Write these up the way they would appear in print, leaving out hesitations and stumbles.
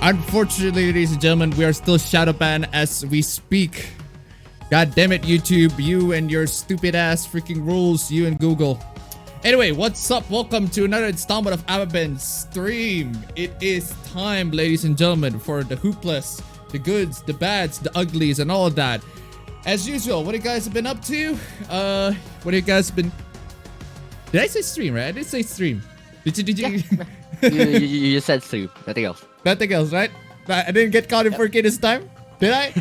Unfortunately, ladies and gentlemen, we are still shadow banned as we speak. God damn it, YouTube, you and your stupid ass freaking rules, you and Google. Anyway, what's up? Welcome to another installment of APB stream. It is time, ladies and gentlemen, for the hoopless, the goods, the bads, the uglies, and all of that. As usual, what you guys have been up to? What you guys have been... Did I say stream, right? I did say stream. Did you? Yeah. you just said stream. Nothing else. Nothing else, right? I didn't get caught in 4K this time. Did I?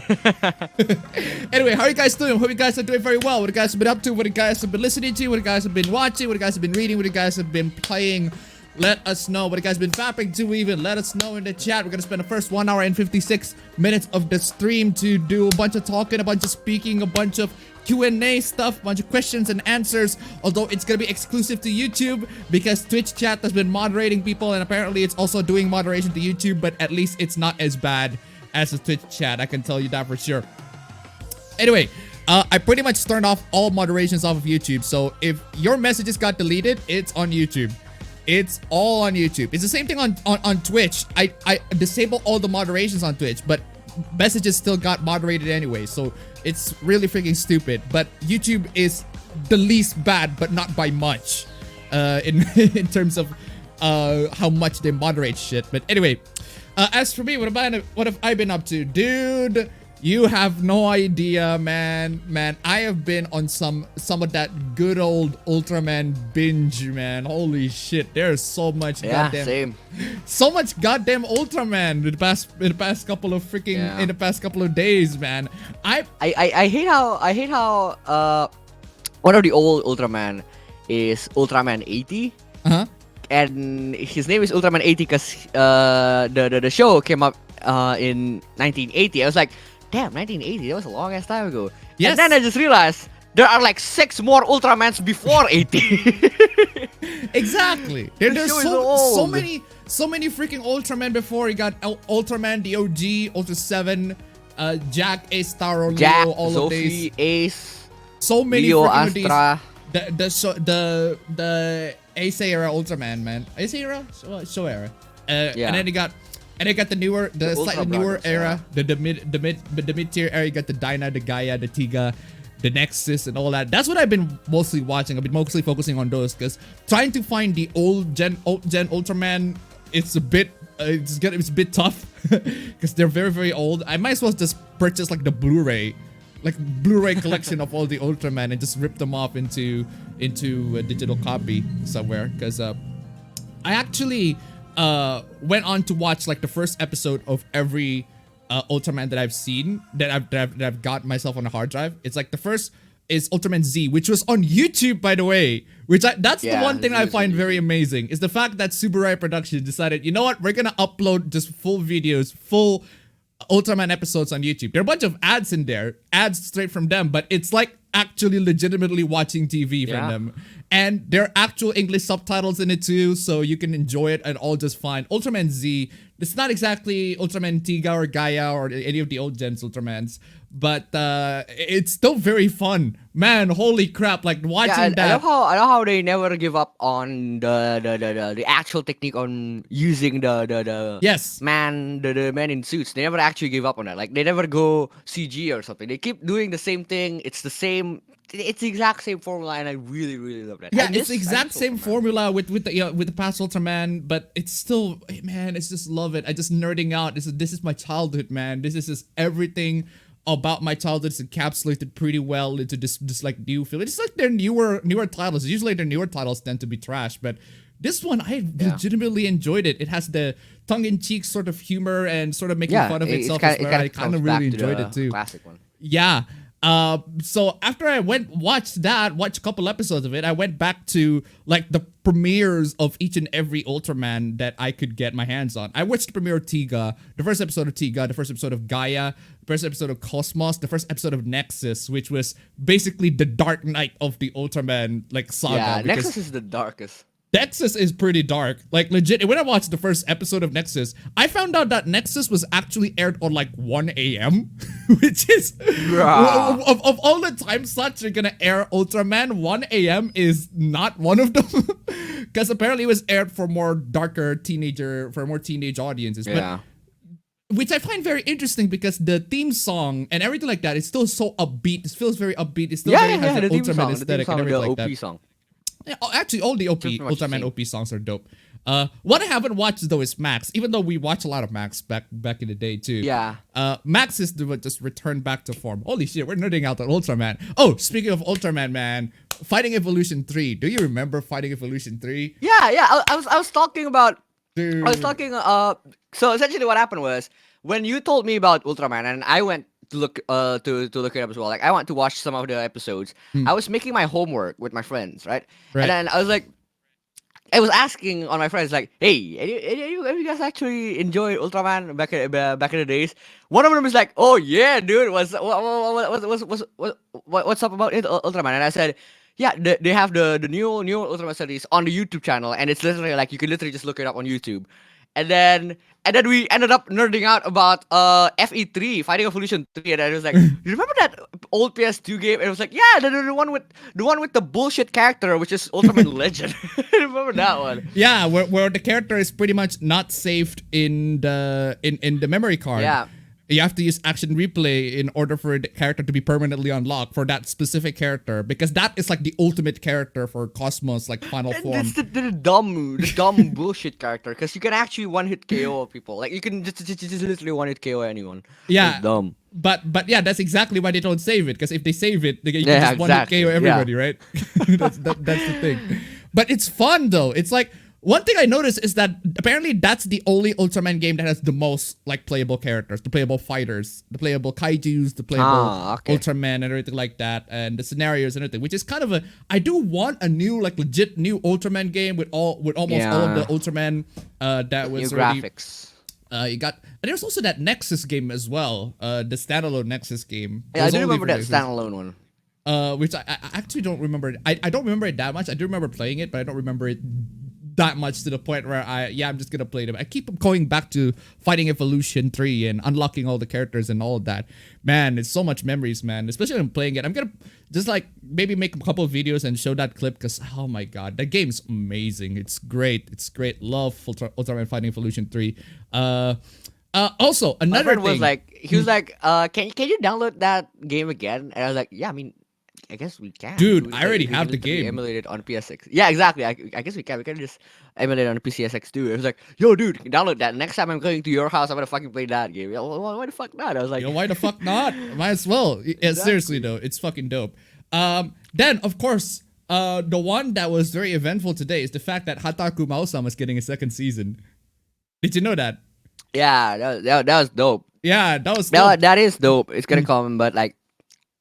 Anyway, how are you guys doing? Hope you guys are doing very well. What you guys have been up to? What you guys have been listening to? What you guys have been watching? What you guys have been reading? What you guys have been playing? Let us know. What you guys have been fapping to even. Let us know in the chat. We're going to spend the first 1 hour and 56 minutes of the stream to do a bunch of talking, a bunch of speaking, a bunch of Q&A stuff, a bunch of questions and answers. Although it's going to be exclusive to YouTube because Twitch chat has been moderating people and apparently it's also doing moderation to YouTube, but at least it's not as bad as the Twitch chat. I can tell you that for sure. Anyway, I pretty much turned off all moderations off of YouTube. So if your messages got deleted, it's on YouTube. It's all on YouTube. It's the same thing on Twitch. I disabled all the moderations on Twitch, but messages still got moderated anyway. So it's really freaking stupid. But YouTube is the least bad, but not by much in terms of how much they moderate shit. But anyway, as for me, what have I been up to? Dude, you have no idea, man. I have been on some of that good old Ultraman binge, man. Holy shit, there's so much goddamn so much goddamn Ultraman in the past couple of freaking in the past couple of days, man. I hate how one of the old Ultraman is Ultraman 80. And his name is Ultraman 80 because the show came up in 1980. I was like, damn, 1980, that was a long ass time ago. Yes. And then I just realized there are like 6 more Ultramans before 80. Exactly. There's so many freaking Ultraman before. You got Ultraman, the OG, Ultra 7, Jack, Ace, Taro, Leo, all Sophie, of these. Ace, So many Leo, freaking Astra. The Ace era Ultraman, man. Ace era? Show era. And then you got the newer, the slightly newer era, the mid tier era. You got the Dyna, the Gaia, the Tiga, the Nexus, and all that. That's what I've been mostly watching. I've been mostly focusing on those because trying to find the old gen Ultraman, it's a bit tough because they're very old. I might as well just purchase like the Blu-ray collection of all the Ultraman and just rip them off into a digital copy somewhere. Because I actually went on to watch like the first episode of every Ultraman that I've seen that I've got myself on a hard drive. It's like the first is Ultraman Z, which was on YouTube, by the way. That's the one thing I find very amazing is the fact that Subaru Productions decided, you know what, we're gonna upload just full videos, full Ultraman episodes on YouTube. There are a bunch of ads in there, ads straight from them, but it's like actually legitimately watching TV from them. And there are actual English subtitles in it too, so you can enjoy it and all just fine. Ultraman Z, it's not exactly Ultraman Tiga or Gaia or any of the old gens Ultramans, but it's still very fun. Man, holy crap, like watching that. I love how they never give up on the actual technique on using the man in suits. They never actually give up on that. Like they never go CG or something. They keep doing the same thing. It's the exact same formula, and I really love that. Yeah, it's the exact same formula with the past Ultraman, but it's still, man, it's just love it. I just nerding out. This is my childhood, man. This is just everything about my childhood is encapsulated pretty well into this like new feel. It's like their newer titles. Usually their newer titles tend to be trash, but this one I legitimately enjoyed it. It has the tongue-in-cheek sort of humor and sort of making fun of itself as well. I kind of really enjoyed it too. Classic one. Yeah. So after I watched a couple episodes of it, I went back to like the premieres of each and every Ultraman that I could get my hands on. I watched the premiere of Tiga, the first episode of Tiga, the first episode of Gaia, the first episode of Cosmos, the first episode of Nexus, which was basically the Dark Knight of the Ultraman like saga. Yeah, Nexus is the darkest. Nexus is pretty dark. Like legit, when I watched the first episode of Nexus, I found out that Nexus was actually aired on like 1 a.m. which is of all the time slots you're gonna air Ultraman, 1 a.m. is not one of them. Because apparently it was aired for more teenage audiences. Yeah. But which I find very interesting because the theme song and everything like that is still so upbeat. It feels very upbeat. It still has an Ultraman aesthetic and everything like that. Song. Yeah, actually, all the Ultraman OP songs are dope. What I haven't watched though is Max, even though we watched a lot of Max back in the day too. Yeah. Max is just returned back to form. Holy shit, we're nerding out on Ultraman. Oh, speaking of Ultraman, man, Fighting Evolution 3. Do you remember Fighting Evolution 3? Yeah. I was talking about. Dude. I was talking. So essentially, what happened was when you told me about Ultraman, and I went to look to look it up as well. Like I want to watch some of the episodes. I was making my homework with my friends, right? And then I was like, I was asking on my friends like, "Hey, any you guys actually enjoy Ultraman back in the days?" One of them is like, "Oh yeah, dude, what's up about it, Ultraman?" And I said, "Yeah, they have the new Ultraman series on the YouTube channel, and it's literally like you can literally just look it up on YouTube." And then we ended up nerding out about FE3, Fighting Evolution 3, and I was like, "You remember that old PS2 game?" And it was like, "Yeah, the one with the bullshit character, which is Ultraman Legend." I remember that one. Yeah, where the character is pretty much not saved in the memory card. Yeah. You have to use action replay in order for the character to be permanently unlocked for that specific character, because that is like the ultimate character for Cosmos, like final form. That's the dumb bullshit character, because you can actually one-hit KO people. Like you can just literally one-hit KO anyone. Yeah. It's dumb. But yeah, that's exactly why they don't save it, because if they save it, you can just one-hit KO everybody, right? that's the thing. But it's fun though. It's like, one thing I noticed is that apparently that's the only Ultraman game that has the most like playable characters, the playable fighters, the playable kaijus, the playable Ultraman and everything like that, and the scenarios and everything, which is kind of I do want a new like legit new Ultraman game with almost all of the Ultraman that was new already, graphics. You got, and there's also that Nexus game as well, the standalone Nexus game. Yeah, I do remember that standalone one. Which I actually don't remember. I don't remember it that much. I do remember playing it, but I don't remember it that much to the point where I'm just gonna play them. I keep going back to Fighting Evolution 3 and unlocking all the characters and all of that. Man, it's so much memories, man. Especially when I'm playing it. I'm gonna just like maybe make a couple of videos and show that clip, because oh my god, that game's amazing. It's great. It's great. Love Ultraman Fighting Evolution 3. Also another thing. Was like, he was like, can you download that game again? And I was like, yeah, I mean, I guess we can. Dude, I already have the game. Emulate it on PSX. Yeah, exactly. I guess we can. We can just emulate it on PCSX too. It was like, yo, dude, download that. Next time I'm going to your house, I'm gonna fucking play that game. Why the fuck not? I was like, yo, why the fuck not? Might as well. Yeah, seriously though, it's fucking dope. Then of course, the one that was very eventful today is the fact that Hataku Mao-sama is getting a second season. Did you know that? Yeah, that was dope. Yeah, that was dope. That is dope. It's gonna come, but like,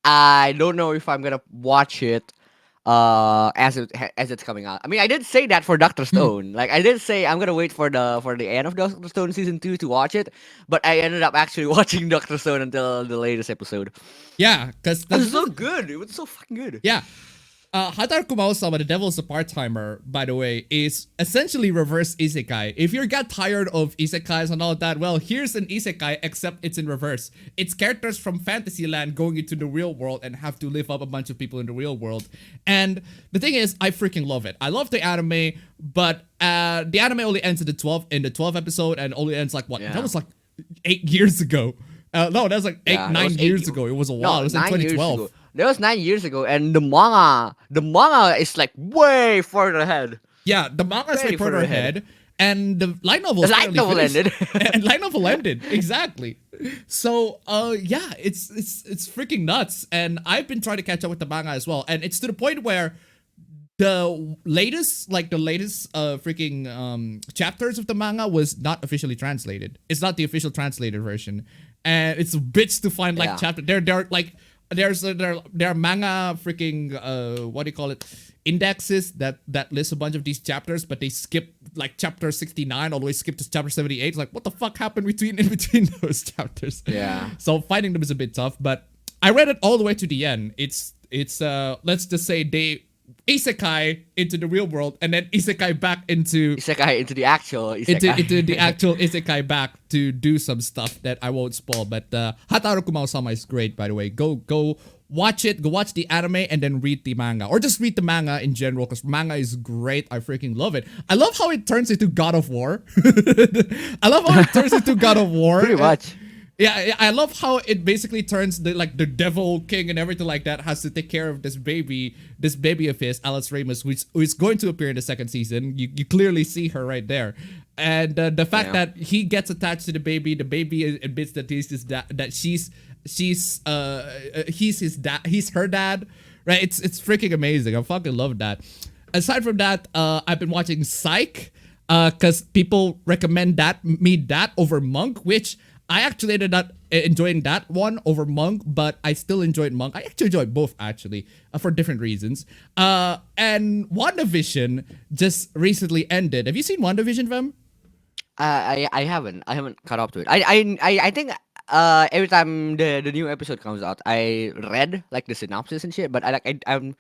I don't know if I'm gonna watch it as it's coming out. I mean, I did say that for Dr. Stone. Like, I did say I'm gonna wait for the end of Dr. Stone season 2 to watch it, but I ended up actually watching Dr. Stone until the latest episode. Yeah, because it was so good. It was so fucking good. Yeah. Hataku Mao-sama, the Devil's a Part-Timer, by the way, is essentially reverse isekai. If you got tired of isekais and all that, well, here's an isekai, except it's in reverse. It's characters from Fantasyland going into the real world and have to live up a bunch of people in the real world. And the thing is, I freaking love it. I love the anime, but the anime only ends in the 12th episode, and only ends like what? Yeah. That was like 8 years ago. No, that was like 9 years ago. It was a while. It was in 2012. That was 9 years ago, and the manga is like way further ahead. Yeah, the manga is way further ahead, and the light novel ended. And light novel ended, exactly. So, yeah, it's freaking nuts, and I've been trying to catch up with the manga as well, and it's to the point where the latest freaking chapters of the manga was not officially translated. It's not the official translated version, and it's a bitch to find like chapter. They're like. There are manga freaking what do you call it, indexes that list a bunch of these chapters, but they skip like chapter 69 all the way skip to chapter 78. It's like, what the fuck happened in between those chapters? Yeah. So finding them is a bit tough, but I read it all the way to the end. It's let's just say isekai into the real world, and then isekai back into Isekai into the actual isekai. into the actual isekai back to do some stuff that I won't spoil. But Hataru Kumao-sama is great, by the way. Go watch it. Go watch the anime and then read the manga, or just read the manga in general, because manga is great. I freaking love it. I love how it turns into God of War. I love how it turns into God of War. Pretty much. Yeah, I love how it basically turns the devil king and everything like that has to take care of this baby of his, Alice Ramus, who is going to appear in the second season. You clearly see her right there, and the fact that he gets attached to the baby admits that he's his dad, that he's his dad, he's her dad, right? It's freaking amazing. I fucking love that. Aside from that, I've been watching Psych, because people recommend me that over Monk, which I actually ended up enjoying that one over Monk, but I still enjoyed Monk. I actually enjoyed both, actually, for different reasons. And WandaVision just recently ended. Have you seen WandaVision, fam? I haven't caught up to it. I think every time the new episode comes out, I read like the synopsis and shit. But I'm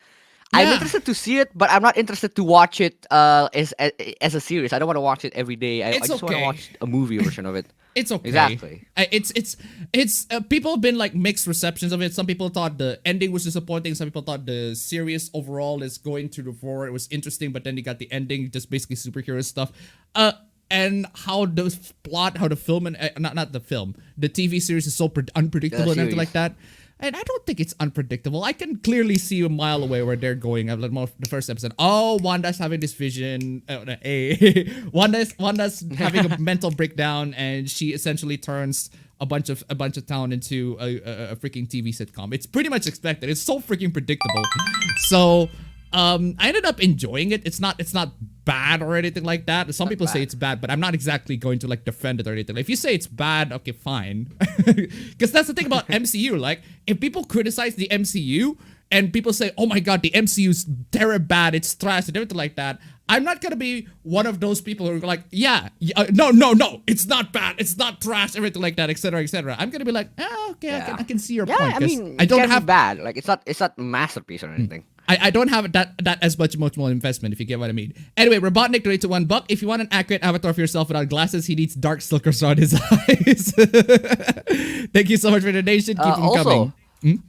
interested to see it, but I'm not interested to watch it as a series. I don't want to watch it every day. I just want to watch a movie version of it. It's okay. Exactly. It's people have been like mixed receptions of it. Some people thought the ending was disappointing. Some people thought the series overall is going to the forward. It was interesting, but then you got the ending, just basically superhero stuff. And how the plot, how the film and not the film, the TV series is so unpredictable and everything like that. And I don't think it's unpredictable. I can clearly see a mile away where they're going. I've the first episode. Oh, Wanda's having this vision. Wanda's having a mental breakdown, and she essentially turns a bunch of town into a freaking TV sitcom. It's pretty much expected. It's so freaking predictable. So I ended up enjoying it. It's not bad or anything like that. Some people say it's bad, but I'm not exactly going to like defend it or anything. If you say it's bad, okay, fine. Because that's the thing about MCU. Like, if people criticize the MCU and people say, oh my god, the MCU's terrible bad, it's trash and everything like that, I'm not gonna be one of those people who are like, no, it's not bad, it's not trash, everything like that, etc., etc. I'm gonna be like, okay, I can see your point. I mean, I don't have bad. Like, it's not masterpiece or anything. I don't have that as much emotional investment, if you get what I mean. Anyway, Robotnik donated $1. If you want an accurate avatar of yourself without glasses, he needs dark circles on his eyes. Thank you so much for the donation. Keep them coming.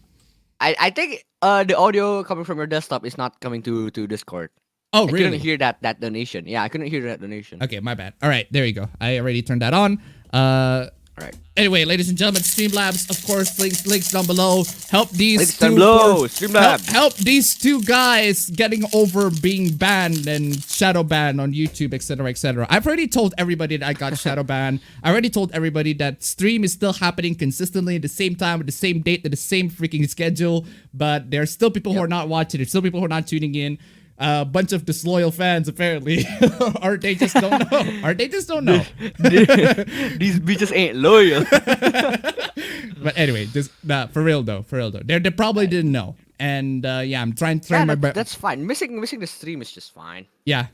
I think the audio coming from your desktop is not coming to Discord. Oh, really? I couldn't hear that donation. Yeah, I couldn't hear that donation. Okay, my bad. All right, there you go. I already turned that on. All right. Anyway, ladies and gentlemen, Streamlabs, of course, links down below. Help these help these two guys getting over being banned and shadow banned on YouTube, etc., etc. I've already told everybody that I got shadow banned. I already told everybody that stream is still happening consistently at the same time, at the same date, at the same freaking schedule. But there are still people who are not watching. There's still people who are not tuning in. A bunch of disloyal fans, apparently. Or they just don't know. Or they just don't know. These bitches ain't loyal. But anyway, just for real though. They probably didn't know. And yeah, I'm trying my best. That's fine. Missing the stream is just fine. Yeah.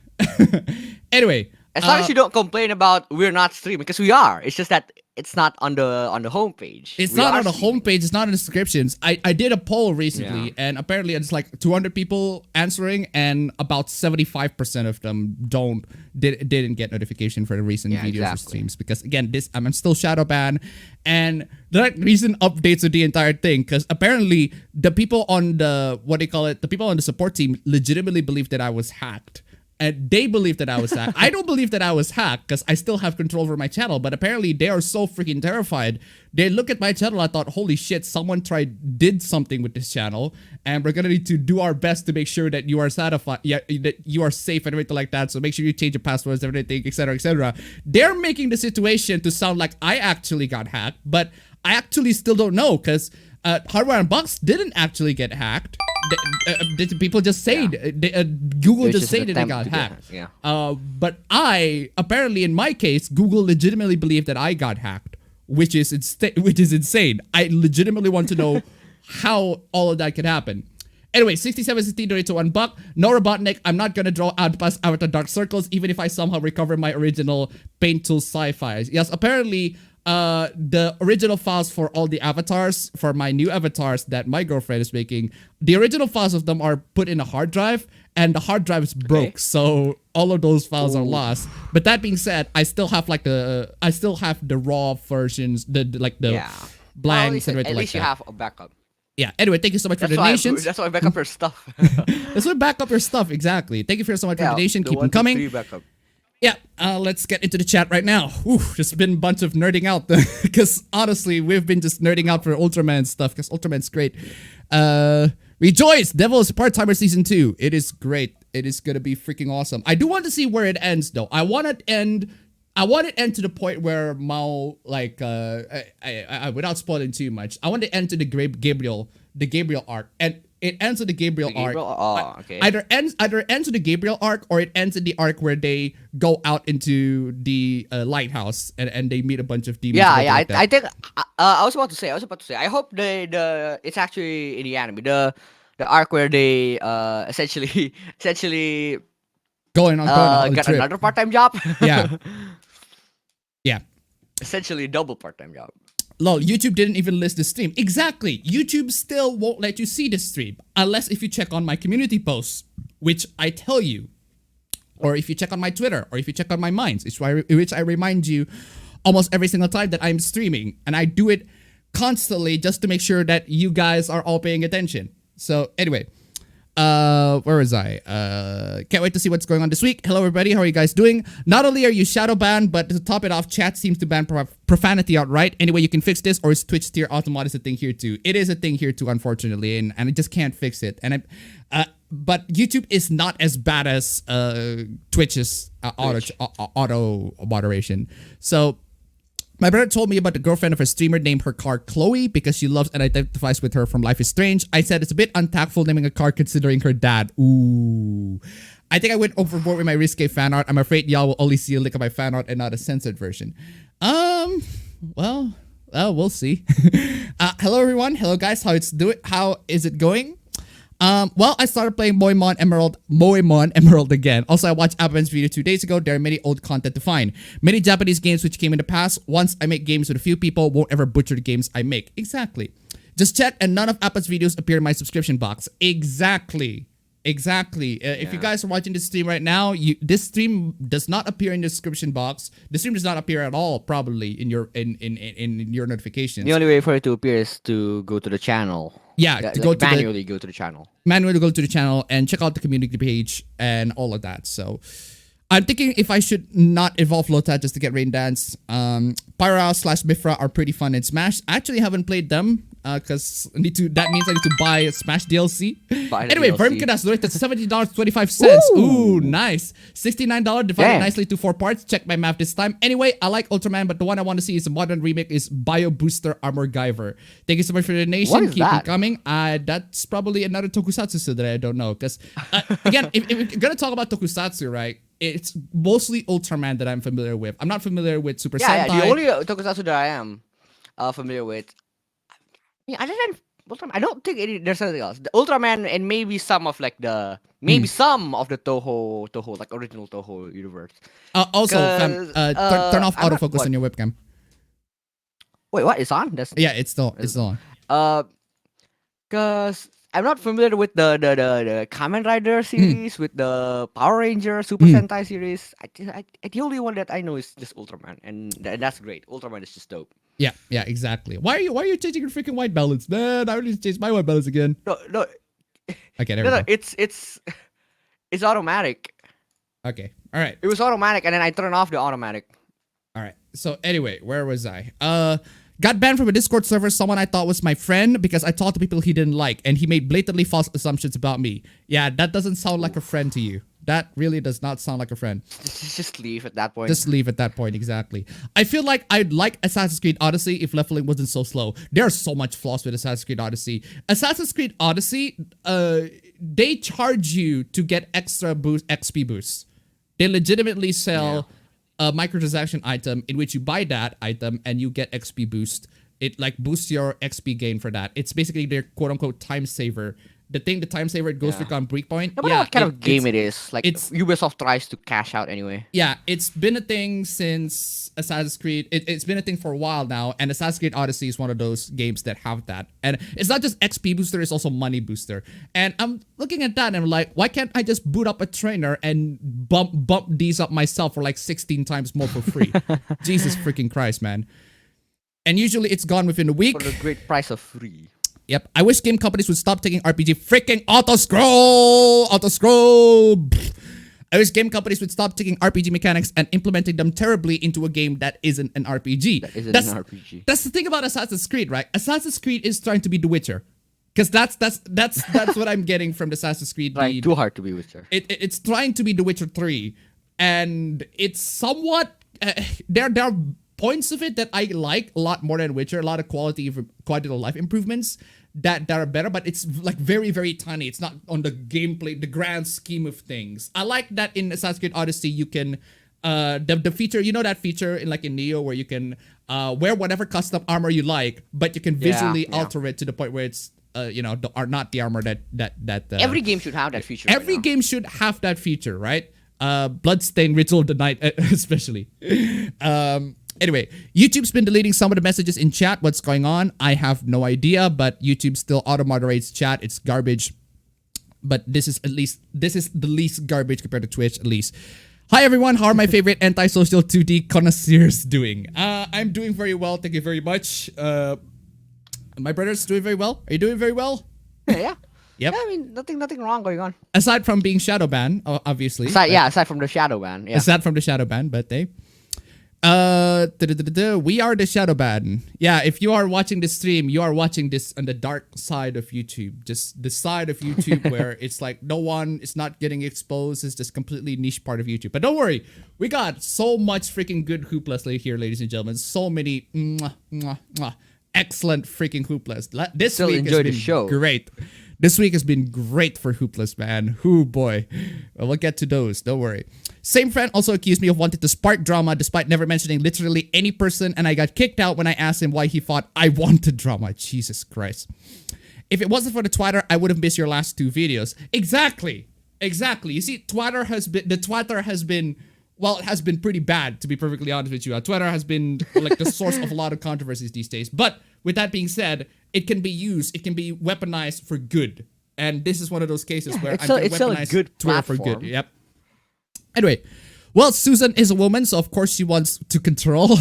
Anyway, as long as you don't complain about we're not streaming, because we are. It's just that it's not on the homepage. It's not on the homepage. It's not in the descriptions. I did a poll recently, and apparently it's like 200 people answering, and about 75% of them didn't get notification for the recent videos or streams, because again, I'm still shadow banned, and there are recent updates of the entire thing, because apparently the people on the the people on the support team legitimately believed that I was hacked. And they believe that I was hacked. I don't believe that I was hacked because I still have control over my channel. But apparently they are so freaking terrified. They look at my channel. I thought, holy shit, someone did something with this channel. And we're going to need to do our best to make sure that you are satisfied, that you are safe and everything like that. So make sure you change your passwords, everything, etc., etc. They're making the situation to sound like I actually got hacked. But I actually still don't know, because Hardware Unboxed didn't actually get hacked. People just say Google just say that they got hacked. But apparently in my case, Google legitimately believed that I got hacked, which is insane. I legitimately want to know how all of that could happen. Anyway, 6716 donated to $1. No Robotnik, I'm not gonna draw out past Avatar Dark Circles, even if I somehow recover my original Paint Tool sci-fi. Yes, apparently the original files for all the avatars, for my new avatars that my girlfriend is making, the original files of them are put in a hard drive, and the hard drive is broke, so all of those files are lost. But that being said, I still have the raw versions, the blanks and everything like that. At least you have a backup. Yeah. Anyway, thank you so much for the donations. That's why I back up your stuff. That's why back up your stuff. Exactly. Thank you so much for the donation. Keep them coming. Yeah, let's get into the chat right now. Just been a bunch of nerding out because honestly, we've been just nerding out for Ultraman stuff because Ultraman's great. Rejoice! Devil is Part-Timer Season 2. It is great. It is gonna be freaking awesome. I do want to see where it ends though. I want it end to the point where Mao, like, I without spoiling too much, I want to end to the Gabriel arc, and it ends with the Gabriel arc. Oh, okay. Either ends with the Gabriel arc, or it ends in the arc where they go out into the lighthouse and they meet a bunch of demons. Yeah. I think I was about to say. I hope it's actually in the anime the arc where they essentially going on got trip. another part-time job. Yeah. Yeah. Essentially double part-time job. Lol, YouTube didn't even list the stream. Exactly. YouTube still won't let you see the stream unless if you check on my community posts, which I tell you, or if you check on my Twitter, or if you check on my Minds, which I remind you almost every single time that I'm streaming, and I do it constantly just to make sure that you guys are all paying attention. So anyway, where was I? Can't wait to see what's going on this week. Hello everybody, how are you guys doing? Not only are you shadow banned, but to top it off, chat seems to ban profanity outright. Anyway, you can fix this, or is Twitch tier automod is a thing here too? It is a thing here too, unfortunately, and I just can't fix it. And but YouTube is not as bad as Twitch's auto moderation. So my brother told me about the girlfriend of a streamer named her car Chloe because she loves and identifies with her from Life is Strange. I said it's a bit untactful naming a car considering her dad. Ooh. I think I went overboard with my risque fan art. I'm afraid y'all will only see a lick of my fan art and not a censored version. Well, we'll see. Hello everyone. Hello guys. How is it going? Well, I started playing Moemon Emerald again. Also, I watched Appabendyt's video 2 days ago. There are many old content to find. Many Japanese games which came in the past. Once I make games with a few people, won't ever butcher the games I make. Exactly. Just check, and none of Appa's videos appear in my subscription box. Exactly. If you guys are watching this stream right now, this stream does not appear in the description box. The stream does not appear at all, probably in your notifications. The only way for it to appear is to go to the channel. Yeah, manually go to the channel. Manually go to the channel and check out the community page and all of that. So I'm thinking if I should not evolve Lota just to get Rain Dance. Pyra/Mifra are pretty fun in Smash. I actually haven't played them because that means I need to buy Smash DLC. Anyway, Vermkadas donated $70.25. Ooh, nice. $69 divided nicely to 4 parts. Check my math this time. Anyway, I like Ultraman, but the one I want to see is a modern remake is Bio Booster Armor Guyver. Thank you so much for the donation. Keep it coming. That's probably another tokusatsu that I don't know. Because again, if we're gonna talk about tokusatsu, right? It's mostly Ultraman that I'm familiar with. I'm not familiar with Super Sentai. Yeah, the only tokusatsu that I am familiar with. Yeah, other than Ultraman, I don't think there's anything else. The Ultraman and maybe some of like the Toho like original Toho universe. Also, turn off autofocus on your webcam. Wait, what? It's on? Yeah, it's still on. Cause I'm not familiar with the Kamen Rider series, with the Power Ranger Super Sentai series. The only one that I know is just Ultraman, and that's great. Ultraman is just dope. Yeah, exactly. Why are you changing your freaking white balance, man? I already changed my white balance again. No. Okay, there we go. It's automatic. Okay, all right. It was automatic, and then I turned off the automatic. All right. So anyway, where was I? Got banned from a Discord server, someone I thought was my friend, because I talked to people he didn't like, and he made blatantly false assumptions about me. Yeah, that doesn't sound like a friend to you. That really does not sound like a friend. Just leave at that point. Just leave at that point, exactly. I feel like I'd like Assassin's Creed Odyssey if leveling wasn't so slow. There are so much flaws with Assassin's Creed Odyssey. Assassin's Creed Odyssey, they charge you to get extra XP boosts. They legitimately sell a microtransaction item in which you buy that item and you get XP boost. It like boosts your XP gain for that. It's basically their quote unquote time saver the time saver at Ghost Recon Breakpoint. No matter what kind of game it is, like Ubisoft tries to cash out anyway. Yeah, it's been a thing since Assassin's Creed. It's been a thing for a while now, and Assassin's Creed Odyssey is one of those games that have that. And it's not just XP booster; it's also money booster. And I'm looking at that, and I'm like, why can't I just boot up a trainer and bump these up myself for like 16 times more for free? Jesus freaking Christ, man! And usually it's gone within a week. For the great price of free. Yep. I wish game companies would stop taking RPG freaking auto-scroll! Auto-scroll! I wish game companies would stop taking RPG mechanics and implementing them terribly into a game that isn't an RPG. That isn't an RPG. That's the thing about Assassin's Creed, right? Assassin's Creed is trying to be The Witcher. Because that's what I'm getting from the Assassin's Creed. Trying too hard to be Witcher. It's trying to be The Witcher 3. And it's somewhat... there are points of it that I like a lot more than Witcher, a lot of quality of life improvements that are better, but it's like very, very tiny. It's not on the gameplay, the grand scheme of things. I like that in Assassin's Creed Odyssey, you can, the feature, you know that feature in Neo where you can wear whatever custom armor you like, but you can visually alter it to the point where it's, not the armor that every game should have that feature. Every game should have that feature, right? Bloodstained Ritual of the Night, especially. Anyway, YouTube's been deleting some of the messages in chat. What's going on? I have no idea, but YouTube still auto-moderates chat. It's garbage. But this is the least garbage compared to Twitch, at least. Hi, everyone. How are my favorite antisocial 2D connoisseurs doing? I'm doing very well. Thank you very much. My brother's doing very well. Are you doing very well? Yeah. Yep. Yeah, I mean, nothing wrong going on. Aside from being shadow banned, obviously. Aside from the shadow ban. Yeah. Aside from the shadow ban, but they... we are the shadow ban. Yeah, if you are watching this stream, you are watching this on the dark side of YouTube. Just the side of YouTube where it's like no one is not getting exposed. It's just completely niche part of YouTube. But don't worry, we got so much freaking good hooplas here, ladies and gentlemen. So many excellent freaking hooplas. This Still week enjoy has the been show. great. This week has been great for hooplas, man. Hoo boy. Well, we'll get to those. Don't worry. Same friend also accused me of wanting to spark drama despite never mentioning literally any person, and I got kicked out when I asked him why he thought I wanted drama. Jesus Christ. If it wasn't for the Twitter, I would have missed your last 2 videos. Exactly. You see, Twitter has been pretty bad, to be perfectly honest with you. Twitter has been like the source of a lot of controversies these days. But with that being said, it can be used, it can be weaponized for good. And this is one of those cases where I'm going to weaponize Twitter for good. Yep. Anyway, well, Susan is a woman, so of course she wants to control.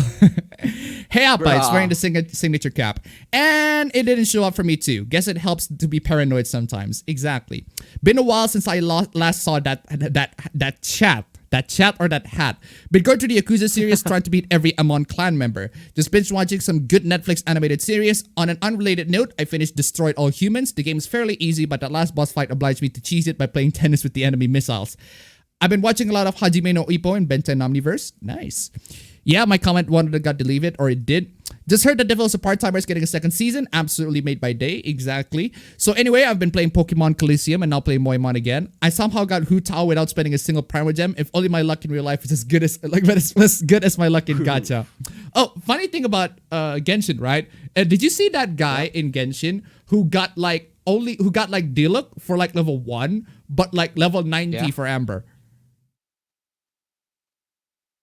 Hey, Appa, it's wearing the signature cap. And it didn't show up for me too. Guess it helps to be paranoid sometimes. Exactly. Been a while since I last saw that chat. That chat or that hat. Been going through the Yakuza series trying to beat every Amon clan member. Just binge watching some good Netflix animated series. On an unrelated note, I finished Destroyed All Humans. The game is fairly easy, but that last boss fight obliged me to cheese it by playing tennis with the enemy missiles. I've been watching a lot of Hajime no Ippo and Ben 10 Omniverse. Nice. Yeah, my comment wanted got deleted, or it did. Just heard that Devil's a Part-Timer is getting a 2nd season. Absolutely made by day. Exactly. So anyway, I've been playing Pokemon Coliseum and now playing Moemon again. I somehow got Hu Tao without spending a single Primogem. If only my luck in real life is as good as my luck in Gacha. Oh, funny thing about Genshin, right? Did you see that guy in Genshin who got like Diluc for like level 1, but like level 90 for Amber?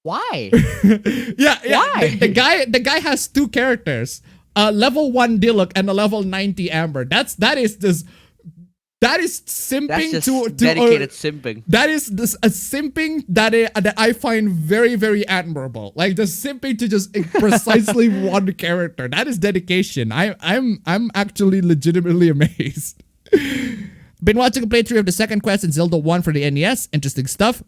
Why? yeah. Why? The guy has 2 characters, level 1 Diluc and a level 90 Amber. That is simping. That's just dedicated simping. That is a simping that I find very, very admirable. Like the simping to just precisely one character. That is dedication. I'm actually legitimately amazed. Been watching a playthrough of the second quest in Zelda 1 for the NES. Interesting stuff.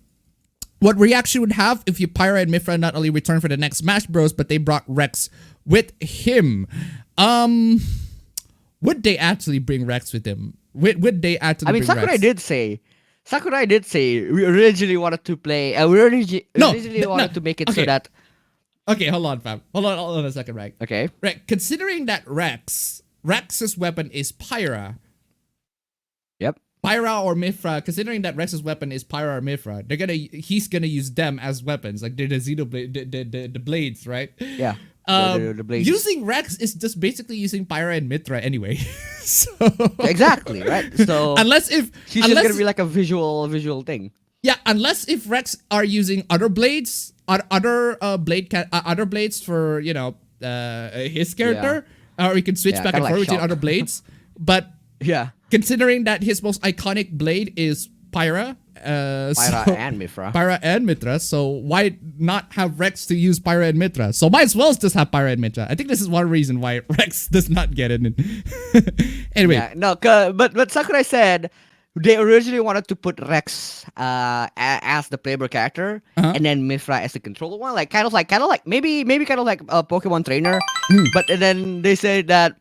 What reaction would have if you Pyra and Mifra not only return for the next Smash Bros, but they brought Rex with him? Would they actually bring Rex with him? Would they actually bring Rex? Sakurai did say we originally wanted to play, we originally wanted to make it so that... Okay, hold on, fam. Hold on a second, Rex. Okay. Rex, considering that Rex's weapon is Pyra. Yep. Pyra or Mifra, considering that Rex's weapon is Pyra or Mifra, he's gonna use them as weapons, like they're the Xenoblade, the blades, right? Yeah. The blades. Using Rex is just basically using Pyra and Mitra anyway. So Exactly, right? So unless if she's just gonna be like a visual thing. yeah, unless if Rex are using other blades, other blades for his character, or we can switch back and kinda forth like between Shock. other blades. But Yeah, considering that his most iconic blade is Pyra, Pyra and Mithra. Pyra and Mitra, so why not have Rex to use Pyra and Mitra? So might as well just have Pyra and Mitra. I think this is one reason why Rex does not get it in. Anyway. Yeah, no, but Sakurai said they originally wanted to put Rex as the playable character, and then Mithra as the controller one, like kind of like maybe kind of like a Pokemon trainer. But then they said that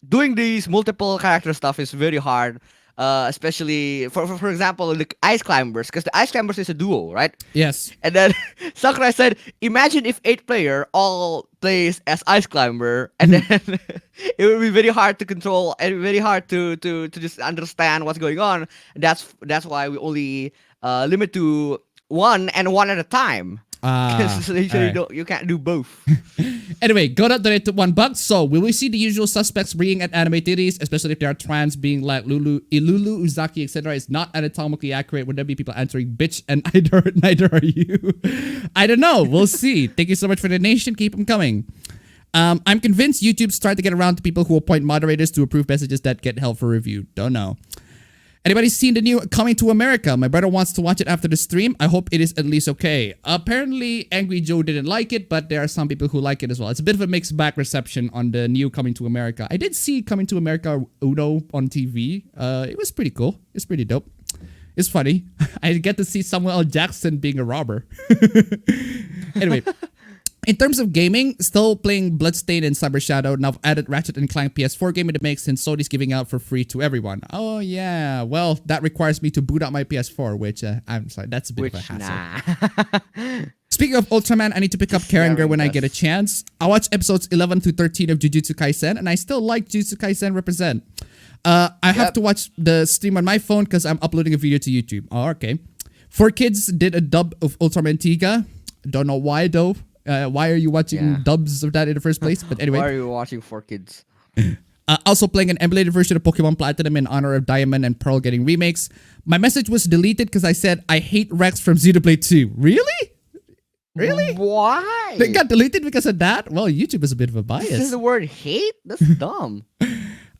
doing these multiple character stuff is very hard. Especially for example the Ice Climbers, because the Ice Climbers is a duo, right? Yes. And then Sakurai said, imagine if 8-player all plays as Ice Climber, and then it would be very hard to control and very hard to just understand what's going on. That's why we only limit to one and one at a time. So you can't do both. Anyway, Goda donated $1. So, will we see the usual suspects bringing at anime titties, especially if they are trans, being like Ilulu, Uzaki, etc. is not anatomically accurate? Would there be people answering bitch and neither are you? I don't know. We'll see. Thank you so much for the donation. Keep them coming. I'm convinced YouTube's trying to get around to people who appoint moderators to approve messages that get held for review. Don't know. Anybody seen the new Coming to America? My brother wants to watch it after the stream. I hope it is at least okay. Apparently, Angry Joe didn't like it, but there are some people who like it as well. It's a bit of a mixed bag reception on the new Coming to America. I did see Coming to America Uno on TV. It was pretty cool. It's pretty dope. It's funny. I get to see Samuel L. Jackson being a robber. Anyway. In terms of gaming, still playing Bloodstained and Cyber Shadow. Now I've added Ratchet & Clank PS4 game in the mix, and Sony's giving out for free to everyone. Oh yeah, well that requires me to boot out my PS4, which I'm sorry, that's a bit of a hassle. Speaking of Ultraman, I need to pick up Karanger when I get a chance. I watched episodes 11 to 13 of Jujutsu Kaisen, and I still like Jujutsu Kaisen represent. I have to watch the stream on my phone because I'm uploading a video to YouTube. Oh, okay. 4Kids did a dub of Ultraman Tiga. Don't know why though. Why are you watching dubs of that in the first place? But anyway. Why are you watching 4Kids? Also playing an emulated version of Pokemon Platinum in honor of Diamond and Pearl getting remakes. My message was deleted because I said I hate Rex from Xenoblade 2. Really? Really? Why? They got deleted because of that? Well, YouTube is a bit of a bias. This is the word hate? That's dumb.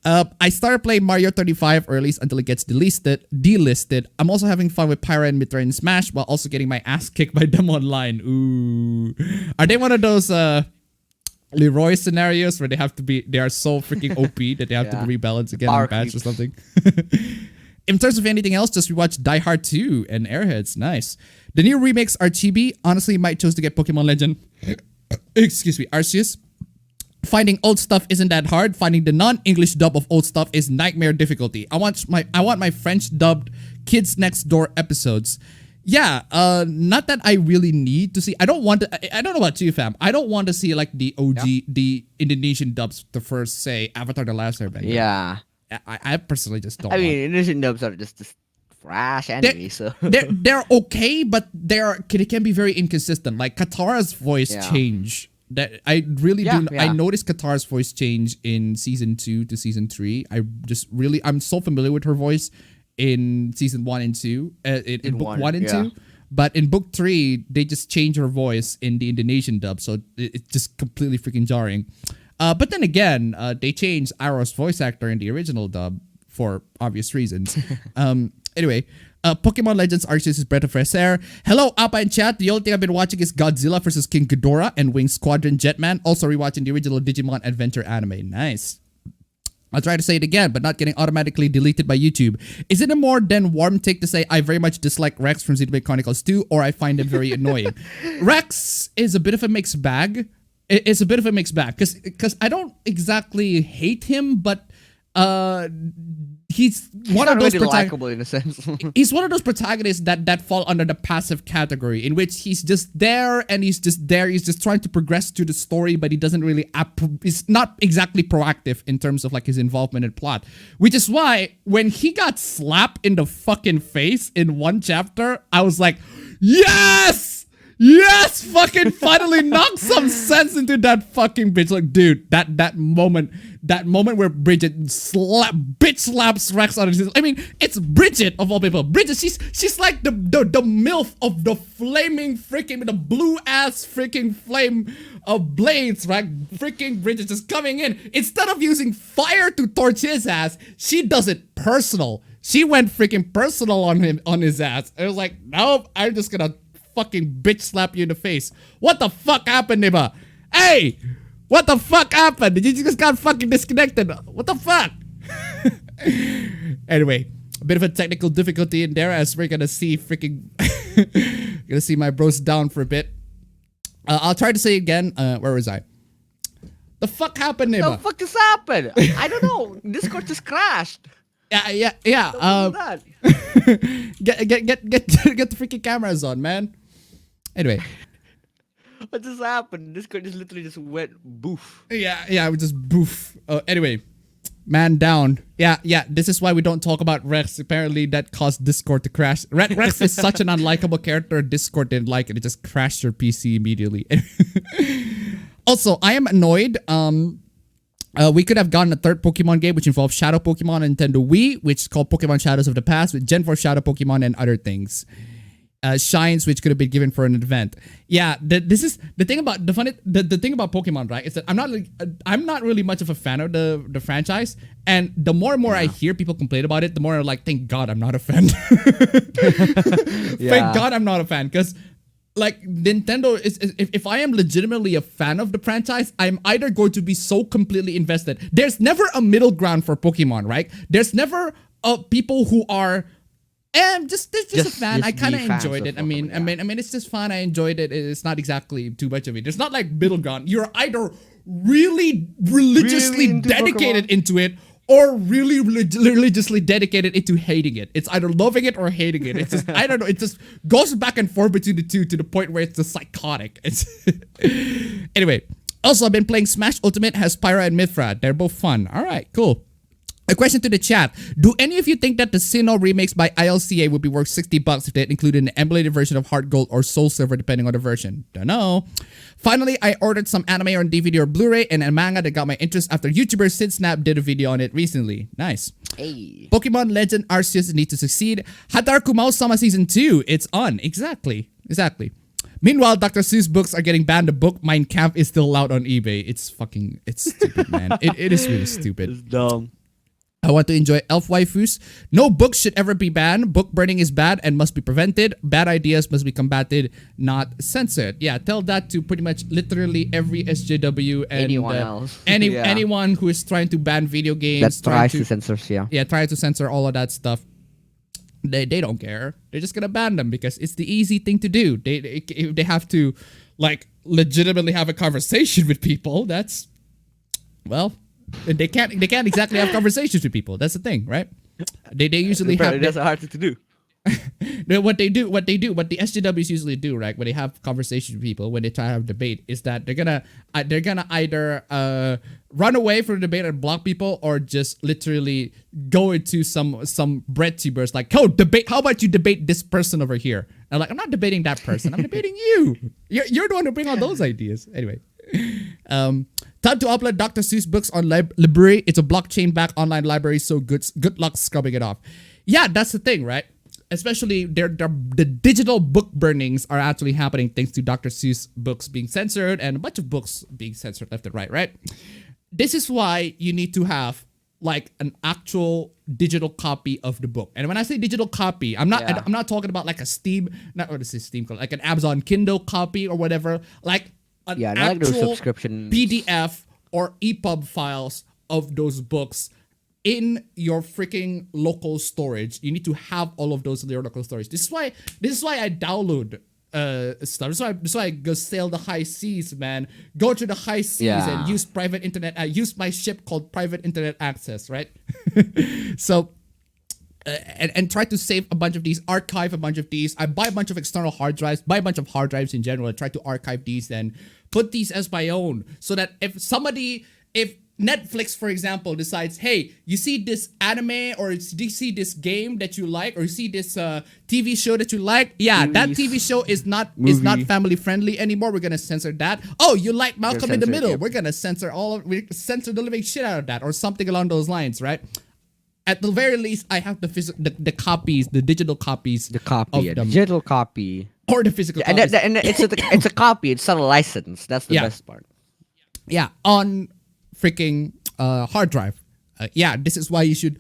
I started playing Mario 35, or at least until it gets delisted. I'm also having fun with Pyra and Mitra in Smash, while also getting my ass kicked by them online. Ooh. Are they one of those Leroy scenarios where they are so freaking OP that they have to rebalance again on patch or something? In terms of anything else, just rewatch Die Hard 2 and Airheads. Nice. The new remakes are chibi. Honestly, might choose to get Pokemon Legend. Excuse me, Arceus. Finding old stuff isn't that hard. Finding the non-English dub of old stuff is nightmare difficulty. I want my French dubbed Kids Next Door episodes. Yeah, not that I really need to see. I don't know about you, fam. I don't want to see like the OG, the Indonesian dubs, the first, say, Avatar: The Last Airbender. Yeah. I personally just don't. I mean, Indonesian dubs are just trash anyway. So they're okay, but they can be very inconsistent. Like Katara's voice change. That I really do. I noticed Katara's voice change in season 2 to season 3. I'm so familiar with her voice in season 1 and 2, in book 1 and 2. But in book 3, they just change her voice in the Indonesian dub, so it's just completely freaking jarring. But then again, they changed Arrow's voice actor in the original dub for obvious reasons. Anyway. Pokemon Legends Arceus' Breath of Fresh Air. Hello, Appa and chat. The only thing I've been watching is Godzilla vs. King Ghidorah and Wing Squadron Jetman. Also rewatching the original Digimon Adventure anime. Nice. I'll try to say it again, but not getting automatically deleted by YouTube. Is it a more than warm take to say I very much dislike Rex from Xenoblade Chronicles 2, or I find him very annoying? Rex is a bit of a mixed bag. It's a bit of a mixed bag because I don't exactly hate him, but he's one of those really likable in a sense. He's one of those protagonists that fall under the passive category, in which he's just there and he's just trying to progress through the story, but he doesn't really he's not exactly proactive in terms of like his involvement in plot. Which is why when he got slapped in the fucking face in one chapter, I was like, yes! Yes, fucking finally knock some sense into that fucking bitch. Like, dude, that moment where Bridget bitch slaps Rex on his. I mean, it's Bridget of all people. Bridget, she's like the MILF of the flaming freaking the blue ass freaking flame of blades, right? Freaking Bridget just coming in. Instead of using fire to torch his ass, she does it personal. She went freaking personal on him, on his ass. It was like, nope, I'm just gonna fucking bitch slap you in the face. What the fuck happened, Niba? Hey, what the fuck happened? You just got fucking disconnected. What the fuck? Anyway, a bit of a technical difficulty in there as we're gonna see freaking gonna see my bros down for a bit. I'll try to say again. Where was I? The fuck happened, Niba? The fuck just happened? I don't know. Discord just crashed. Yeah. Get the freaking cameras on, man. Anyway. What just happened? Discord just literally just went boof. Yeah, we just boof. Anyway, man down. Yeah. This is why we don't talk about Rex. Apparently, that caused Discord to crash. Rex is such an unlikable character. Discord didn't like it. It just crashed your PC immediately. Also, I am annoyed. We could have gotten a third Pokemon game which involves Shadow Pokemon on Nintendo Wii, which is called Pokemon Shadows of the Past, with Gen 4 Shadow Pokemon and other things. Shines which could have been given for an event. Yeah, this is the thing about the thing about Pokemon, right? Is that I'm not really much of a fan of the franchise, and the more and more I hear people complain about it, the more I'm like, thank God I'm not a fan. Thank God I'm not a fan, because like Nintendo is if I am legitimately a fan of the franchise, I'm either going to be so completely invested. There's never a middle ground for Pokemon, right? There's never people who are just a fan. I kind of enjoyed it. I mean, it's just fun. I enjoyed it. It's not exactly too much of it. There's not like middle ground. You're either really religiously dedicated into it, or really religiously dedicated into hating it. It's either loving it or hating it. It's just, I don't know. It just goes back and forth between the two to the point where it's just psychotic. Anyway, also I've been playing Smash Ultimate, has Pyra and Mythra. They're both fun. All right, cool. A question to the chat. Do any of you think that the Sinnoh remakes by ILCA would be worth $60 if they had included an emulated version of Heart Gold or Soul Silver depending on the version? Don't know. Finally, I ordered some anime on DVD or Blu-ray and a manga that got my interest after YouTuber SidSnap did a video on it recently. Nice. Hey. Pokemon Legend Arceus need to succeed. Hatar Kumao Sama Season 2. It's on. Exactly. Meanwhile, Dr. Seuss books are getting banned. The book Mein Kampf is still out on eBay. It's stupid, man. It is really stupid. It's dumb. I want to enjoy elf waifus. No books should ever be banned. Book burning is bad and must be prevented. Bad ideas must be combated, not censored. Yeah, tell that to pretty much literally every SJW and anyone else. Anyone who is trying to ban video games. That tries to censor, Yeah, try to censor all of that stuff. They don't care. They're just gonna ban them because it's the easy thing to do. If they have to like legitimately have a conversation with people, that's, well, they can't exactly have conversations with people. That's the thing, right? They usually have. That's hard to do. What the SJWs usually do, right? When they have conversations with people, when they try to have debate, is that they're gonna either run away from the debate and block people, or just literally go into some bread tubers like, oh, debate. How about you debate this person over here? And I'm like, I'm not debating that person. I'm debating you. You're the one who bring all those ideas. Anyway. Time to upload Dr. Seuss books on library. It's a blockchain-backed online library, so good luck scrubbing it off. Yeah, that's the thing, right? Especially the digital book burnings are actually happening thanks to Dr. Seuss books being censored and a bunch of books being censored left and right? This is why you need to have like an actual digital copy of the book. And when I say digital copy, I'm not talking about like a Steam, like an Amazon Kindle copy or whatever. Like an actual like those subscription PDF or EPUB files of those books in your freaking local storage. You need to have all of those in your local storage. This is why I download stuff. This is why I go sail the high seas, man. Go to the high seas and use private internet. Use my ship called private internet access, right? So. And try to save a bunch of these, archive a bunch of these. I buy a bunch of external hard drives, buy a bunch of hard drives in general, and try to archive these and put these as my own. So that if Netflix, for example, decides, hey, you see this anime or you see this game that you like, or you see this TV show that you like, yeah, that TV show is not family friendly anymore. We're gonna censor that. Oh, you like Malcolm in the Middle? Yep. We're gonna censor censor the living shit out of that, or something along those lines, right? At the very least, I have the copies, the digital copies, digital copy, or the physical. And it's a copy. It's not a license. That's the best part. Yeah, on freaking hard drive. Yeah, this is why you should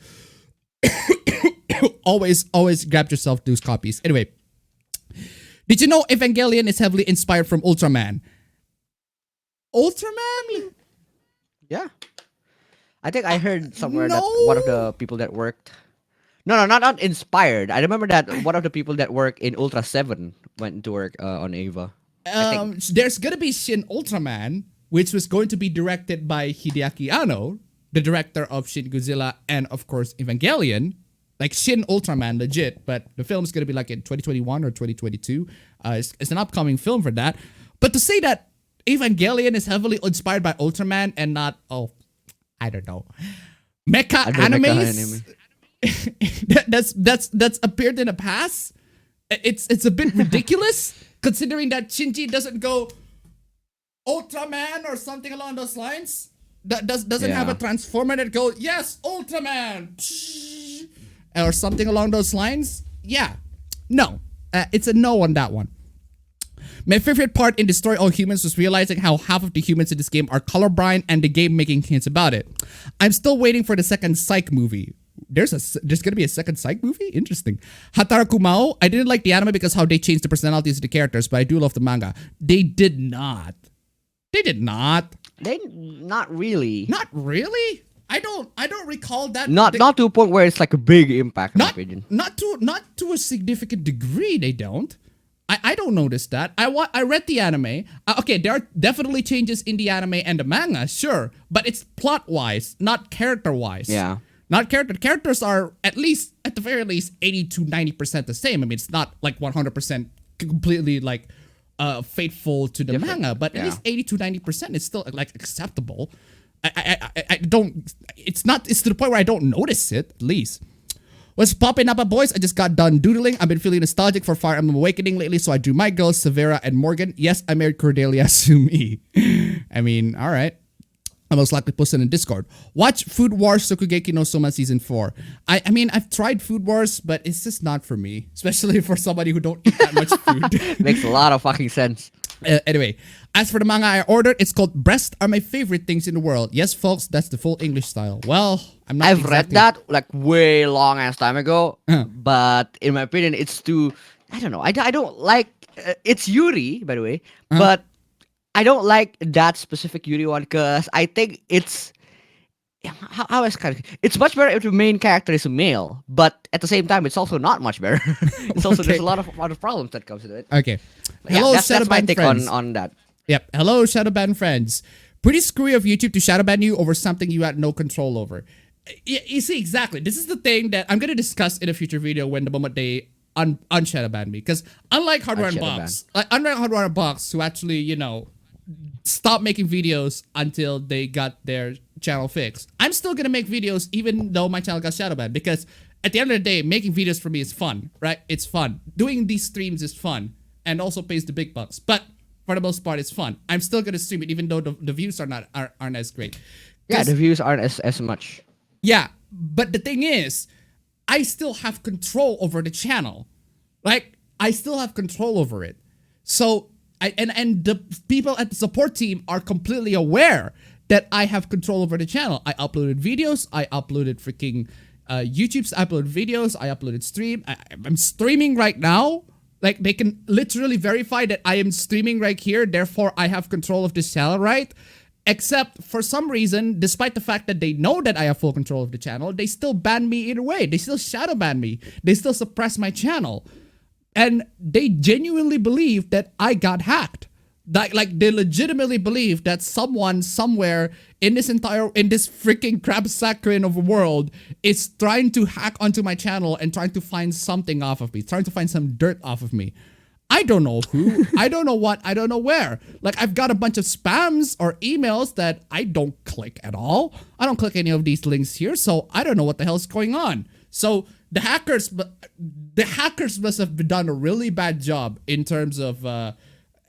always grab yourself those copies. Anyway, did you know Evangelion is heavily inspired from Ultraman? Ultraman? Yeah. I think I heard somewhere that one of the people that worked... No, not inspired. I remember that one of the people that work in Ultra 7 went to work on Eva. There's gonna be Shin Ultraman, which was going to be directed by Hideaki Anno, the director of Shin Godzilla and, of course, Evangelion. Like Shin Ultraman, legit, but the film is going to be like in 2021 or 2022. It's an upcoming film for that. But to say that Evangelion is heavily inspired by Ultraman and not, I don't know, mecha animes? that's appeared in the past. It's a bit ridiculous, considering that Shinji doesn't go Ultraman or something along those lines. That doesn't have a transformer that goes, yes, Ultraman, or something along those lines. Yeah, no, it's a no on that one. My favorite part in Destroy All Humans was realizing how half of the humans in this game are colorblind and the game making hints about it. I'm still waiting for the second Psych movie. There's gonna be a second Psych movie? Interesting. Hataraku Kumao, I didn't like the anime because how they changed the personalities of the characters, but I do love the manga. They did not. Not really. Not really? I don't recall that. Not to a point where it's like a big impact, in my opinion. Not to a significant degree, they don't. I don't notice that. I read the anime. Okay, there are definitely changes in the anime and the manga, sure. But it's plot-wise, not character-wise. Yeah. Not character. Characters are at the very least, 80 to 90% the same. I mean, it's not like 100% completely like faithful to the manga, but at least 80 to 90% is still like acceptable. I don't. It's to the point where I don't notice it. At least. What's popping up, boys? I just got done doodling. I've been feeling nostalgic for Fire Emblem Awakening lately, so I drew my girls, Severa and Morgan. Yes, I married Cordelia Sumi. I mean, all right. I most likely post it in Discord. Watch Food Wars Sokugeki no Soma Season 4. I mean, I've tried Food Wars, but it's just not for me. Especially for somebody who don't eat that much food. Makes a lot of fucking sense. Anyway, as for the manga I ordered, it's called Breasts Are My Favorite Things in the World. Yes, folks, that's the full English style. Well, I've read that like way long ass time ago, but in my opinion, it's too... I don't know. I don't like... it's Yuri, by the way, but I don't like that specific Yuri one because I think it's... How is kind of... It's much better if the main character is a male, but at the same time, it's also not much better. It's also... There's a lot of problems that comes with it. Okay. Hello, that's my take friends. on that. Yep. Hello, Shadowban friends. Pretty screwy of YouTube to shadowban you over something you had no control over. You see, exactly. This is the thing that I'm going to discuss in a future video when the moment they unshadowban me. Because unlike Hardware Unbox, who actually, you know, stopped making videos until they got their channel fixed, I'm still going to make videos even though my channel got shadowbanned. Because at the end of the day, making videos for me is fun, right? It's fun. Doing these streams is fun and also pays the big bucks. But for the most part, it's fun. I'm still going to stream it even though the views aren't as great. Yeah, the views aren't as much. Yeah, but the thing is, I still have control over the channel. Like, I still have control over it. So, and the people at the support team are completely aware that I have control over the channel. I uploaded videos. I uploaded freaking YouTube's. I uploaded videos. I uploaded stream. I'm streaming right now. Like, they can literally verify that I am streaming right here. Therefore, I have control of this channel, right? Except, for some reason, despite the fact that they know that I have full control of the channel, they still ban me either way. They still shadow ban me. They still suppress my channel. And they genuinely believe that I got hacked. Like they legitimately believe that someone somewhere in this freaking crab saccharine of a world is trying to hack onto my channel and trying to find something off of me, trying to find some dirt off of me. I don't know who, I don't know what, I don't know where. Like, I've got a bunch of spams or emails that I don't click at all. I don't click any of these links here, so I don't know what the hell's going on. So the hackers must have done a really bad job in terms of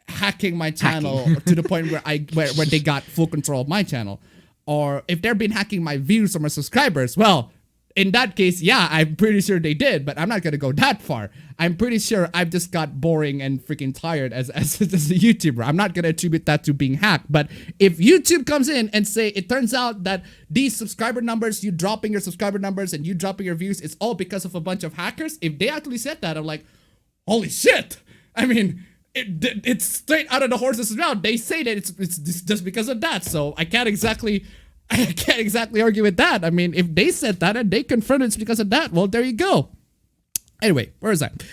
hacking my channel to the point where where they got full control of my channel. Or if they've been hacking my views or my subscribers, well, in that case, yeah, I'm pretty sure they did, but I'm not gonna go that far. I'm pretty sure I've just got boring and freaking tired as a YouTuber. I'm not gonna attribute that to being hacked. But if YouTube comes in and say it turns out that these subscriber numbers, you dropping your subscriber numbers and you dropping your views, it's all because of a bunch of hackers. If they actually said that, I'm like, holy shit! I mean, it's straight out of the horse's mouth. They say that it's just because of that. So I can't exactly argue with that. I mean, if they said that and they confirmed it's because of that, well, there you go. Anyway, where is that?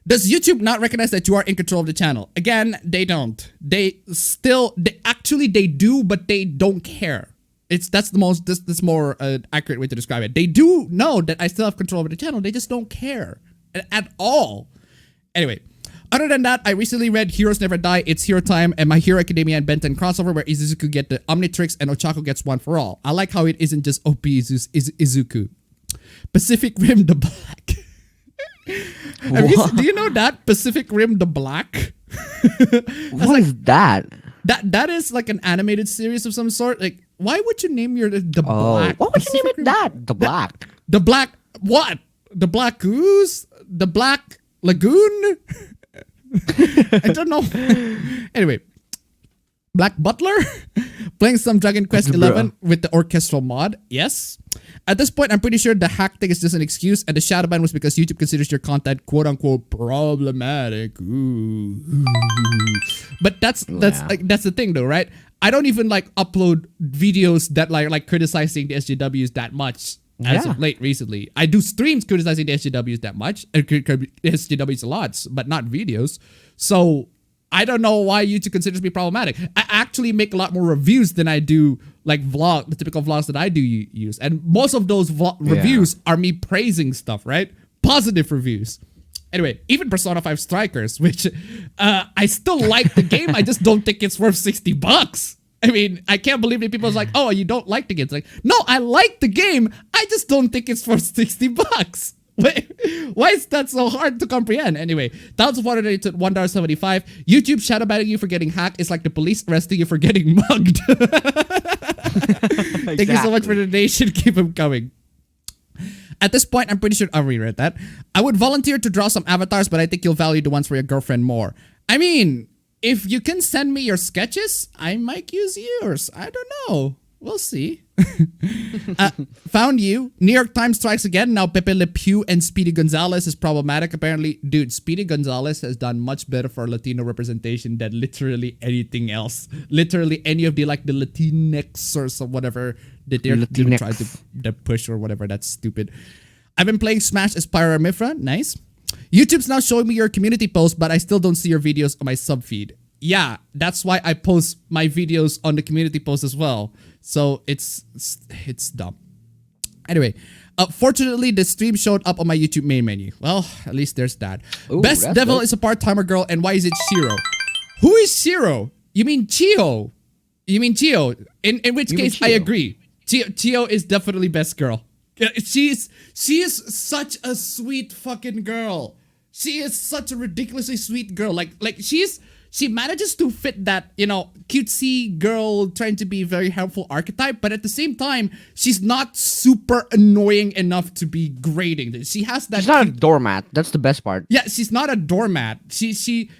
Does YouTube not recognize that you are in control of the channel? Again, they don't. They do, but they don't care. That's more accurate way to describe it. They do know that I still have control over the channel. They just don't care at all. Anyway. Other than that, I recently read Heroes Never Die, It's Hero Time, and My Hero Academia and Ben 10 crossover where Izuku get the Omnitrix and Ochako gets One for All. I like how it isn't just OP Izuku. Pacific Rim the Black. Do you know that? Pacific Rim the Black? What is that? That is like an animated series of some sort. Like, why would you name your the Black? Why would you name it that? The Black. The Black what? The Black Goose? The Black Lagoon? I don't know. Anyway, Black Butler playing some Dragon Quest 11 with the orchestral mod. Yes. At this point, I'm pretty sure the hack thing is just an excuse, and the shadow ban was because YouTube considers your content "quote unquote" problematic. Ooh. But that's the thing, though, right? I don't even like upload videos that like criticizing the SJWs that much. As of late recently, I do streams criticizing the SJWs that much, SJWs a lot, but not videos. So I don't know why YouTube considers me problematic. I actually make a lot more reviews than I do like the typical vlogs that I do use, and most of those reviews are me praising stuff, right? Positive reviews. Anyway, even Persona 5 Strikers, which I still like the game, I just don't think it's worth $60. I mean, I can't believe that people's like, oh, you don't like the game. It's like, no, I like the game. I just don't think it's for $60. Wait, why is that so hard to comprehend? Anyway, thousands of water to $1.75. YouTube shadow banning you for getting hacked is like the police arresting you for getting mugged. Thank you so much for the donation. Keep them coming. At this point, I'm pretty sure I reread that. I would volunteer to draw some avatars, but I think you'll value the ones for your girlfriend more. I mean, if you can send me your sketches, I might use yours. I don't know. We'll see. Found you. New York Times strikes again. Now Pepe Le Pew and Speedy Gonzalez is problematic. Apparently, dude, Speedy Gonzalez has done much better for Latino representation than literally anything else. Literally any of the Latinx or some whatever that they're trying to push or whatever. That's stupid. I've been playing Smash as Pyra Mifra. Nice. YouTube's now showing me your community posts, but I still don't see your videos on my sub feed. Yeah, that's why I post my videos on the community post as well. So it's dumb. Anyway, fortunately, the stream showed up on my YouTube main menu. Well, at least there's that. Ooh, Best Devil dope. Is a part-timer girl, and why is it Shiro? Who is Shiro? You mean Chio? You mean Chio? In which case, I agree. Chio is definitely best girl. She is such a sweet fucking girl. She is such a ridiculously sweet girl. Like she manages to fit that, cutesy girl trying to be very helpful archetype, but at the same time, she's not super annoying enough to be grating. She has that. She's not a doormat. That's the best part. Yeah, she's not a doormat. She's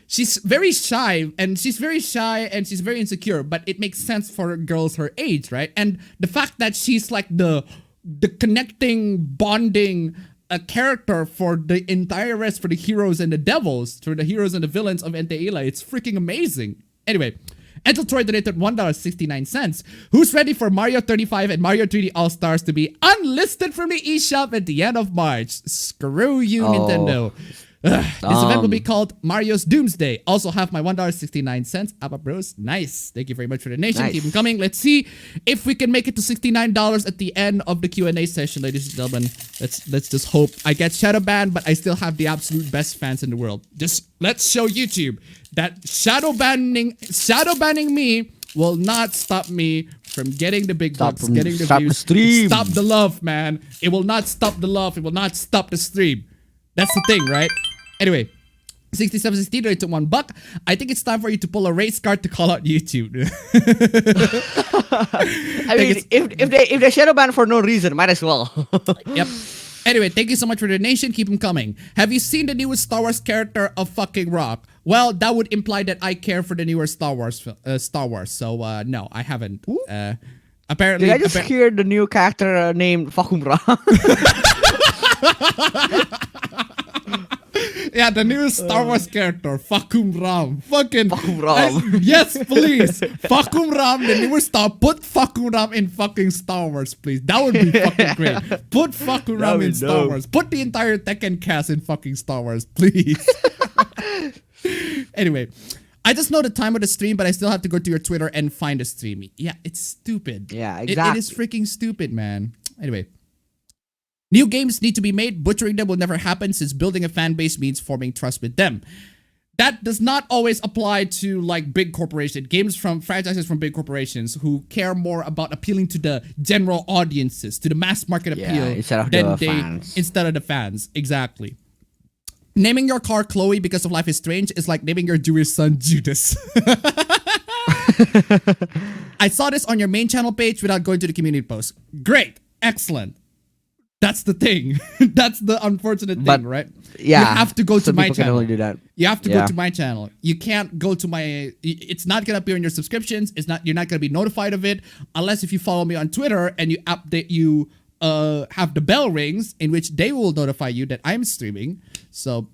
very shy, and she's very insecure, but it makes sense for girls her age, right? And the fact that she's like the connecting, bonding character for the entire rest, for the heroes and the devils, for the heroes and the villains of Enteila. It's freaking amazing. Anyway, Entel Troy donated $1.69. Who's ready for Mario 35 and Mario 3D All-Stars to be unlisted from the eShop at the end of March? Screw you, Nintendo. This event will be called Mario's Doomsday. Also have my $1.69. Appa Bros. Nice. Thank you very much for the donation. Nice. Keep them coming. Let's see if we can make it to $69 at the end of the Q&A session, ladies and gentlemen. Let's just hope I get shadow banned, but I still have the absolute best fans in the world. Just let's show YouTube that shadow banning me will not stop me from getting the big bucks, getting the views. The stream. Stop the love, man. It will not stop the love. It will not stop the stream. That's the thing, right? Anyway, 6716 donate to $1. I think it's time for you to pull a race card to call out YouTube. I mean, if they shadow ban for no reason, might as well. Yep. Anyway, thank you so much for the donation. Keep them coming. Have you seen the newest Star Wars character of fucking Rock? Well, that would imply that I care for the newer Star Wars. So, no, I haven't. Apparently, Did I just hear the new character named Fakumra? Yeah, the new Star Wars character, Fakum Ram. Fucking Fakum Ram. Yes, please. Fakum Ram, the newer Star. Put Fakum Ram in fucking Star Wars, please. That would be fucking great. Put Fakum Ram in Star Wars. Put the entire Tekken cast in fucking Star Wars, please. Anyway, I just know the time of the stream, but I still have to go to your Twitter and find the stream. Yeah, it's stupid. Yeah, exactly. It is freaking stupid, man. Anyway. New games need to be made. Butchering them will never happen since building a fan base means forming trust with them. That does not always apply to like big corporations. Games from franchises from big corporations who care more about appealing to the general audiences, to the mass market appeal instead of the fans. Instead of the fans. Exactly. Naming your car Chloe because of Life is Strange is like naming your Jewish son Judas. I saw this on your main channel page without going to the community post. Great. Excellent. That's the thing. That's the unfortunate thing, right? Yeah. You have to go to my Can channel. only do that. You have to go to my channel. You can't go to my... It's not going to appear in your subscriptions. You're not going to be notified of it unless if you follow me on Twitter and you have the bell rings in which they will notify you that I'm streaming. So,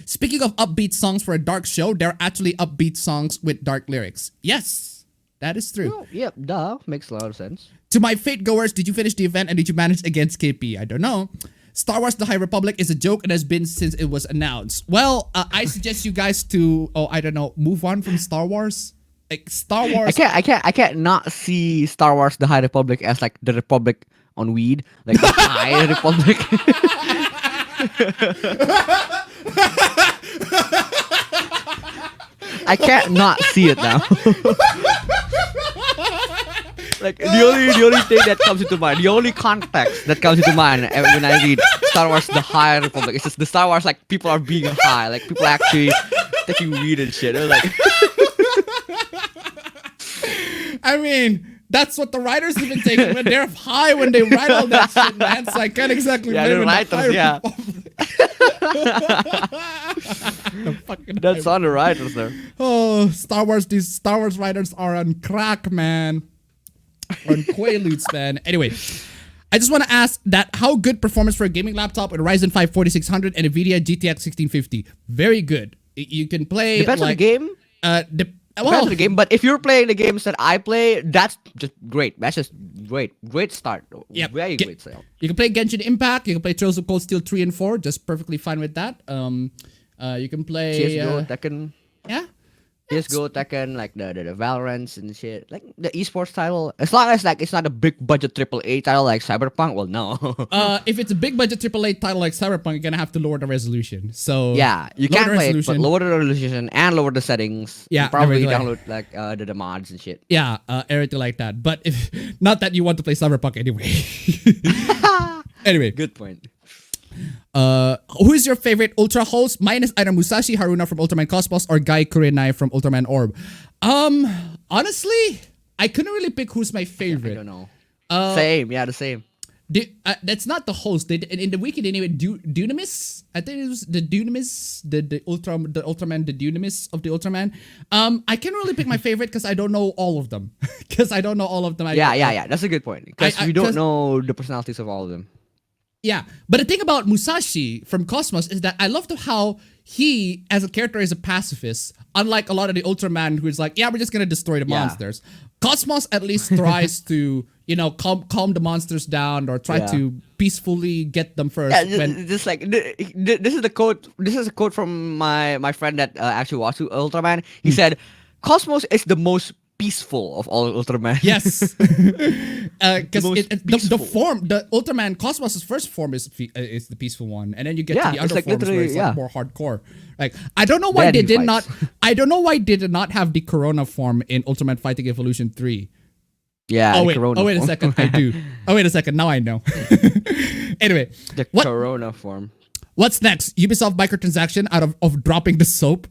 speaking of upbeat songs for a dark show, there are actually upbeat songs with dark lyrics. Yes, that is true. Oh, yep, duh. Makes a lot of sense. To my Fate goers, did you finish the event and did you manage against KP? I don't know. Star Wars The High Republic is a joke and has been since it was announced. Well, I suggest you guys to, move on from Star Wars. Like Star Wars. I can't not see Star Wars The High Republic as like the Republic on weed. Like the High Republic. I can't not see it now. Like the only thing that comes into mind, the only context that comes into mind when I read Star Wars The High Republic, it's just the Star Wars like people are being high, like people actually taking weed and shit. It was like I mean, that's what the writers even take when they're high when they write all that shit, man. So I can't exactly blame the writers, yeah. That's on the writers there. Oh, these Star Wars writers are on crack, man. On Quaaludes, man. Anyway, I just want to ask that how good performance for a gaming laptop with a Ryzen 5 4600 and a NVIDIA GTX 1650? Very good. You can play. Depends on the game. Depends on the game, but if you're playing the games that I play, that's just great. That's just great. Great start. Yep. Very great start. You can play Genshin Impact. You can play Trails of Cold Steel 3 and 4. Just perfectly fine with that. You can play CSGO, Tekken. Yeah. CSGO, Tekken, like the Valorants and shit, like the esports title. As long as like it's not a big budget AAA title like Cyberpunk, well, no. If it's a big budget AAA title like Cyberpunk, you're gonna have to lower the resolution. So yeah, you can play it, but lower the resolution and lower the settings. Yeah, and probably download like the mods and shit. Yeah, everything like that. But if not that you want to play Cyberpunk anyway. Anyway, good point. Who is your favorite Ultra host? Mine is either Musashi Haruna from Ultraman Cosmos or Guy Kurenai from Ultraman Orb. Honestly, I couldn't really pick who's my favorite. I don't know. Same, yeah, the same. That's not the host. In the wiki they named it Dunamis. I think it was the Dunamis, the Ultraman, the Dunamis of the Ultraman. I can't really pick my favorite because I don't know all of them. Yeah. That's a good point. Because we don't know the personalities of all of them. Yeah, but the thing about Musashi from Cosmos is that I love how he, as a character, is a pacifist. Unlike a lot of the Ultraman who is like, yeah, we're just gonna destroy the monsters. Cosmos at least tries to, calm the monsters down or try to peacefully get them first. Yeah, just like this is the quote. This is a quote from my friend that actually watched Ultraman. He said, "Cosmos is the most peaceful of all Ultraman." Yes, because the Ultraman Cosmos' first form is the peaceful one, and then you get to the other forms where it's like more hardcore. Like I don't know why they did not. I don't know why they did not have the Corona form in Ultraman Fighting Evolution 3. Yeah. Oh wait a second. I do. Oh wait a second. Now I know. Anyway, the Corona form. What's next? Ubisoft microtransaction out of dropping the soap.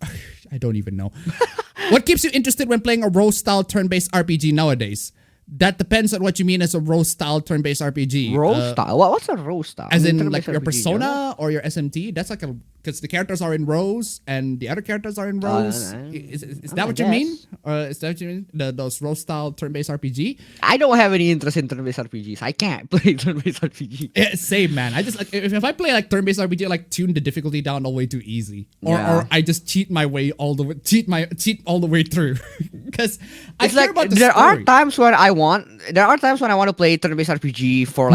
I don't even know. What keeps you interested when playing a role-style turn-based RPG nowadays? That depends on what you mean as a role-style turn-based RPG. Role-style? What's a role-style? As in like your persona or your SMT? That's like because the characters are in rows and the other characters are in rows. Is that what you mean? Is that what you mean? Those role-style turn-based RPG? I don't have any interest in turn-based RPGs. I can't play turn-based RPG. Yeah, same, man. I just like if I play like turn-based RPG, I like tune the difficulty down all the way too easy, or I just cheat my way all the way, cheat all the way through. Because I care about the story. There are times when I want to play turn-based RPG for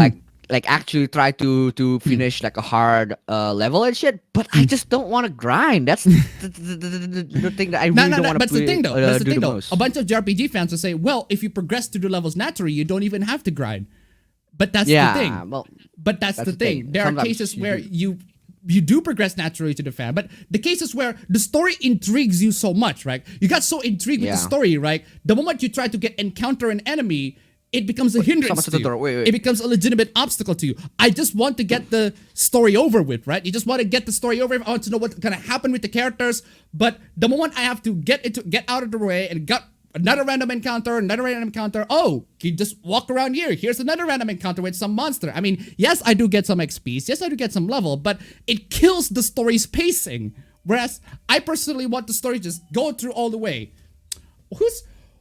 like actually try to finish like a hard level and shit, but I just don't want to grind. That's the thing that I really don't want to play. That's the thing though. A bunch of JRPG fans will say, well, if you progress to the levels naturally, you don't even have to grind. But that's the thing. Well, but that's the thing. There are cases where you do progress naturally to the fan, but the cases where the story intrigues you so much, right? You got so intrigued with the story, right? The moment you try to encounter an enemy, it becomes a hindrance to you. It becomes a legitimate obstacle to you. I just want to get the story over with, right? You just want to get the story over with. I want to know what's gonna happen with the characters. But the moment I have to get out of the way and got another random encounter, oh, you just walk around here. Here's another random encounter with some monster. I mean, yes, I do get some XP. Yes, I do get some level, but it kills the story's pacing. Whereas I personally want the story just go through all the way.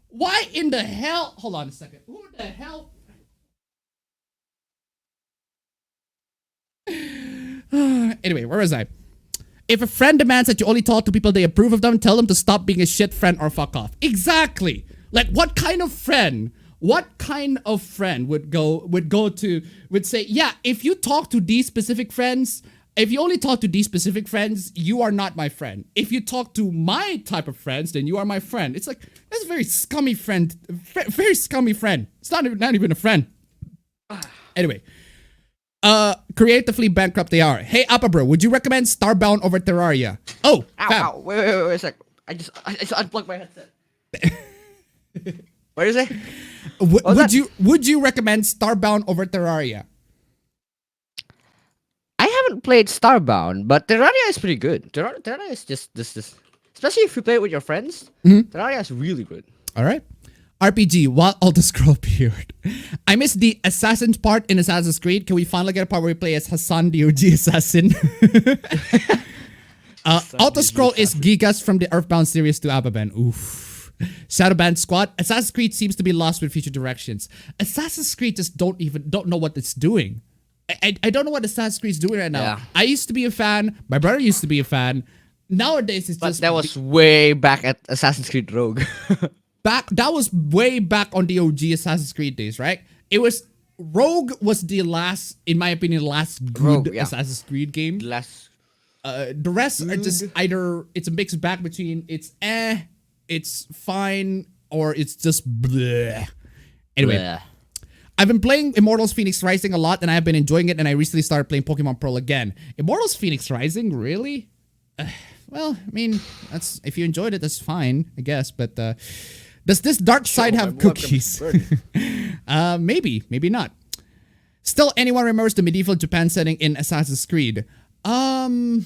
Why in the hell? Hold on a second. Who the hell? Anyway, where was I? If a friend demands that you only talk to people they approve of them, tell them to stop being a shit friend or fuck off. Exactly. Like what kind of friend? What kind of friend would say, yeah, if you talk to these specific friends, if you only talk to these specific friends, you are not my friend. If you talk to my type of friends, then you are my friend. It's like, that's a very scummy friend. Very scummy friend. It's not even a friend. Anyway. Creatively bankrupt they are. Hey, Appa bro, would you recommend Starbound over Terraria? Oh, ow. Wait a sec. I just unplugged my headset. What is it? Would you recommend Starbound over Terraria? I haven't played Starbound, but Terraria is pretty good. Terraria is just this. Especially if you play it with your friends, Terraria is really good. All right. RPG, while all the scroll period. I missed the assassins part in Assassin's Creed. Can we finally get a part where we play as Hassan, the OG assassin? Auto scroll is Gigas from the Earthbound series to Appaben. Oof. Shadowband Squad. Assassin's Creed seems to be lost with future directions. Assassin's Creed just don't know what it's doing. I don't know what Assassin's Creed is doing right now. Yeah. I used to be a fan. My brother used to be a fan. Nowadays, it's just... that was way back at Assassin's Creed Rogue. That was way back on the OG Assassin's Creed days, right? Rogue was the last, in my opinion, the last good Assassin's Creed game. The rest are just either, it's a mixed bag between it's fine, or it's just bleh. Anyway. Bleh. I've been playing Immortals Phoenix Rising a lot, and I have been enjoying it, and I recently started playing Pokemon Pearl again. Immortals Phoenix Rising? Really? Well, I mean, if you enjoyed it, that's fine, I guess, but does this dark side have cookies? Maybe not. Still, anyone remembers the medieval Japan setting in Assassin's Creed? Wait,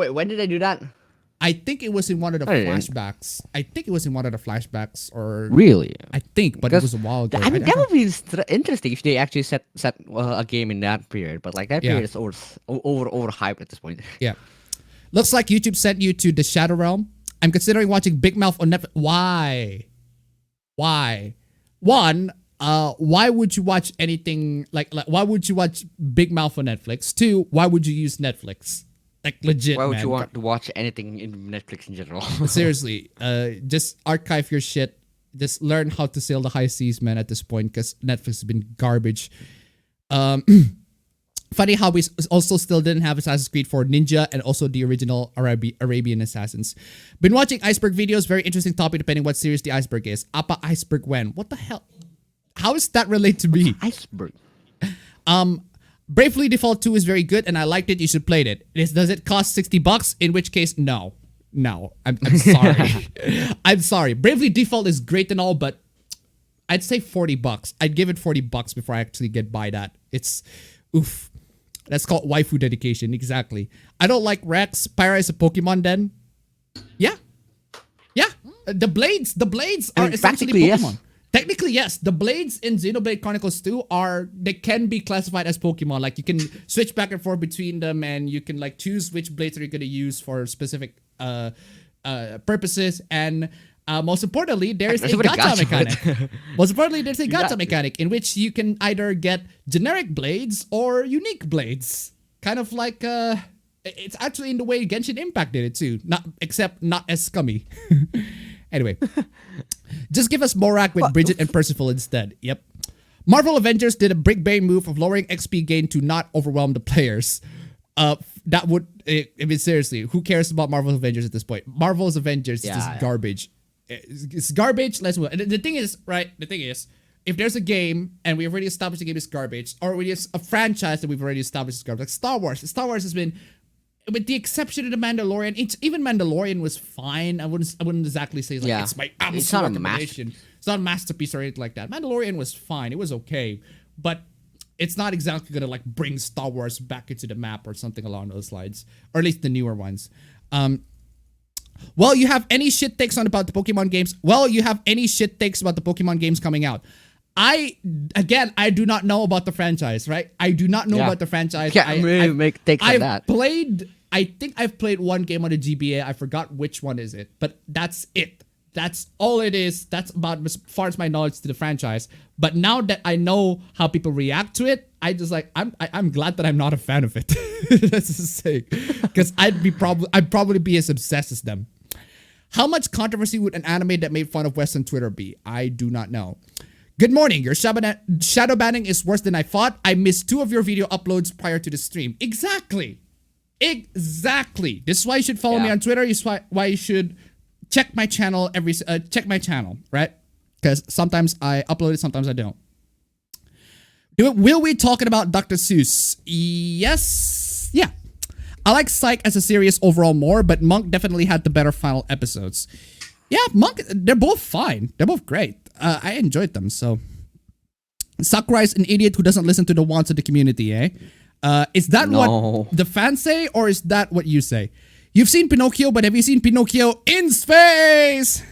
when did I do that? I think it was in one of the flashbacks. Or really? I think, but it was a while ago. I mean, that would be interesting if they actually set a game in that period. But like that period is overhyped at this point. Yeah. Looks like YouTube sent you to the Shadow Realm. I'm considering watching Big Mouth on Netflix. Why? One, why would you watch anything like why would you watch Big Mouth on Netflix? Two, why would you use Netflix? Like legit, why would you want to watch anything in Netflix in general? Seriously, just archive your shit Just learn how to sail the high seas, man, at this point, because Netflix has been garbage. Funny how we also still didn't have Assassin's Creed 4 Ninja and also the original Arabian Assassins. Been watching iceberg videos. Very interesting topic depending what series the iceberg is. Apa iceberg when? What the hell? How does that relate to me? Iceberg. Bravely Default 2 is very good and I liked it. You should play it. Does it cost $60? In which case, no. No. I'm sorry. I'm sorry. Bravely Default is great and all, but I'd say $40. I'd give it $40 before I actually get by that. It's oof. That's called waifu dedication. Exactly. I don't like Rex. Pyra is a Pokemon then. Yeah. Yeah. The blades are essentially Pokemon. Yes. Technically, yes. The blades in Xenoblade Chronicles 2 they can be classified as Pokemon. Like you can switch back and forth between them and you can like choose which blades are you going to use for specific purposes. And most importantly, there's a gacha mechanic. Most importantly, there's a gacha mechanic in which you can either get generic blades or unique blades. Kind of like it's actually in the way Genshin Impact did it too. Except not as scummy. Anyway, just give us Morak with Bridget and Percival instead. Yep. Marvel Avengers did a big brain move of lowering XP gain to not overwhelm the players. That would, I mean, seriously, who cares about Marvel's Avengers at this point? Marvel's Avengers is just garbage. It's garbage. Let's move. The thing is, right? The thing is, if there's a game and we've already established the game is garbage, or we just a franchise that we've already established is garbage, like Star Wars. Star Wars has been, with the exception of the Mandalorian, even Mandalorian was fine. I wouldn't exactly say like it's my absolute recommendation. It's not a masterpiece or anything like that. Mandalorian was fine. It was okay, but it's not exactly gonna like bring Star Wars back into the map or something along those lines, or at least the newer ones. Well, you have any shit takes about the Pokemon games? Well, you have any shit takes about the Pokemon games coming out? I do not know about the franchise, right? I do not know about the franchise. Can't really make takes on that. I think I've played one game on the GBA. I forgot which one is it, but that's it. That's all it is. That's about as far as my knowledge to the franchise. But now that I know how people react to it, I just like I'm glad that I'm not a fan of it. That's the thing, because I'd probably be as obsessed as them. How much controversy would an anime that made fun of Western Twitter be? I do not know. Good morning. Your shadow banning is worse than I thought. I missed 2 of your video uploads prior to the stream. Exactly. This is why you should follow me on Twitter. This is why you should check my channel right? Because sometimes I upload it, sometimes I don't. Will we talking about Dr. Seuss? Yes. Yeah. I like Psych as a series overall more, but Monk definitely had the better final episodes. Yeah, Monk, they're both fine. They're both great. I enjoyed them, so. Sakurai's an idiot who doesn't listen to the wants of the community, eh? Is that what the fans say, or is that what you say? You've seen Pinocchio, but have you seen Pinocchio in space?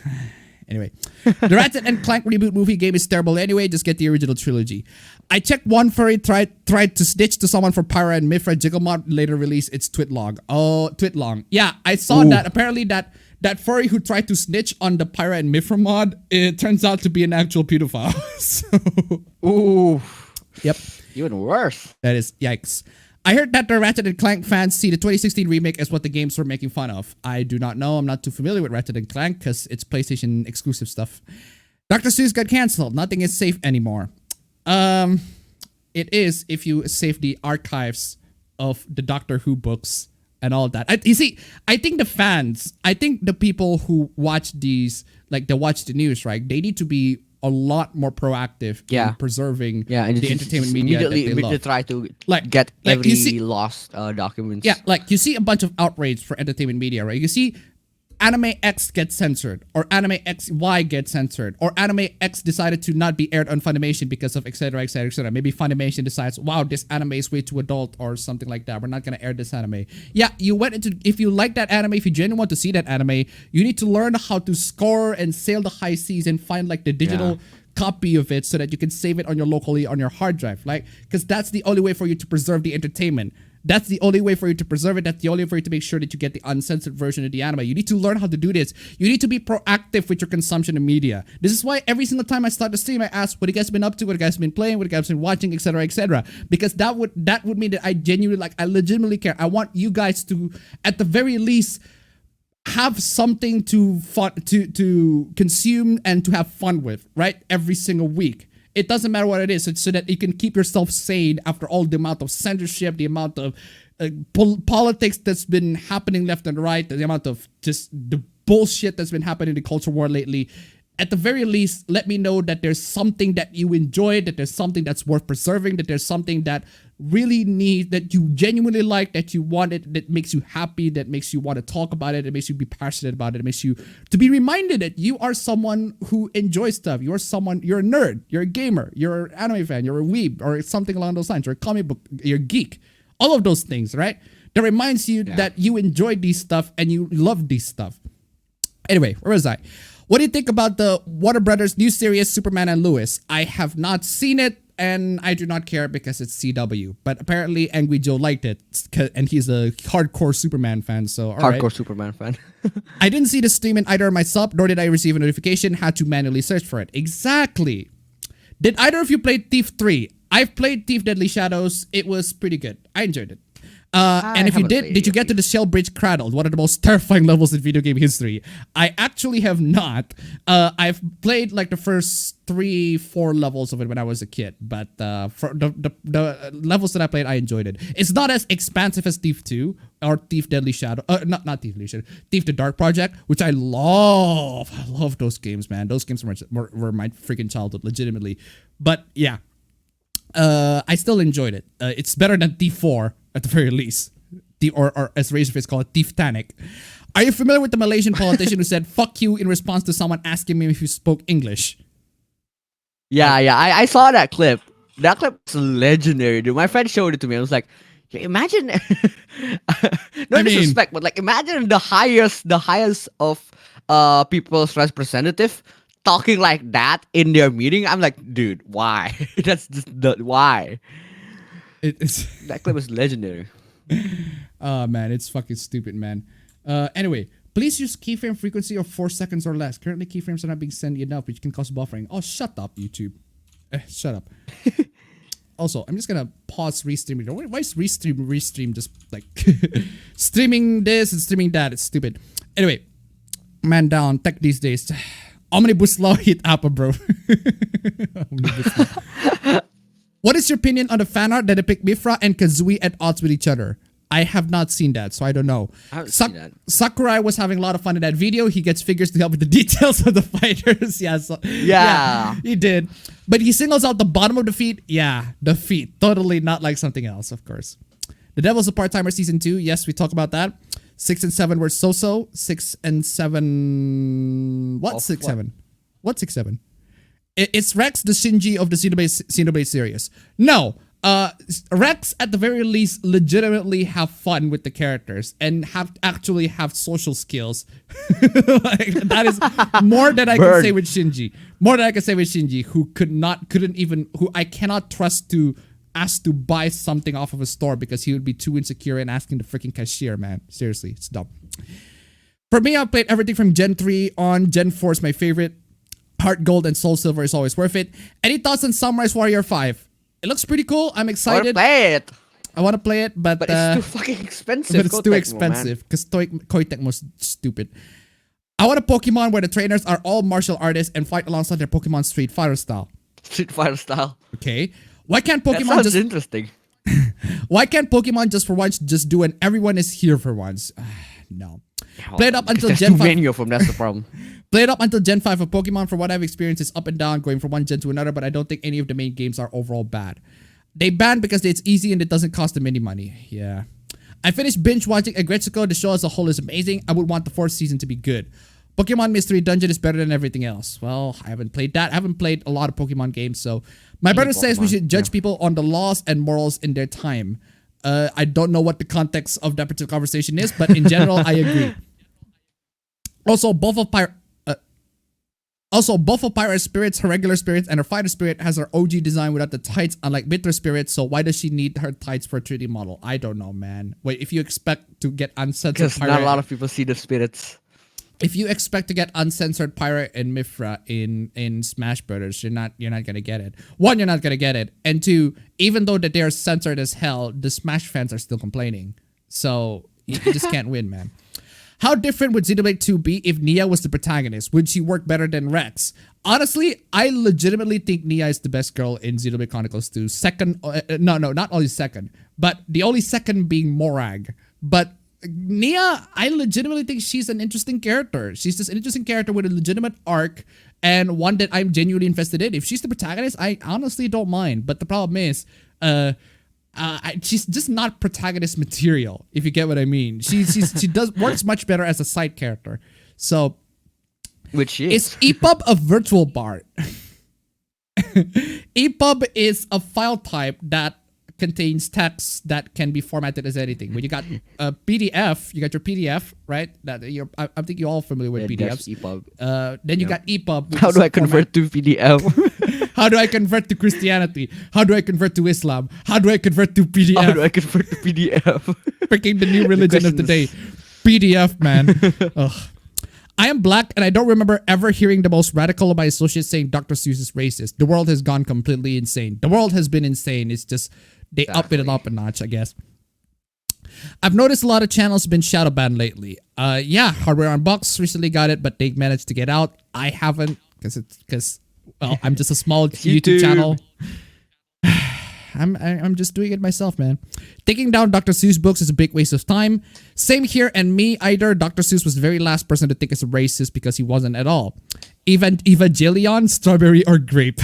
Anyway, the Ratchet and Clank reboot movie game is terrible anyway. Just get the original trilogy. I checked one furry tried to snitch to someone for Pyra and Mifra. Jigglemod later released its Twitlog. Oh, Twitlong. Yeah, I saw that. Apparently that furry who tried to snitch on the Pyra and Mifra mod, it turns out to be an actual pedophile. So, ooh. Yep. Even worse. That is yikes. I heard that the Ratchet and Clank fans see the 2016 remake as what the games were making fun of. I do not know. I'm not too familiar with Ratchet and Clank because it's PlayStation exclusive stuff. Dr. Seuss got cancelled. Nothing is safe anymore. It is if you save the archives of the Doctor Who books and all that. You see, I think the people who watch these, like they watch the news, right? They need to be a lot more proactive in preserving the entertainment media that they love. To try to get every lost documents. Yeah, like you see a bunch of outrage for entertainment media, right? You see Anime X gets censored, or Anime XY gets censored, or Anime X decided to not be aired on Funimation because of etc, etc, etc. Maybe Funimation decides, wow, this anime is way too adult or something like that. We're not going to air this anime. Yeah, you went into, if you like that anime, if you genuinely want to see that anime, you need to learn how to score and sail the high seas and find like the digital copy of it so that you can save it on your locally on your hard drive, like, because that's the only way for you to preserve the entertainment. That's the only way for you to preserve it. That's the only way for you to make sure that you get the uncensored version of the anime. You need to learn how to do this. You need to be proactive with your consumption of media. This is why every single time I start the stream, I ask, what you guys been up to? What you guys been playing? What you guys been watching? Etc. Etc. Because that would mean that I genuinely, like, I legitimately care. I want you guys to, at the very least, have something to consume and to have fun with, right? Every single week. It doesn't matter what it is, so that you can keep yourself sane after all the amount of censorship, the amount of politics that's been happening left and right, the amount of just the bullshit that's been happening in the culture war lately. At the very least, let me know that there's something that you enjoy, that there's something that's worth preserving, that there's something that really that you genuinely like, that you want it, that makes you happy, that makes you want to talk about it, that makes you be passionate about it, it makes you to be reminded that you are someone who enjoys stuff. You're a nerd, you're a gamer, you're an anime fan, you're a weeb, or something along those lines, you're a comic book, you're a geek. All of those things, right? That reminds you that you enjoy these stuff and you love these stuff. Anyway, where was I? What do you think about the Warner Brothers new series Superman and Lois? I have not seen it and I do not care because it's CW. But apparently Angry Joe liked it and he's a hardcore Superman fan. So hardcore Superman fan. I didn't see the stream in either of my sub, nor did I receive a notification. Had to manually search for it. Exactly. Did either of you play Thief 3? I've played Thief Deadly Shadows. It was pretty good. I enjoyed it. And if you did you get to the Shell Bridge Cradle, one of the most terrifying levels in video game history? I actually have not. I've played like the first 3-4 levels of it when I was a kid, but for the levels that I played, I enjoyed it. It's not as expansive as Thief 2 or Thief Deadly Shadow. Not Thief Deadly Shadow. Thief the Dark Project, which I love. I love those games, man. Those games were my freaking childhood, legitimately. But yeah. I still enjoyed it. It's better than Thief 4 at the very least. Or as Razorface called it, Thief Tanic. Are you familiar with the Malaysian politician who said "fuck you" in response to someone asking him if he spoke English? Yeah, I saw that clip. That clip's legendary, dude. My friend showed it to me. I was like, yeah, imagine. No disrespect, but like imagine the highest of people's representative talking like that in their meeting. I'm like, dude, why? That's just why. That clip is legendary. Oh man, it's fucking stupid, man. Anyway, please use keyframe frequency of 4 seconds or less. Currently, keyframes are not being sent enough, which can cause buffering. Oh, shut up, YouTube. Shut up. Also, I'm just gonna pause restreaming. Why is restream just like streaming this and streaming that? It's stupid. Anyway, man down, tech these days. Omnibus law hit Apple, bro. What is your opinion on the fan art that depict Mifra and Kazooie at odds with each other? I have not seen that, so I don't know. I haven't seen that. Sakurai was having a lot of fun in that video. He gets figures to help with the details of the fighters. Yeah, he did. But he singles out the bottom of the feet. Yeah, the feet. Totally not like something else, of course. The Devil's a Part-Timer Season 2. Yes, we talked about that. 6 and 7 were so-so. 6 and 7... What? 6, 7? What 6, 7? It's Rex, the Shinji of the Xenoblade series. No. Rex, at the very least, legitimately have fun with the characters and actually have social skills. Like, that is more than I can say with Shinji. More than I can say with Shinji, who who I cannot trust to ask to buy something off of a store because he would be too insecure and asking the freaking cashier, man. Seriously, it's dumb. For me, I've played everything from Gen 3 on. Gen 4 is my favorite. Heart Gold and Soul Silver is always worth it. Any thoughts on Samurai Warrior 5? It looks pretty cool. I'm excited. I want to play it, but it's too fucking expensive. But it's too expensive because Koei Tecmo was stupid. I want a Pokemon where the trainers are all martial artists and fight alongside their Pokemon Street Fighter style. Street Fighter style. Okay. Why can't Pokemon that sounds interesting. Why can't Pokemon just for once just do an everyone is here for once? No. Play it up until Gen 5. Many of them, that's the problem. Play it up until Gen 5 of Pokemon. From what I've experienced, it's up and down, going from one gen to another, but I don't think any of the main games are overall bad. They banned because it's easy and it doesn't cost them any money. Yeah. I finished binge watching Agretsuko. The show as a whole is amazing. I would want the 4th season to be good. Pokemon Mystery Dungeon is better than everything else. Well, I haven't played that. I haven't played a lot of Pokemon games, so... My brother says we should judge people on the laws and morals in their time. I don't know what the context of that particular conversation is, but in general, I agree. Also, both of Pirate Spirits, her regular spirits, and her fighter spirit has her OG design without the tights, unlike Bitter Spirit, so why does she need her tights for a 3D model? I don't know, man. Wait, if you expect to get uncensored because pirate... not a lot of people see the spirits. If you expect to get uncensored Pirate and Mifra in Smash Brothers, you're not gonna get it. One, you're not gonna get it, and two, even though that they're censored as hell, the Smash fans are still complaining. So you just can't win, man. How different would Xenoblade 2 be if Nia was the protagonist? Would she work better than Rex? Honestly, I legitimately think Nia is the best girl in Xenoblade Chronicles 2. Second, no, not only second, but the only second being Morag. But Nia, I legitimately think she's an interesting character. She's just an interesting character with a legitimate arc and one that I'm genuinely invested in. If she's the protagonist, I honestly don't mind. But the problem is, she's just not protagonist material, if you get what I mean. She works much better as a side character. So, which is EPUB a virtual BART? EPUB is a file type that contains text that can be formatted as anything. When you got a PDF, you got your PDF, right? That I think you're all familiar with PDFs. EPUB. Then you got EPUB. How do I convert to PDF? How do I convert to Christianity? How do I convert to Islam? How do I convert to PDF? How do I convert to PDF? Freaking the new religion of the day. PDF, man. Ugh. I am black and I don't remember ever hearing the most radical of my associates saying Dr. Seuss is racist. The world has gone completely insane. The world has been insane. It's just, they up it up a notch, I guess. I've noticed a lot of channels have been shadow banned lately. Yeah, Hardware Unboxed recently got it, but they managed to get out. I haven't, because well, I'm just a small YouTube channel. I'm just doing it myself, man. Taking down Dr. Seuss books is a big waste of time. Same here, and me either. Dr. Seuss was the very last person to think it's a racist because he wasn't at all. Evangelion, strawberry or grape.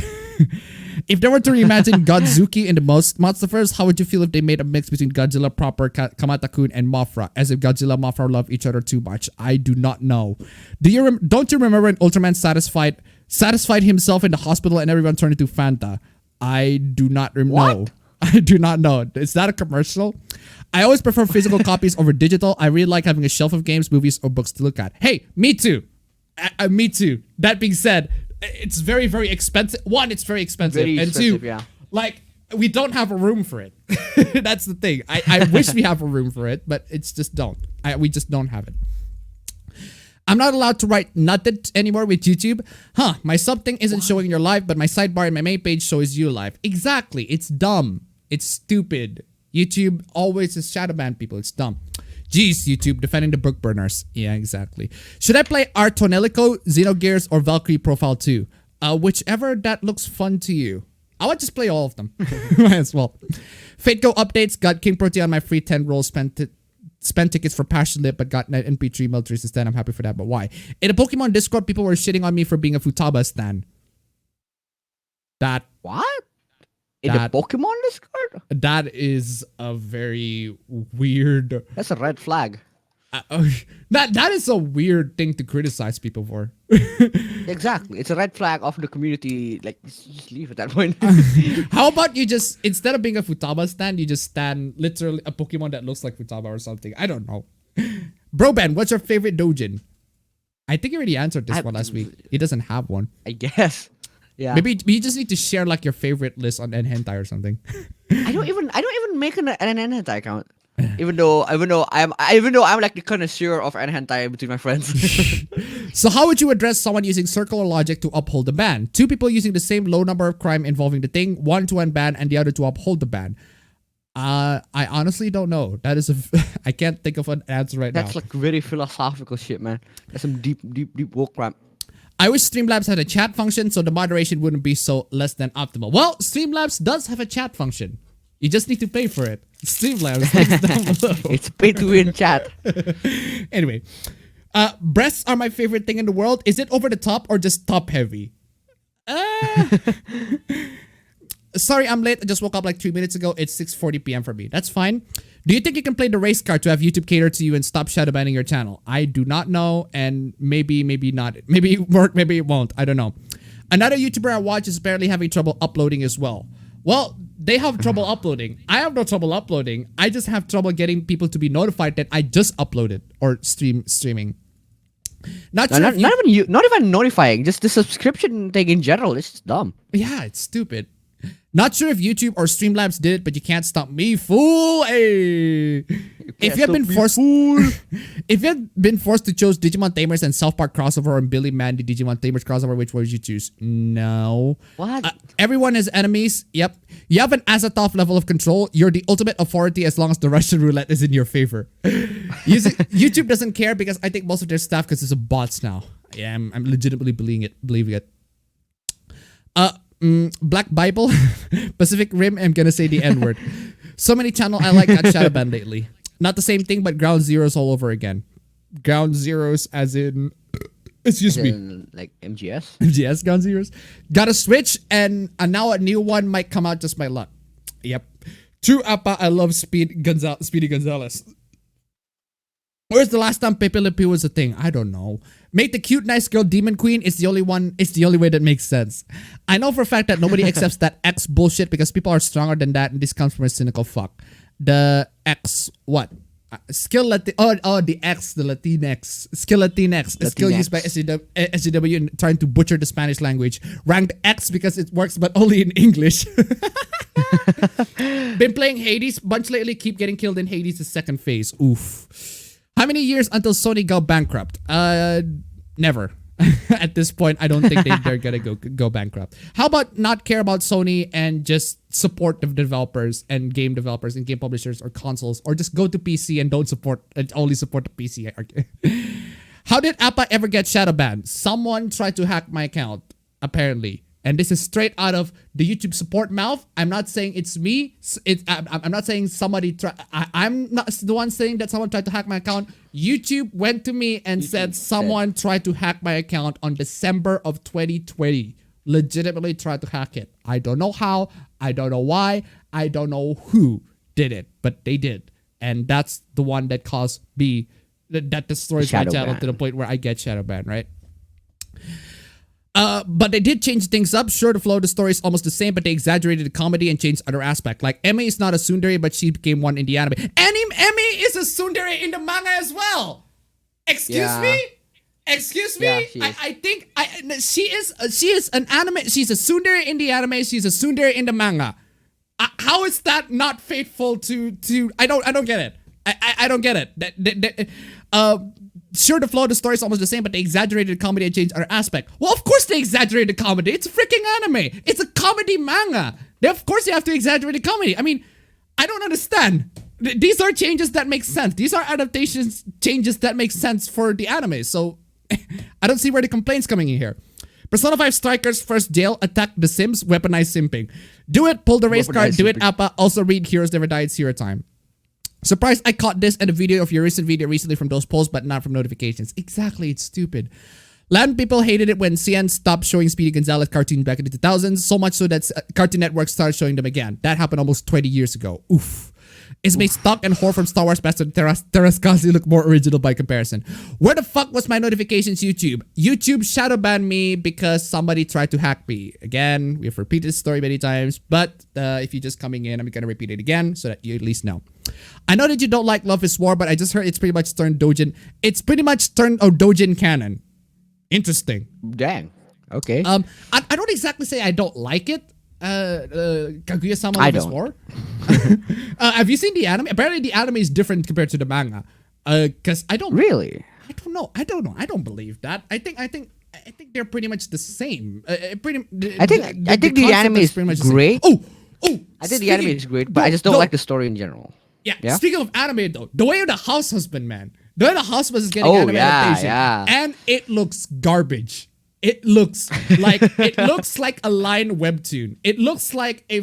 If they were to reimagine Godzuki in the Monsterverse, how would you feel if they made a mix between Godzilla proper, Kamata-kun, and Mothra, as if Godzilla and Mothra love each other too much? I do not know. Don't you remember when Ultraman satisfied himself in the hospital and everyone turned into Fanta? I do not know. I do not know. Is that a commercial? I always prefer physical copies over digital. I really like having a shelf of games, movies, or books to look at. Hey, me too. Me too. That being said, it's very, very expensive. One, it's very expensive. Very and expensive, two, yeah. like, we don't have a room for it. That's the thing. I wish we have a room for it, but it's just don't. We just don't have it. I'm not allowed to write nothing anymore with YouTube. Huh, my sub thing isn't showing your live, but my sidebar in my main page shows you live. Exactly. It's dumb. It's stupid. YouTube always is shadow ban people. It's dumb. Jeez, YouTube, defending the book burners. Yeah, exactly. Should I play Artonelico, Xenogears, or Valkyrie Profile 2? Whichever that looks fun to you. I would just play all of them. Might as well. Fate Go updates. Got King Protea on my free 10 rolls. Spent tickets for Passion Lip, but got NP3 Meltries instead. I'm happy for that, but why? In a Pokemon Discord, people were shitting on me for being a Futaba stan. What? In the Pokemon Discord? That is a very weird... That's a red flag. That is a weird thing to criticize people for. Exactly. It's a red flag of the community. Like, just leave at that point. How about you just, instead of being a Futaba stan, you just stan literally a Pokemon that looks like Futaba or something. I don't know. Bro Ben, what's your favorite doujin? I think he already answered this one last week. He doesn't have one. I guess. Yeah. Maybe you just need to share like your favorite list on Hentai or something. I don't even make an hentai account. Even though I'm like the connoisseur of hentai between my friends. So how would you address someone using circular logic to uphold the ban? Two people using the same low number of crime involving the thing, one to unban and the other to uphold the ban. I honestly don't know. That is I can't think of an answer right now. That's like very philosophical shit, man. That's some deep woke crap. I wish Streamlabs had a chat function so the moderation wouldn't be so less than optimal. Well, Streamlabs does have a chat function. You just need to pay for it. Streamlabs, links down below. It's pay to win chat. Anyway, breasts are my favorite thing in the world. Is it over the top or just top heavy? Sorry, I'm late. I just woke up like 3 minutes ago. It's 6:40 p.m. for me. That's fine. Do you think you can play the race card to have YouTube cater to you and stop shadow banning your channel? I do not know, and maybe not. Maybe it work, maybe it won't. I don't know. Another YouTuber I watch is apparently having trouble uploading as well. Well, they have trouble uploading. I have no trouble uploading. I just have trouble getting people to be notified that I just uploaded or streaming. Not even notifying. Just the subscription thing in general. It's just dumb. Yeah, it's stupid. Not sure if YouTube or Streamlabs did it, but you can't stop me, fool. Hey. If you have been forced to choose Digimon Tamers and South Park crossover and Billy Mandy Digimon Tamers crossover, which one would you choose? No. What? Everyone has enemies. Yep. You have an Azathoth level of control. You're the ultimate authority as long as the Russian roulette is in your favor. YouTube doesn't care because I think most of their staff, because it's a bots now. Yeah, I'm legitimately believing it. Black Bible, Pacific Rim. I'm gonna say the N word. So many channel I like got shadow banned lately. Not the same thing, but Ground Zeroes all over again. Ground Zeroes, as in, excuse me, like MGS. MGS Ground Zeroes. Got a Switch, and now a new one might come out. Just my luck. Yep. True, Appa. I love Speedy Gonzalez. Where's the last time Pepe Le Pew was a thing? I don't know. Make the cute, nice girl Demon Queen. It's the only one. It's the only way that makes sense. I know for a fact that nobody accepts that X bullshit because people are stronger than that, and this comes from a cynical fuck. The X what? Skill Latin. Oh, the X, the Latinx. Skill Latinx. A skill used by SJW in trying to butcher the Spanish language. Ranked X because it works, but only in English. Been playing Hades bunch lately. Keep getting killed in Hades' second phase. Oof. How many years until Sony go bankrupt? Never. At this point, I don't think they're gonna go bankrupt. How about not care about Sony and just support the developers and game developers and game publishers or consoles, or just go to PC and don't support and only support the PC? How did Appa ever get shadow banned? Someone tried to hack my account, apparently. And this is straight out of the YouTube support mouth. I'm not saying it's me. I'm not saying somebody I'm not the one saying that someone tried to hack my account. YouTube went to me and said someone tried to hack my account on December of 2020. Legitimately tried to hack it. I don't know how. I don't know why. I don't know who did it, but they did. And that's the one that caused me, that destroys my channel to the point where I get shadow banned, right? But they did change things up. Sure, the flow of the story is almost the same, but they exaggerated the comedy and changed other aspects. Like, Emmy is not a tsundere, but she became one in the anime. Emmy is a tsundere in the manga as well. Excuse me? Excuse me? Yeah, I think she is an anime. She's a tsundere in the anime. She's a tsundere in the manga. How is that not faithful to? I don't get it. I don't get it. Sure, the flow of the story is almost the same, but they exaggerated the comedy and changed other aspect. Well, of course they exaggerated the comedy. It's a freaking anime. It's a comedy manga. Of course they have to exaggerate the comedy. I mean, I don't understand. These are changes that make sense. These are adaptations changes that make sense for the anime. So I don't see where the complaints coming in here. Persona 5 Strikers first jail, attack the Sims, weaponize simping. Do it, pull the race card, do it, Appa. Also read Heroes Never Die, it's hero time. Surprised I caught this and a video of your recent video recently from those posts, but not from notifications. Exactly, it's stupid. Latin people hated it when CN stopped showing Speedy Gonzalez cartoons back in the 2000s, so much so that Cartoon Network started showing them again. That happened almost 20 years ago. Oof. Is my stock and whore from Star Wars Bastard Terrascasi look more original by comparison? Where the fuck was my notifications, YouTube? YouTube shadow banned me because somebody tried to hack me. Again, we've repeated this story many times, but if you're just coming in, I'm gonna repeat it again so that you at least know. I know that you don't like Love is War, but I just heard it's pretty much turned Dojin. It's pretty much turned Dojin canon. Interesting. Dang. Okay. I don't exactly say I don't like it. Kaguya-sama Love is War. Have you seen the anime? Apparently the anime is different compared to the manga. Cause I don't really. I don't know. I don't believe that. I think they're pretty much the same. I think the anime is pretty much great. Oh. I think the anime is great, but I just don't like the story in general. Yeah. Speaking of anime though, The Way of the House Husband, man. The Way of the House Husband is getting anime adaptation. And it looks garbage. It looks like a line webtoon. It looks like they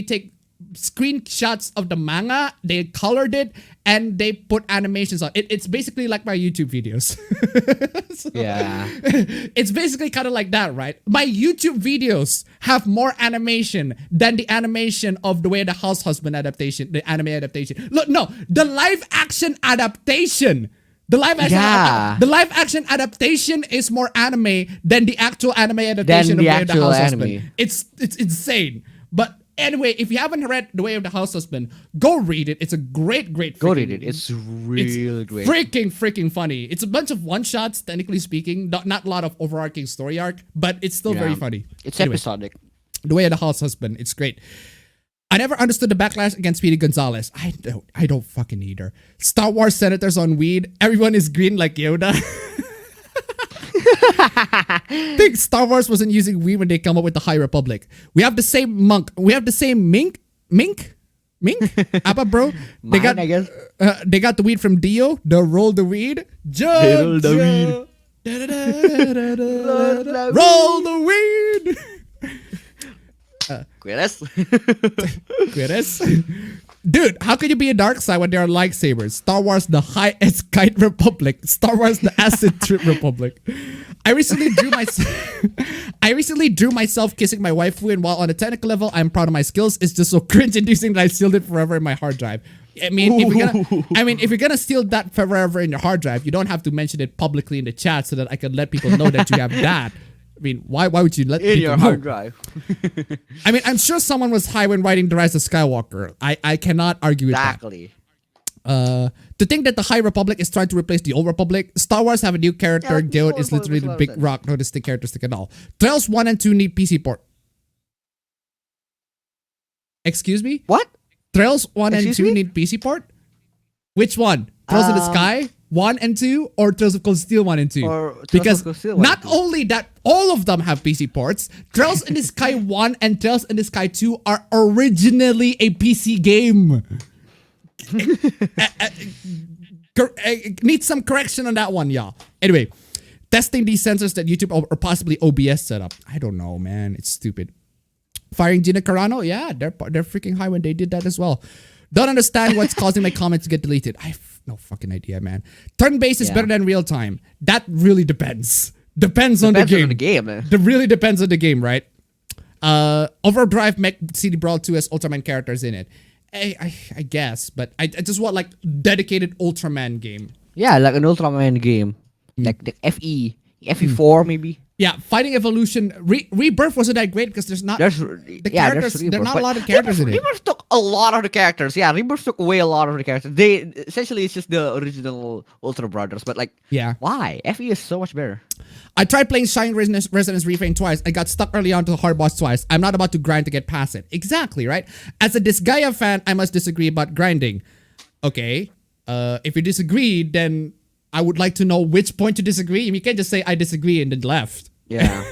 take screenshots of the manga, they colored it, and they put animations on it. It's basically like my YouTube videos. It's basically kind of like that, right? My YouTube videos have more animation than the animation of The Way of the House Husband adaptation, the anime adaptation. Look, no, the live action adaptation. The live action adaptation is more anime than the actual anime adaptation of The Way of the House Husband. It's insane. But anyway, if you haven't read The Way of the House Husband, go read it. It's a great. Go read it. It's really great. Freaking funny. It's a bunch of one shots, technically speaking. Not a lot of overarching story arc, but it's still very funny. It's episodic. The Way of the House Husband. It's great. I never understood the backlash against Speedy Gonzalez. I don't fucking either. Star Wars senators on weed. Everyone is green like Yoda. Think Star Wars wasn't using weed when they come up with the High Republic. We have the same monk. We have the same mink. Mink? Apa, bro? Mine, I guess. They got the weed from Dio. The roll the weed. Roll the weed. Roll the weed. ¿Quieres? ¿Quieres? Dude, how could you be a dark side when there are lightsabers? Star Wars, the high-S kite republic. Star Wars, the acid trip republic. I recently drew myself kissing my waifu, and while on a technical level, I'm proud of my skills. It's just so cringe-inducing that I sealed it forever in my hard drive. I mean, if you're gonna steal that forever in your hard drive, you don't have to mention it publicly in the chat so that I can let people know that you have that. I mean, why would you let in people your know? hard drive? I mean, I'm sure someone was high when writing The Rise of Skywalker. I cannot argue with Exactly. that. To think that the High Republic is trying to replace the Old Republic, Star Wars have a new character. Guild is literally the big rock, no distinct characteristic at all. Trails 1 and 2 need PC port. Excuse me? What? Trails 1 and 2 need PC port? Which one? Trails in the Sky 1 and 2 or Trails of Cold Steel 1 and 2? Because not only that all of them have PC ports, Trails in the Sky 1 and Trails in the Sky 2 are originally a PC game. Need some correction on that one, y'all. Anyway, testing these sensors that YouTube or possibly OBS set up. I don't know, man. It's stupid. Firing Gina Carano? Yeah, they're freaking high when they did that as well. Don't understand what's causing my comments to get deleted. I have no fucking idea, man. Turn-based is better than real-time. That really depends. Depends on the game. It really depends on the game, right? Overdrive Mech CD Brawl 2 has Ultraman characters in it. I guess, but I just want like dedicated Ultraman game. Yeah, like an Ultraman game. Like the FE4 maybe. Yeah, Fighting Evolution Rebirth wasn't that great because there's not characters. There are not a lot of characters in it. Rebirth took a lot of the characters. Yeah, Rebirth took away a lot of the characters. They essentially it's just the original Ultra Brothers, but like why? FE is so much better. I tried playing Shining Resonance Refrain twice. I got stuck early on to the hard boss twice. I'm not about to grind to get past it. Exactly, right? As a Disgaea fan, I must disagree about grinding. Okay, if you disagree, then I would like to know which point to disagree. You can't just say I disagree and then left. Yeah.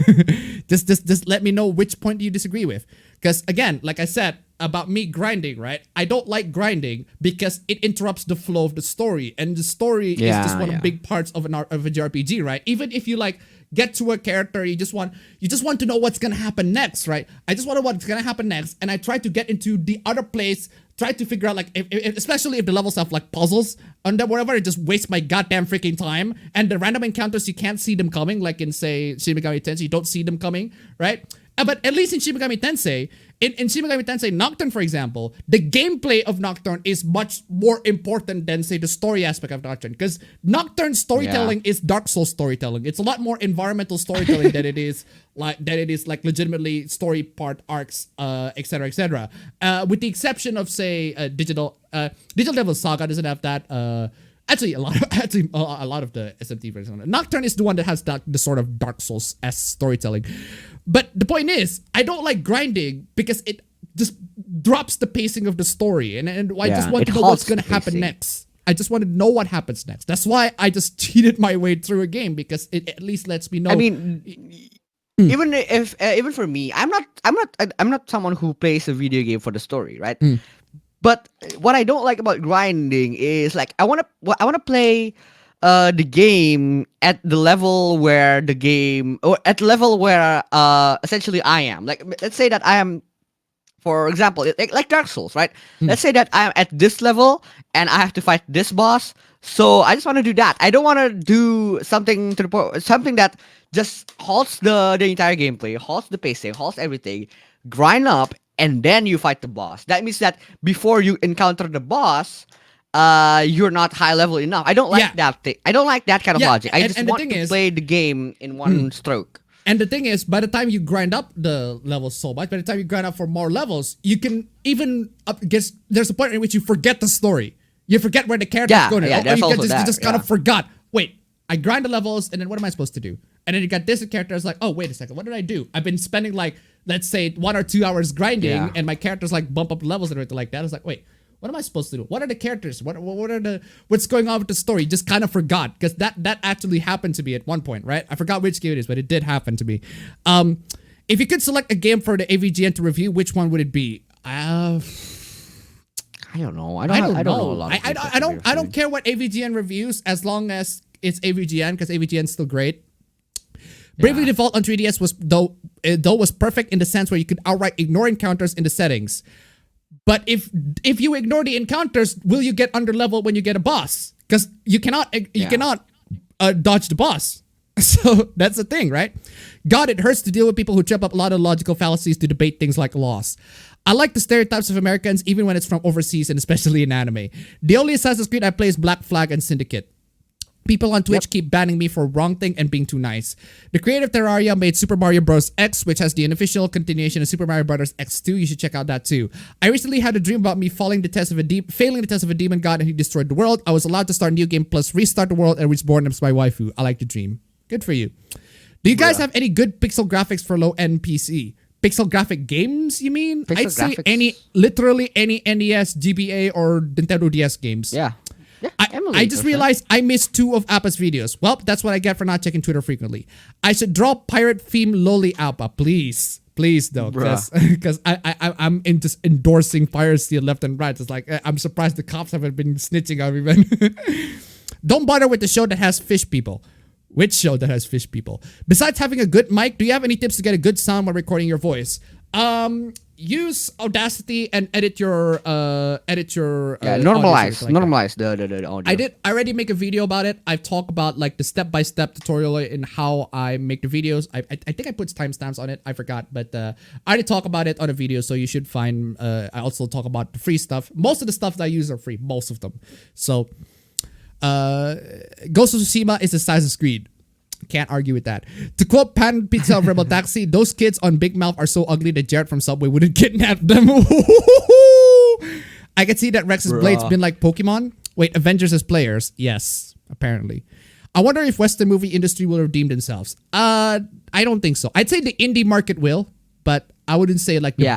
just let me know which point you disagree with. Because again, like I said about me grinding, right? I don't like grinding because it interrupts the flow of the story, and the story is just one of the big parts of a JRPG, right? Even if you like get to a character, you just want to know what's gonna happen next, right? I just want to know what's gonna happen next, and I try to get into the other place. Try to figure out like, especially if the levels have like puzzles and then whatever, it just wastes my goddamn freaking time. And the random encounters, you can't see them coming, like in say Shin Megami Tensei, you don't see them coming, right? But at least in Shin Megami Tensei, in Shin Megami Tensei Nocturne, for example, the gameplay of Nocturne is much more important than say the story aspect of Nocturne, because Nocturne storytelling is Dark Souls storytelling. It's a lot more environmental storytelling than it is like legitimately story part arcs, etc., etc. With the exception of say Digital Devil Saga doesn't have that. Actually, a lot of the SMT version. Nocturne is the one that has the sort of Dark Souls-esque storytelling. But the point is, I don't like grinding because it just drops the pacing of the story, and I just want to know what's gonna happen next. I just want to know what happens next. That's why I just cheated my way through a game, because it at least lets me know. I mean, even for me, I'm not someone who plays a video game for the story, right? But what I don't like about grinding is like I wanna play the game at the level where essentially I am. Like let's say that I am, for example, like Dark Souls, right? Let's say that I am at this level and I have to fight this boss. So I just want to do that. I don't want to do something that just halts the entire gameplay, halts the pacing, halts everything, grind up, and then you fight the boss. That means that before you encounter the boss, you're not high level enough. I don't like that thing. I don't like that kind of logic. I just want to play the game in one stroke. And the thing is, by the time you grind up the levels so much, by the time you grind up for more levels, you can even there's a point in which you forget the story. You forget where the character's going. You just kind of forgot. Wait, I grind the levels, and then what am I supposed to do? And then you got this character is like, oh, wait a second, what did I do? I've been spending like, let's say 1 or 2 hours grinding, and my characters like bump up levels and everything like that. It's like, wait, what am I supposed to do? What are the characters? What's going on with the story? Just kind of forgot, because that actually happened to me at one point, right? I forgot which game it is, but it did happen to me. If you could select a game for the AVGN to review, which one would it be? I don't know. I don't know. know a lot. I don't care what AVGN reviews as long as it's AVGN, because AVGN's still great. Bravely Default on 3DS was was perfect in the sense where you could outright ignore encounters in the settings. But if you ignore the encounters, will you get underleveled when you get a boss? Because you cannot dodge the boss. So that's the thing, right? God, it hurts to deal with people who trip up a lot of logical fallacies to debate things like laws. I like the stereotypes of Americans, even when it's from overseas and especially in anime. The only Assassin's Creed I play is Black Flag and Syndicate. People on Twitch keep banning me for wrong thing and being too nice. The creator of Terraria made Super Mario Bros. X, which has the unofficial continuation of Super Mario Bros. X2. You should check out that too. I recently had a dream about me failing the test of a demon god, and he destroyed the world. I was allowed to start a new game plus restart the world and was born as my waifu. I like the dream. Good for you. Do you guys have any good pixel graphics for low-end PC? Pixel graphic games, you mean? I'd say literally any NES, GBA, or Nintendo DS games. Yeah. I just realized I missed 2 of Appa's videos. Well, that's what I get for not checking Twitter frequently. I should draw pirate theme loli Appa, please. Please, though, because I'm just endorsing piracy left and right. It's like, I'm surprised the cops haven't been snitching on me, man. Don't bother with the show that has fish people. Which show that has fish people? Besides having a good mic, do you have any tips to get a good sound while recording your voice? Use Audacity and edit your normalize the audio. I already make a video about it. I've talked about like the step-by-step tutorial in how I make the videos. I think I put timestamps on it. I forgot, but I already talk about it on a video, so you should find. I also talk about the free stuff. Most of the stuff that I use are free. Most of them. So, Ghost of Tsushima is Assassin's Creed. Can't argue with that. To quote Pan Pizza of Rebel Taxi, those kids on Big Mouth are so ugly that Jared from Subway wouldn't kidnap them. I can see that Rex's blade's been like Pokemon. Wait, Avengers as players? Yes, apparently. I wonder if Western movie industry will redeem themselves. I don't think so. I'd say the indie market will, but I wouldn't say like the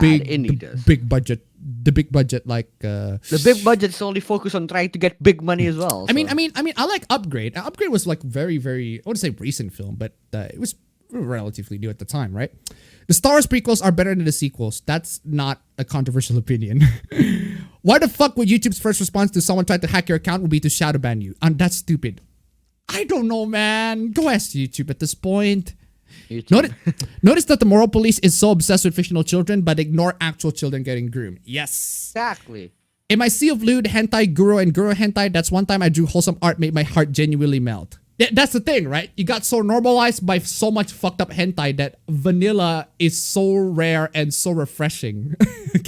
big budget. The big budget, like the big budget's only focused on trying to get big money as well. I mean, I like Upgrade. Upgrade was like very, I wouldn't say recent film, but it was relatively new at the time, right? The Star Wars prequels are better than the sequels. That's not a controversial opinion. Why the fuck would YouTube's first response to someone trying to hack your account would be to shadow ban you? And that's stupid. I don't know, man. Go ask YouTube at this point. Notice that the moral police is so obsessed with fictional children, but ignore actual children getting groomed. Yes. Exactly. In my sea of lewd, hentai, guru, and guru hentai, that's one time I drew wholesome art made my heart genuinely melt. That's the thing, right? You got so normalized by so much fucked up hentai that vanilla is so rare and so refreshing.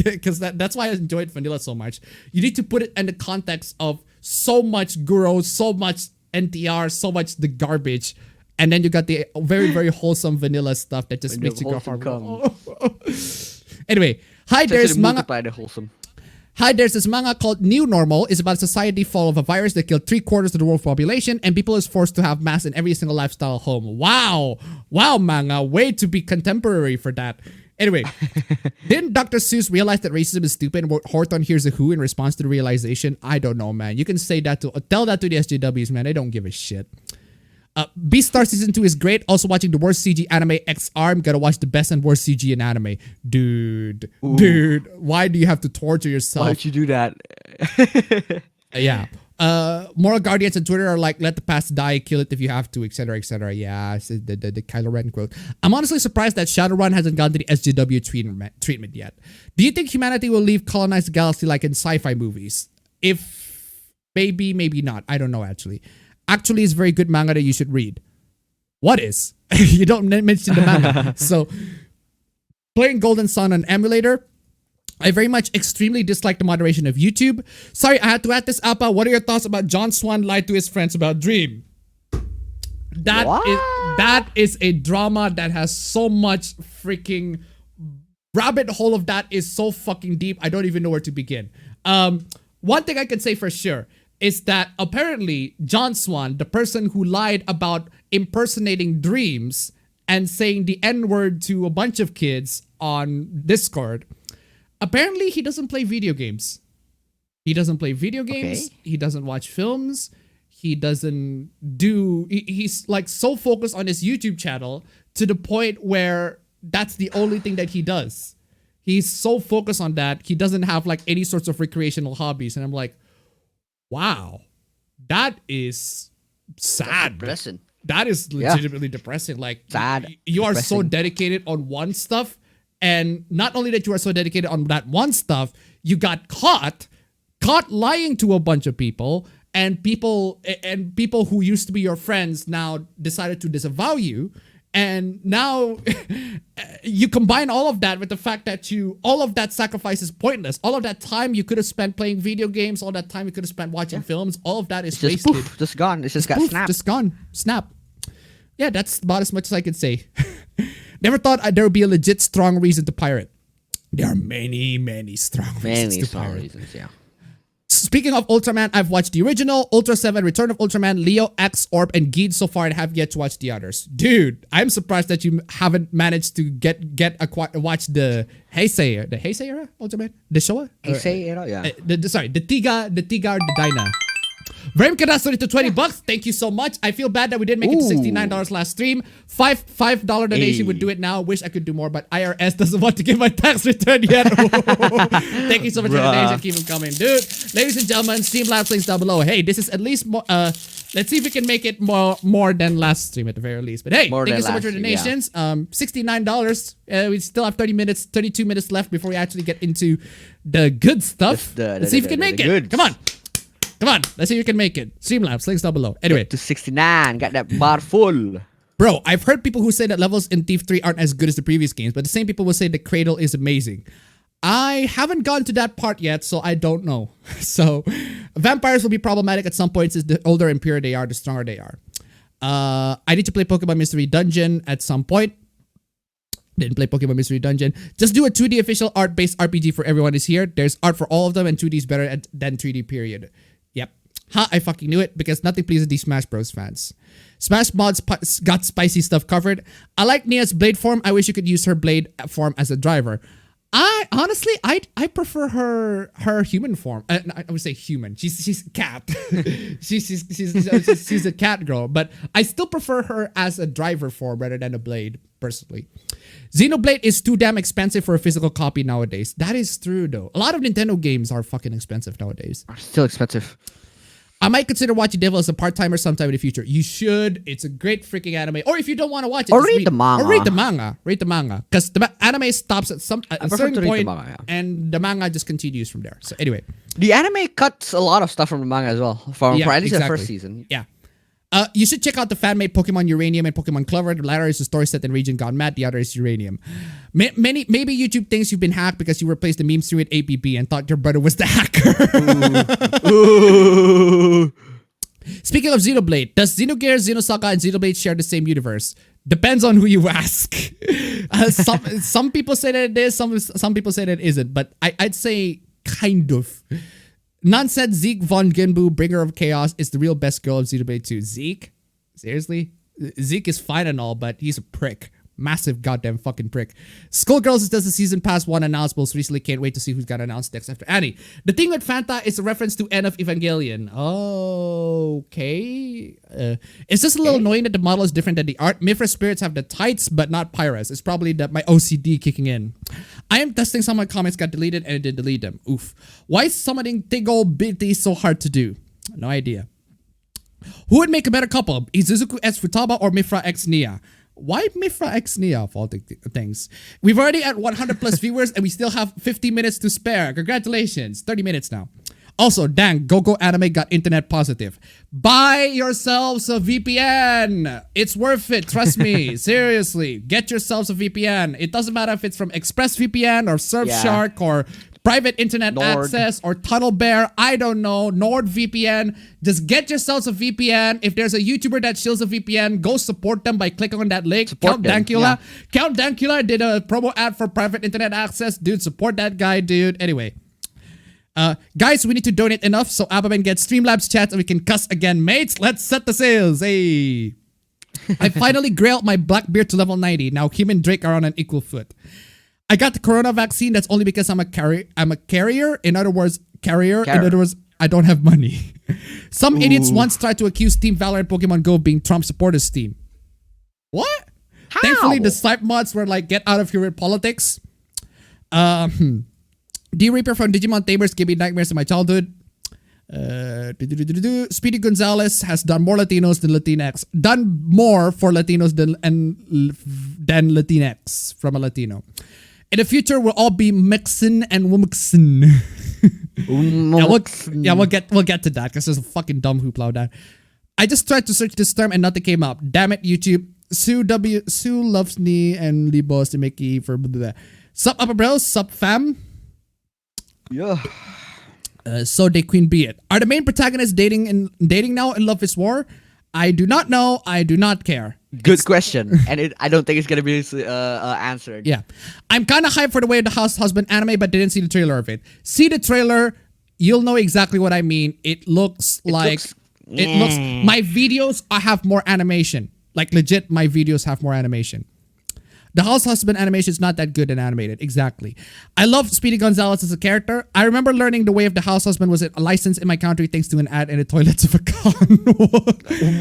Because that's why I enjoyed vanilla so much. You need to put it in the context of so much guru, so much NTR, so much the garbage. And then you got the very, very wholesome vanilla stuff that just makes you go hard. Anyway, hi, there's manga. Hi, there's this manga called New Normal. It's about a society full of a virus that killed 3/4 of the world's population, and people is forced to have masks in every single lifestyle home. Wow, manga, way to be contemporary for that. Anyway, didn't Dr. Seuss realize that racism is stupid and wrote Horton Hears a Who in response to the realization? I don't know, man. You can say that tell that to the SJWs, man. They don't give a shit. Beastar Season 2 is great. Also watching the worst CG anime X-Arm. Gotta watch the best and worst CG in anime. Dude, why do you have to torture yourself? Why'd you do that? Yeah. Moral guardians on Twitter are like, let the past die, kill it if you have to, etc., etc. Yeah, the Kylo Ren quote. I'm honestly surprised that Shadowrun hasn't gone to the SJW treatment yet. Do you think humanity will leave colonize the galaxy like in sci-fi movies? If maybe not. I don't know, actually. Actually, it's very good manga that you should read. What is? You don't mention the manga. So, playing Golden Sun on emulator. I very much extremely dislike the moderation of YouTube. Sorry, I had to add this, Appa. What are your thoughts about John Swan lied to his friends about Dream? That is a drama that has so much freaking rabbit hole of that is so fucking deep. I don't even know where to begin. One thing I can say for sure is that apparently John Swan, the person who lied about impersonating dreams and saying the N-word to a bunch of kids on Discord, apparently he doesn't play video games. He doesn't play video games. Okay. He doesn't watch films. He doesn't do... He's like so focused on his YouTube channel to the point where that's the only thing that he does. He's so focused on that. He doesn't have like any sorts of recreational hobbies. And I'm like, wow, that is sad. Depressing. That is legitimately depressing. Like, sad. You are so dedicated on one stuff. And not only that you are so dedicated on that one stuff, you got caught lying to a bunch of people. And people who used to be your friends now decided to disavow you. And now you combine all of that with the fact that all of that sacrifice is pointless. All of that time you could have spent playing video games, all that time you could have spent watching films, all of that is just wasted. Poof, just gone. It's just got snapped. Just gone. Snap. Yeah, that's about as much as I can say. Never thought there would be a legit strong reason to pirate. There are many, many strong reasons to pirate. Reasons, yeah. Speaking of Ultraman, I've watched the original, Ultra 7, Return of Ultraman, Leo, X, Orb, and Geed so far and have yet to watch the others. Dude, I'm surprised that you haven't managed to watch the Heisei era Ultraman? The Showa? Heisei era, yeah. The Tiga, the Dyna. Vrem Kadasori to $20. Thank you so much. I feel bad that we didn't make it to $69 last stream. $5 donation would do it now. Wish I could do more, but IRS doesn't want to give my tax return yet. Thank you so much for the donation. Keep them coming, dude. Ladies and gentlemen, Streamlabs links down below. Hey, this is at least more. Let's see if we can make it more than last stream at the very least. But hey, thank you so much for the donations. $69. We still have 32 minutes left before we actually get into the good stuff. Let's see if we can make it. Come on. Come on, let's see if you can make it. Streamlabs, links down below. Anyway. To 69, got that bar full. Bro, I've heard people who say that levels in Thief 3 aren't as good as the previous games, but the same people will say the Cradle is amazing. I haven't gone to that part yet, so I don't know. So, vampires will be problematic at some points. The older and purer they are, the stronger they are. I need to play Pokemon Mystery Dungeon at some point. Didn't play Pokemon Mystery Dungeon. Just do a 2D official art-based RPG for everyone is here. There's art for all of them, and 2D is better than 3D, period. Yep. Ha, I fucking knew it because nothing pleases these Smash Bros fans. Smash Mods got spicy stuff covered. I like Nia's blade form. I wish you could use her blade form as a driver. I honestly prefer her human form. I would say human. She's cat. she's a cat girl, but I still prefer her as a driver form rather than a blade personally. Xenoblade is too damn expensive for a physical copy nowadays. That is true though. A lot of Nintendo games are fucking expensive nowadays. Still expensive. I might consider watching Devil as a part-timer sometime in the future. You should. It's a great freaking anime. Or if you don't want to watch it, or read the manga. Or read the manga. Read the manga. Because the anime stops at a certain point, and the manga just continues from there. So anyway. The anime cuts a lot of stuff from the manga as well. For at least the first season. Yeah. You should check out the fan-made Pokemon Uranium and Pokemon Clover. The latter is a story set in Region Gone Mad. The other is Uranium. Maybe YouTube thinks you've been hacked because you replaced the meme stream with APB and thought your brother was the hacker. Ooh. Speaking of Xenoblade, does Xenogears, Xenosaga, and Xenoblade share the same universe? Depends on who you ask. Some people say that it is, some people say that it isn't, but I'd say kind of. Nonsense Zeke von Genbu, bringer of chaos, is the real best girl of Xenoblade 2. Zeke? Seriously? Zeke is fine and all, but he's a prick. Massive goddamn fucking prick. Skullgirls does the season pass 1 announceables recently. Can't wait to see who's got announced next after Annie. The thing with Fanta is a reference to End of Evangelion. Okay. It's just a little annoying that the model is different than the art. Mifra spirits have the tights, but not Pyrus. It's probably my OCD kicking in. I am testing some of my comments got deleted and it did delete them. Oof. Why is summoning Tigo BT so hard to do? No idea. Who would make a better couple? Izuzuku X Futaba or Mifra X Nia? Why Mifra X Nia of all things? We've already at 100 plus viewers and we still have 50 minutes to spare. Congratulations. 30 minutes now. Also, dang, GoGo Anime got internet positive. Buy yourselves a VPN. It's worth it. Trust me. Seriously. Get yourselves a VPN. It doesn't matter if it's from ExpressVPN or Surfshark or private internet access or TunnelBear. I don't know. NordVPN. Just get yourselves a VPN. If there's a YouTuber that shields a VPN, go support them by clicking on that link. Count Dankula. Yeah. Count Dankula did a promo ad for private internet access. Dude, support that guy, dude. Anyway. Guys, we need to donate enough so Appaben gets Streamlabs chat and we can cuss again, mates. Let's set the sails. Hey. I finally grailed my Blackbeard to level 90. Now him and Drake are on an equal foot. I got the corona vaccine. That's only because I'm a carrier. In other words, carrier. In other words, I don't have money. Some idiots once tried to accuse Team Valor and Pokemon Go being Trump supporters team. What? How? Thankfully, the swipe mods were like, get out of here with politics. D Reaper from Digimon Tamers gave me nightmares in my childhood. Speedy Gonzalez has done more Latinos than Latinx. Done more for Latinos than Latinx from a Latino. In the future, we'll all be Mexin and Wumixin. We'll get to that because there's a fucking dumb hoopla of that. I just tried to search this term and nothing came up. Damn it, YouTube. Sue loves me and Libos to make for blah, blah, blah. Sup upper bros, sup fam. Yeah. So they queen be it. Are the main protagonists dating now in Love is War? I do not know. I do not care. Good question, and I don't think it's gonna be answered. Yeah, I'm kind of hyped for the Way of the House Husband anime, but didn't see the trailer of it. See the trailer, you'll know exactly what I mean. It looks. My videos have more animation. Like legit, my videos have more animation. The House Husband animation is not that good and animated. Exactly. I love Speedy Gonzalez as a character. I remember learning the Way of the House Husband was a license in my country thanks to an ad in the toilets of a con.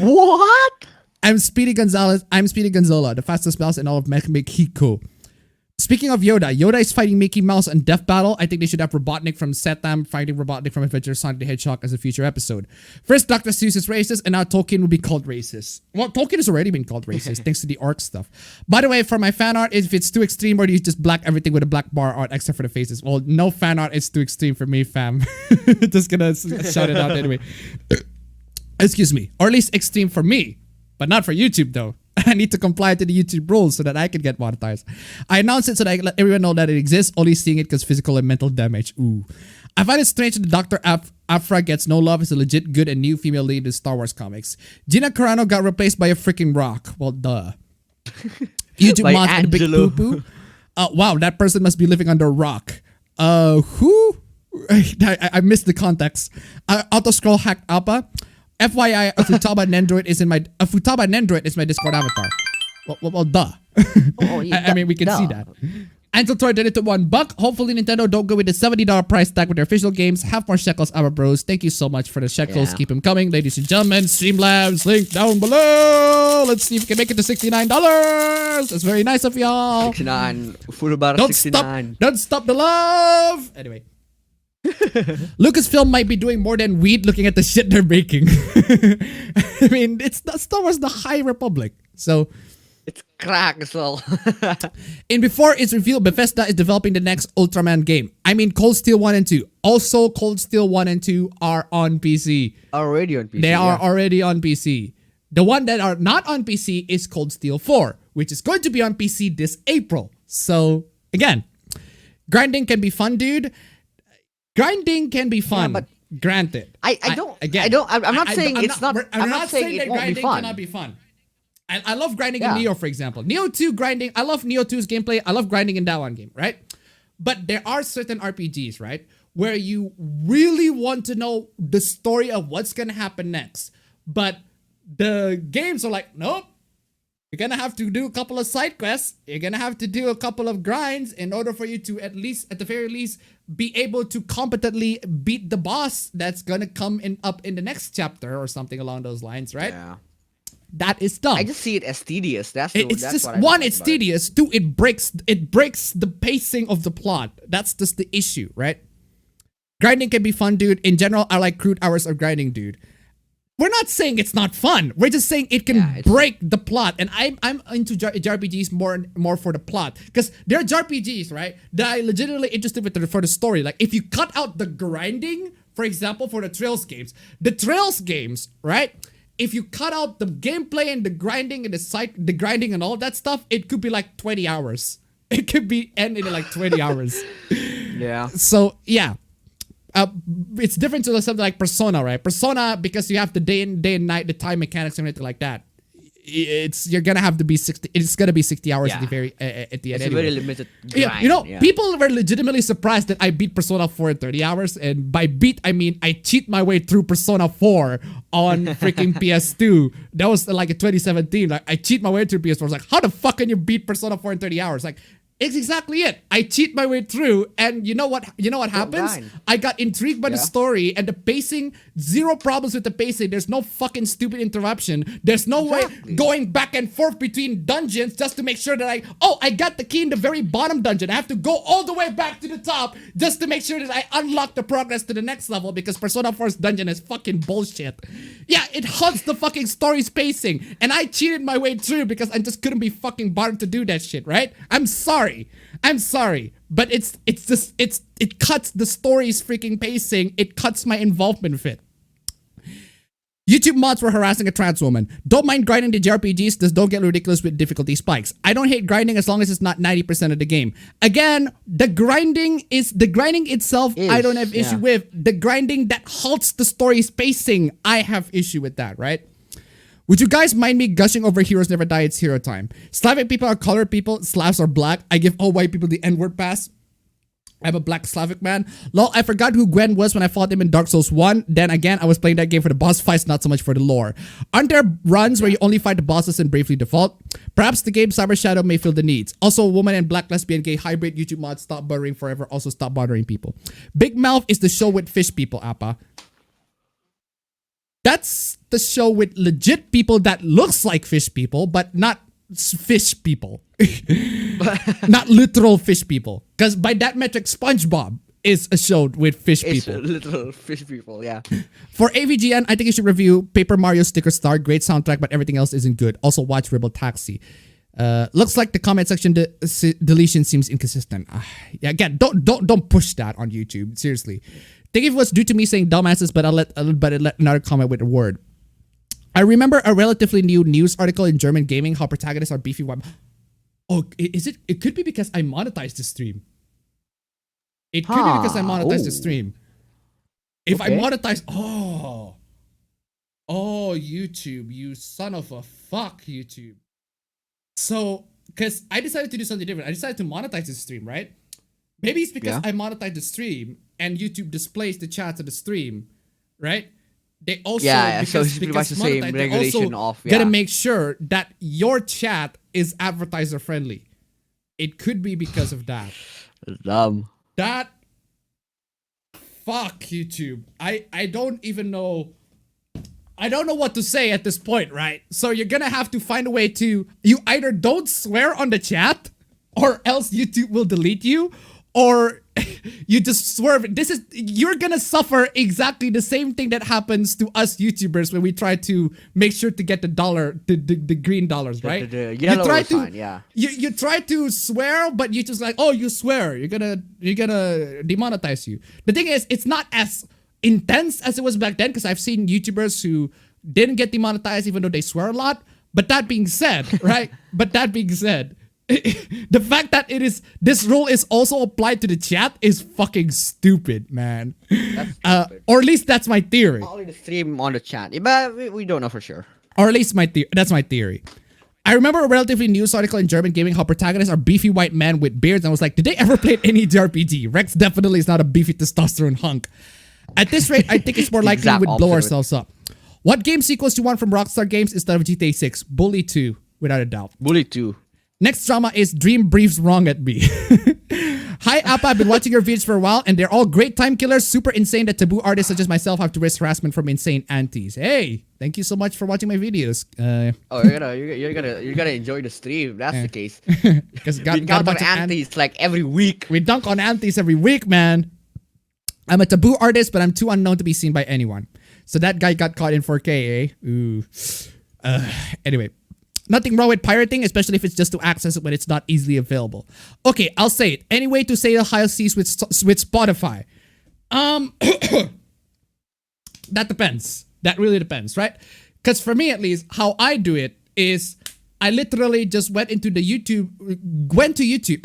What? I'm Speedy Gonzalez. I'm Speedy Gonzola, the fastest mouse in all of Mexico. Speaking of Yoda, Yoda is fighting Mickey Mouse on Death Battle. I think they should have Robotnik from Setam fighting Robotnik from Adventure Sonic the Hedgehog as a future episode. First, Dr. Seuss is racist, and now Tolkien will be called racist. Well, Tolkien has already been called racist thanks to the orc stuff. By the way, for my fan art, if it's too extreme, or do you just black everything with a black bar art except for the faces? Well, no fan art is too extreme for me, fam. Just gonna shout it out anyway. Excuse me. Or at least extreme for me, but not for YouTube though. I need to comply to the YouTube rules so that I can get monetized. I announced it so that I let everyone know that it exists, only seeing it because physical and mental damage. Ooh. I find it strange that Dr. Afra gets no love as a legit good and new female lead in Star Wars comics. Gina Carano got replaced by a freaking rock. Well, duh. YouTube mods and big poo-poo. Wow, that person must be living under a rock. Who? I missed the context. Auto-scroll hacked Appa. FYI, a Futaba Nendroid is my Discord avatar. Well, duh. I mean, we can see that. Ansel Toy did it to $1. Hopefully, Nintendo don't go with the $70 price tag with their official games. Have more shekels, our bros. Thank you so much for the shekels. Yeah. Keep them coming, ladies and gentlemen. Streamlabs, link down below. Let's see if we can make it to $69. That's very nice of y'all. 69. Furubar 69. Don't stop the love. Anyway. Lucasfilm might be doing more than weed looking at the shit they're making. I mean, it's Star Wars the High Republic. So it's crack as well. And before it's revealed, Bethesda is developing the next Ultraman game. I mean, Cold Steel 1 and 2. Also, Cold Steel 1 and 2 are on PC. Already on PC. They are already on PC. The one that are not on PC is Cold Steel 4, which is going to be on PC this April. So, again, grinding can be fun, dude. Grinding can be fun, but granted. I'm not saying that grinding cannot be fun. I love grinding in Neo, for example. Neo 2 grinding. I love Neo 2's gameplay. I love grinding in that one game, right? But there are certain RPGs, right, where you really want to know the story of what's gonna happen next. But the games are like, nope. You're gonna have to do a couple of side quests. You're gonna have to do a couple of grinds in order for you to at the very least, be able to competently beat the boss that's gonna come up in the next chapter or something along those lines, right? Yeah. That is dumb. I just see it as tedious. It's tedious. Two, it breaks the pacing of the plot. That's just the issue, right? Grinding can be fun, dude. In general, I like crude hours of grinding, dude. We're not saying it's not fun. We're just saying it can break the plot. And I'm into JRPGs more for the plot. Because there are JRPGs, right, that I legitimately interested for the story. Like, if you cut out the grinding, for example, for the Trails games, right? If you cut out the gameplay and the grinding and the grinding and all that stuff, it could be like 20 hours. It could be ended in like 20 hours. Yeah. So, yeah. It's different to something like Persona, right? Persona, because you have the day and night, the time mechanics and everything like that. You're gonna have to be 60. It's gonna be 60 hours at the end. It's anyway. a very limited grind. Yeah, people were legitimately surprised that I beat Persona 4 in 30 hours, and by beat I mean I cheat my way through Persona 4 on freaking PS2. That was like in 2017. Like I cheat my way through PS4. I was like, how the fuck can you beat Persona 4 in 30 hours? Like, It's exactly it. I cheat my way through, and you know what? You know what happens? grind. I got intrigued by the story and the pacing. Zero problems with the pacing. There's no fucking stupid interruption. There's no way going back and forth between dungeons just to make sure that I got the key in the very bottom dungeon. I have to go all the way back to the top just to make sure that I unlock the progress to the next level because Persona 4's dungeon is fucking bullshit. Yeah, it hunts the fucking story's pacing, and I cheated my way through because I just couldn't be fucking bothered to do that shit. Right? I'm sorry, but it cuts the story's freaking pacing. It cuts my involvement with it. YouTube mods were harassing a trans woman. Don't mind grinding the JRPGs, just don't get ridiculous with difficulty spikes. I don't hate grinding as long as it's not 90% of the game. Again, the grinding itself, I don't have issue with. The grinding that halts the story's pacing, I have issue with that, right? Would you guys mind me gushing over Heroes Never Die? It's hero time. Slavic people are colored people. Slavs are black. I give all white people the N-word pass. I'm a black Slavic man. Lol, I forgot who Gwen was when I fought him in Dark Souls 1. Then again, I was playing that game for the boss fights, not so much for the lore. Aren't there runs where you only fight the bosses and bravely default? Perhaps the game Cyber Shadow may fill the needs. Also, woman and black lesbian gay hybrid YouTube mods stop bothering forever. Also, stop bothering people. Big Mouth is the show with fish people, Appa. That's the show with legit people that looks like fish people, but not fish people. Not literal fish people. Because by that metric, SpongeBob is a show with fish people. Literal fish people, yeah. For AVGN, I think you should review Paper Mario Sticker Star. Great soundtrack, but everything else isn't good. Also watch Rebel Taxi. Looks like the comment section deletion seems inconsistent. Yeah, again, don't push that on YouTube. Seriously. Think it was due to me saying dumbasses, but I'll let another comment with a word. I remember a relatively new news article in German gaming how protagonists are beefy. Oh, is it? It could be because I monetized the stream. It could be because I monetized the stream. If I monetize, oh, YouTube, you son of a fuck, YouTube. So, because I decided to do something different. I decided to monetize the stream, right? Maybe it's because I monetized the stream and YouTube displays the chats of the stream, right? They also so it's pretty much the same regulation of gotta make sure that your chat is advertiser friendly. It could be because of that. Dumb. That fuck YouTube. I don't even know. I don't know what to say at this point, right? So you're gonna have to find a way to either don't swear on the chat, or else YouTube will delete you, or you just swerve. You're gonna suffer exactly the same thing that happens to us YouTubers when we try to make sure to get the green dollars, right? The yellow sign, yeah. You try to swear, but you just like, oh, you swear, you're gonna demonetize you. The thing is, it's not as intense as it was back then, because I've seen YouTubers who didn't get demonetized even though they swear a lot. But that being said, right? The fact that this rule is also applied to the chat is fucking stupid, man. That's stupid. Or at least that's my theory. Only the stream on the chat, but we don't know for sure. Or at least that's my theory. I remember a relatively news article in German gaming how protagonists are beefy white men with beards, and I was like, did they ever play any JRPG? Rex definitely is not a beefy testosterone hunk. At this rate, I think it's more likely we would blow ourselves up. What game sequels do you want from Rockstar Games instead of GTA 6? Bully 2, without a doubt. Bully 2. Next drama is Dream Breathes Wrong at me. Hi, Appa. I've been watching your videos for a while, and they're all great time killers. Super insane that taboo artists such as myself have to risk harassment from insane aunties. Hey, thank you so much for watching my videos. You're gonna enjoy the stream. That's the case. Because we dunk on aunties like every week. We dunk on aunties every week, man. I'm a taboo artist, but I'm too unknown to be seen by anyone. So that guy got caught in 4K, eh? Ooh. Anyway. Nothing wrong with pirating, especially if it's just to access it when it's not easily available. Okay, I'll say it. Any way to say the high C's with Spotify? That depends. That really depends, right? Because for me, at least, how I do it is I literally just went to YouTube.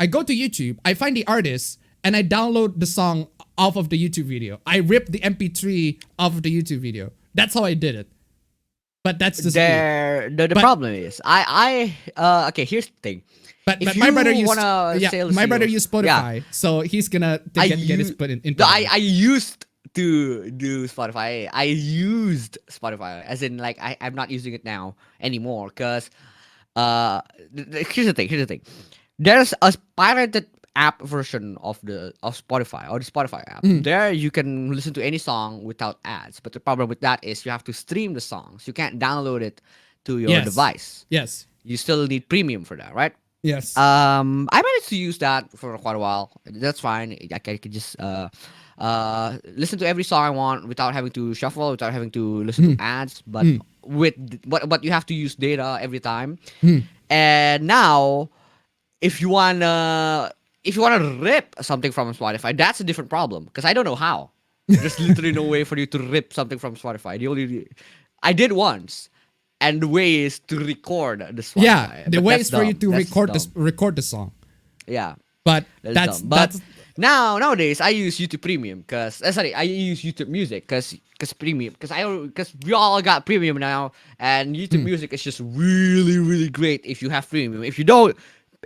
I go to YouTube, I find the artist, and I download the song off of the YouTube video. I rip the MP3 off of the YouTube video. That's how I did it. But that's just the problem is okay, here's the thing. But my brother used Spotify, so he's gonna get his put in. I used to do Spotify. I used Spotify, as in like I'm not using it now anymore, because here's the thing. There's a pirated app version of Spotify or the Spotify app. There you can listen to any song without ads. But the problem with that is you have to stream the songs. You can't download it to your device. Yes. You still need premium for that, right? Yes. I managed to use that for quite a while. That's fine. I can just listen to every song I want without having to shuffle, without having to listen to ads. But but you have to use data every time. And now, if you wanna rip something from Spotify, that's a different problem because I don't know how. There's literally no way for you to rip something from Spotify. I did once. And the way is to record the Spotify. Yeah, the way is for you to record the song. Yeah, but that's nowadays I use YouTube Premium because I use YouTube Music because premium because we all got premium now, and YouTube Music is just really great if you have premium. If you don't,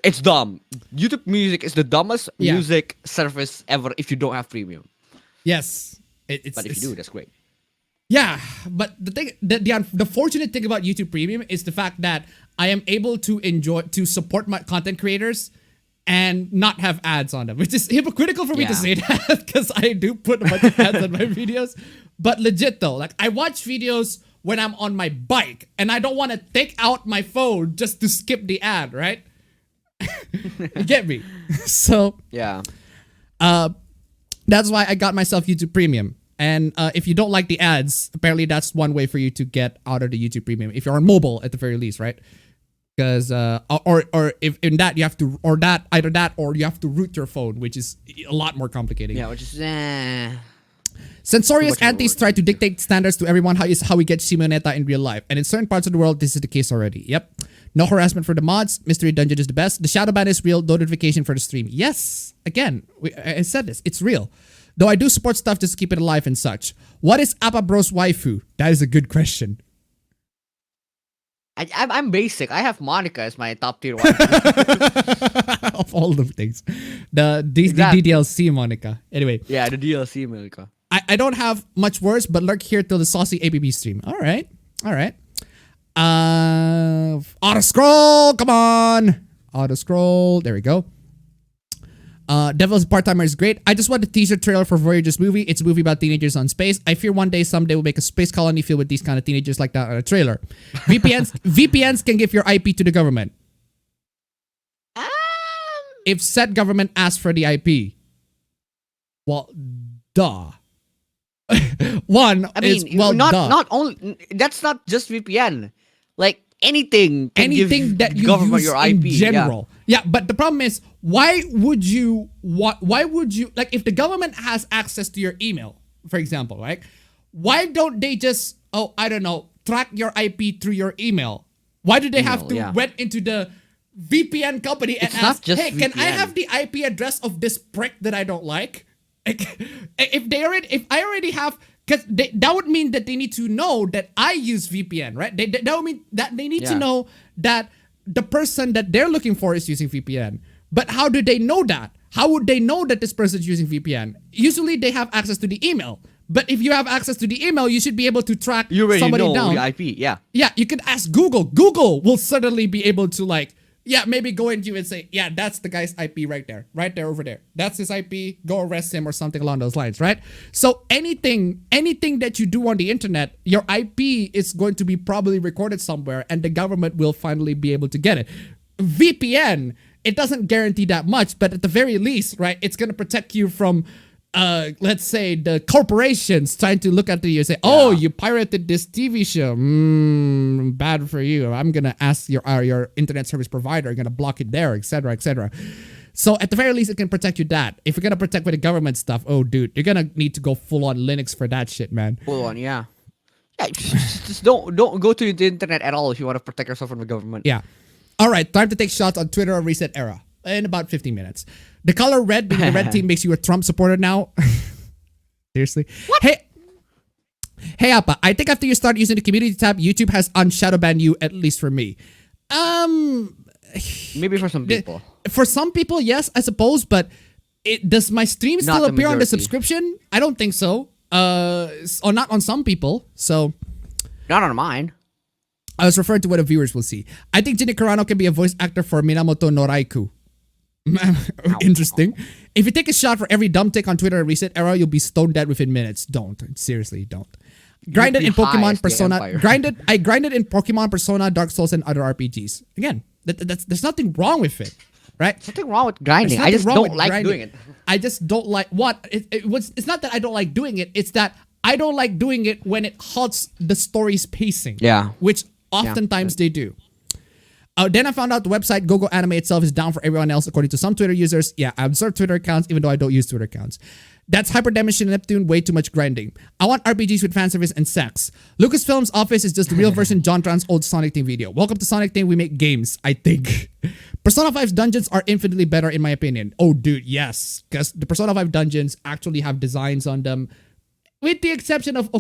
it's dumb. YouTube Music is the dumbest music service ever if you don't have premium. Yes, but if you do, that's great. Yeah, but the fortunate thing about YouTube Premium is the fact that I am able to support my content creators and not have ads on them, which is hypocritical for me to say that because I do put a bunch of ads on my videos. But legit though, like I watch videos when I'm on my bike and I don't want to take out my phone just to skip the ad, right? You get me? So yeah, that's why I got myself YouTube Premium. And if you don't like the ads, apparently that's one way for you to get out of the YouTube Premium. If you're on mobile, at the very least, right? Because or if in that you have to either that or you have to root your phone, which is a lot more complicated. Yeah, which is Censorious antis try to dictate standards to everyone. How we get Simonetta in real life, and in certain parts of the world, this is the case already. Yep. No harassment for the mods. Mystery Dungeon is the best. The shadow ban is real. No notification for the stream. Yes. Again, I said this. It's real. Though I do support stuff just to keep it alive and such. What is Appa Bro's waifu? That is a good question. I'm basic. I have Monica as my top tier one. Of all the things. The DDLC Monica. Anyway. Yeah, the DLC Monica. I don't have much words, but lurk here till the saucy APB stream. Alright. Auto scroll. Come on. Auto scroll. There we go. Devil's Part-Timer is great. I just want a teaser trailer for Voyager's movie. It's a movie about teenagers on space. I fear someday we'll make a space colony filled with these kind of teenagers like that on a trailer. VPNs can give your IP to the government. If said government asks for the IP. Well, duh. Not only that's not just VPN. Like anything that you use your IP, in general. Yeah, but the problem is, why would you like if the government has access to your email, for example, right? Why don't they just track your IP through your email? Why do they have to went into the VPN company and ask, hey, can I have the IP address of this prick that I don't like? If I already have, because that would mean that they need to know that I use VPN, right? That would mean that they need to know that the person that they're looking for is using VPN. But how do they know that? How would they know that this person is using VPN? Usually they have access to the email. But if you have access to the email, you should be able to track somebody down. The IP, yeah. Yeah, you could ask Google. Google will certainly be able to maybe go into you and say, yeah, that's the guy's IP right there, over there. That's his IP. Go arrest him or something along those lines, right? So anything that you do on the internet, your IP is going to be probably recorded somewhere and the government will finally be able to get it. VPN, it doesn't guarantee that much, but at the very least, right, it's going to protect you from let's say the corporations trying to look at you and say, oh, you pirated this TV show. Bad for you. I'm going to ask your internet service provider, I'm going to block it there, etc., etc. So at the very least, it can protect you that. If you're going to protect with the government stuff, oh, dude, you're going to need to go full on Linux for that shit, man. Full on, yeah. Yeah, just don't go to the internet at all if you want to protect yourself from the government. Yeah. All right, time to take shots on Twitter or Reset Era in about 15 minutes. The color red being the red team makes you a Trump supporter now. Seriously? What? Hey, Appa, I think after you start using the community tab, YouTube has unshadow banned you, at least for me. Maybe for some people. For some people, yes, I suppose, but does my stream still appear on the subscription? I don't think so. Or not on some people, so. Not on mine. I was referring to what the viewers will see. I think Ginny Carano can be a voice actor for Minamoto no Raikou. Interesting. If you take a shot for every dumb take on Twitter in recent era, you'll be stone dead within minutes. Don't. Seriously, don't. Grinded in Pokemon, Persona. I grinded in Pokemon, Persona, Dark Souls, and other RPGs. Again, there's nothing wrong with it, right? There's nothing wrong with grinding. I just don't like doing it. I just don't like what it's not that I don't like doing it. It's that I don't like doing it when it halts the story's pacing. Yeah. Which oftentimes they do. Then I found out the website GoGo Anime itself is down for everyone else, according to some Twitter users. Yeah, I observe Twitter accounts, even though I don't use Twitter accounts. That's Hyperdimension Neptune, way too much grinding. I want RPGs with fan service and sex. Lucasfilm's Office is just the real version JonTron's old Sonic Team video. Welcome to Sonic Team, we make games, I think. Persona 5's dungeons are infinitely better in my opinion. Oh, dude, yes. Because the Persona 5 dungeons actually have designs on them. With the exception of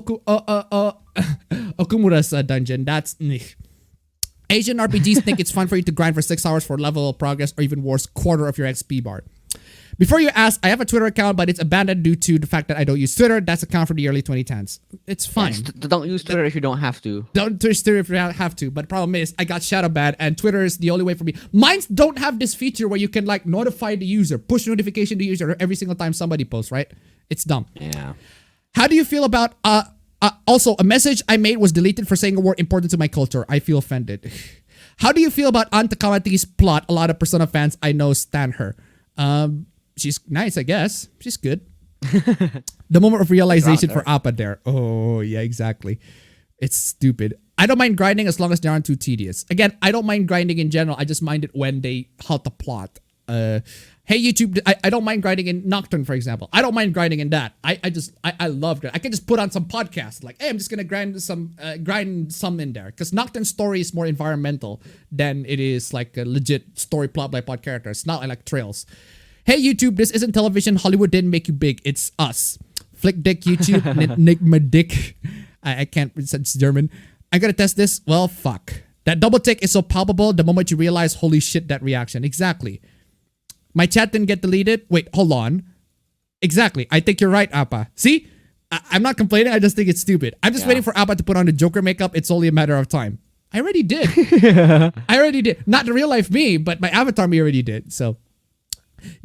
Okumura's dungeon. That's... Asian RPGs think it's fun for you to grind for 6 hours for level of progress, or even worse, quarter of your XP bar. Before you ask, I have a Twitter account, but it's abandoned due to the fact that I don't use Twitter. That's account for the early 2010s. It's fine. Yes, don't use Twitter if you don't have to. Don't use Twitter if you don't have to. But the problem is, I got shadow banned, and Twitter is the only way for me. Mines don't have this feature where you can like notify the user, push notification to the user every single time somebody posts, right? It's dumb. Yeah. How do you feel about also, a message I made was deleted for saying a word important to my culture. I feel offended. How do you feel about Anta Kawati's plot? A lot of Persona fans I know stan her. She's nice, I guess. She's good. The moment of realization for Appa there. Oh, yeah, exactly. It's stupid. I don't mind grinding as long as they aren't too tedious. Again, I don't mind grinding in general. I just mind it when they halt the plot. Hey YouTube, I don't mind grinding in Nocturne, for example. I don't mind grinding in that. I love it. I can just put on some podcast like, hey, I'm just gonna grind some in there, because Nocturne's story is more environmental than it is like a legit story plot by plot character. It's not like Trails. Hey YouTube, this isn't television. Hollywood didn't make you big. It's us. Flick dick YouTube. Nick my dick. I can't. It's German. I gotta test this. Well, fuck. That double tick is so palpable the moment you realize, holy shit, that reaction. Exactly. My chat didn't get deleted. Wait, hold on. Exactly. I think you're right, Appa. See? I'm not complaining. I just think it's stupid. I'm just waiting for Appa to put on the Joker makeup. It's only a matter of time. I already did. I already did. Not the real life me, but my avatar me already did. So,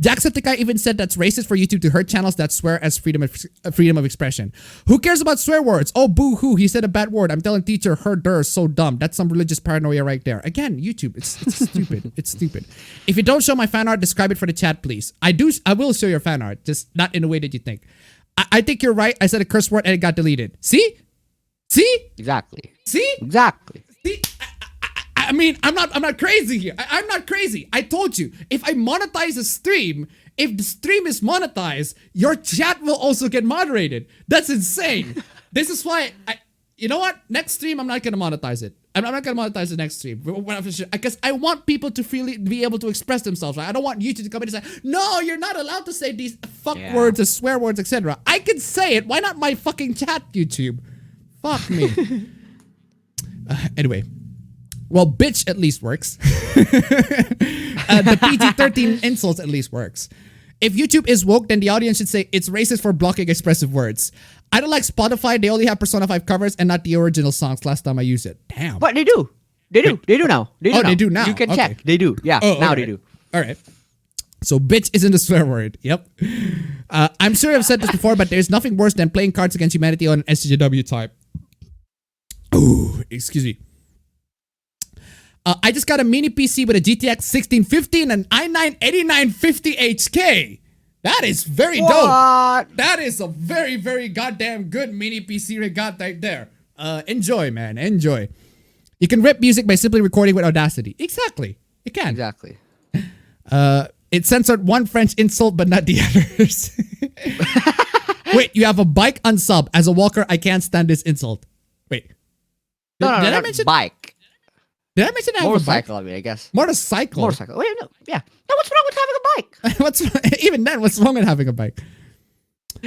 Jacksepticeye even said that's racist for YouTube to hurt channels that swear as freedom of expression. Who cares about swear words? Oh, boo-hoo, he said a bad word. I'm telling teacher, her so dumb. That's some religious paranoia right there. Again, YouTube, it's stupid. It's stupid. If you don't show my fan art, describe it for the chat, please. I will show your fan art, just not in the way that you think. I think you're right. I said a curse word and it got deleted. See? See? Exactly. See? Exactly. See? I mean, I'm not crazy here. I'm not crazy. I told you, if I monetize a stream, if the stream is monetized, your chat will also get moderated. That's insane. This is why you know what? Next stream, I'm not gonna monetize it. I'm not gonna monetize the next stream because I want people to freely be able to express themselves. Right? I don't want YouTube to come in and say, "No, you're not allowed to say these fuck words, or swear words, etc." I can say it. Why not my fucking chat, YouTube? Fuck me. Anyway. Well, bitch at least works. The PG-13 insults at least works. If YouTube is woke, then the audience should say it's racist for blocking expressive words. I don't like Spotify. They only have Persona 5 covers and not the original songs last time I used it. Damn. But they do. They do. They do now. They do now. They do now. You can check. They do. Yeah, now they do. All right. So bitch isn't a swear word. Yep. I'm sure I've said this before, but there's nothing worse than playing Cards Against Humanity on an SJW type. Ooh, excuse me. I just got a mini PC with a GTX 1650 and an i9 8950 HK. That is very dope. That is a very, very goddamn good mini PC we got right there. Enjoy, man. Enjoy. You can rip music by simply recording with Audacity. Exactly. You can. Exactly. It censored one French insult, but not the others. Wait, you have a bike unsub. As a walker, I can't stand this insult. Wait. Did I mention bike? Did I mention I have motorcycle? I mean, I guess motorcycle. Motorcycle. Wait, no, yeah. Now, what's wrong with having a bike? Even then? What's wrong with having a bike?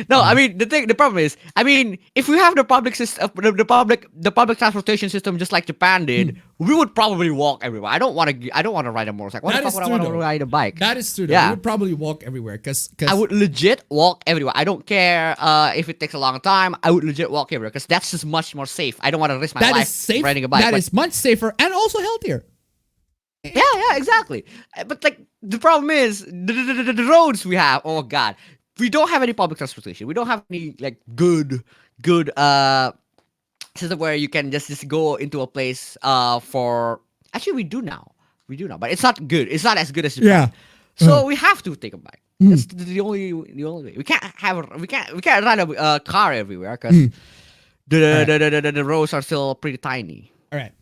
No, I mean the problem is, I mean, if we have the public system, the public transportation system just like Japan did, we would probably walk everywhere. I don't want to ride a motorcycle. Why the fuck would I want to ride a bike? That is true. Yeah, we would probably walk everywhere because I would legit walk everywhere. I don't care if it takes a long time. I would legit walk everywhere because that's just much more safe. I don't want to risk my life riding a bike. That is much safer and also healthier. Yeah, exactly. But like the problem is the roads we have. Oh God, we don't have any public transportation. We don't have any like good system where you can just go into a place for. Actually, we do now, but it's not good. It's not as good as Yeah. Japan. So we have to take a bike. That's the only way. We can't run a car everywhere because the roads are still pretty tiny. All right.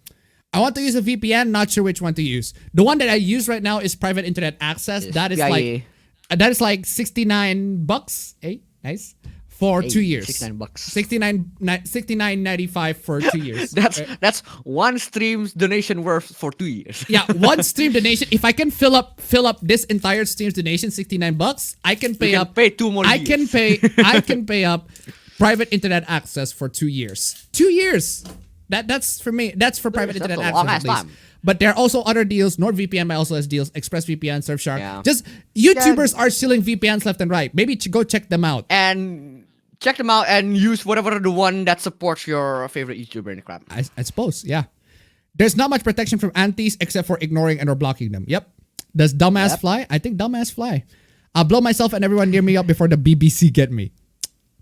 I want to use a VPN, not sure which one to use. The one that I use right now is private internet access. That is that is like $69. Hey, nice. For 2 years. $69. $69.95 for 2 years. That's one stream's donation worth for 2 years. Yeah, one stream donation. If I can fill up this entire stream's donation, $69, I can pay 2 more years. I can pay up private internet access for 2 years. 2 years. That's for me. That's for private internet access at least. But there are also other deals. NordVPN also has deals. ExpressVPN, Surfshark. Yeah. Just YouTubers are stealing VPNs left and right. Maybe go check them out. And check them out and use whatever the one that supports your favorite YouTuber in the crap. I suppose, yeah. There's not much protection from antis except for ignoring and or blocking them. Yep. Does dumbass fly? I think dumbass fly. I'll blow myself and everyone near me up before the BBC get me.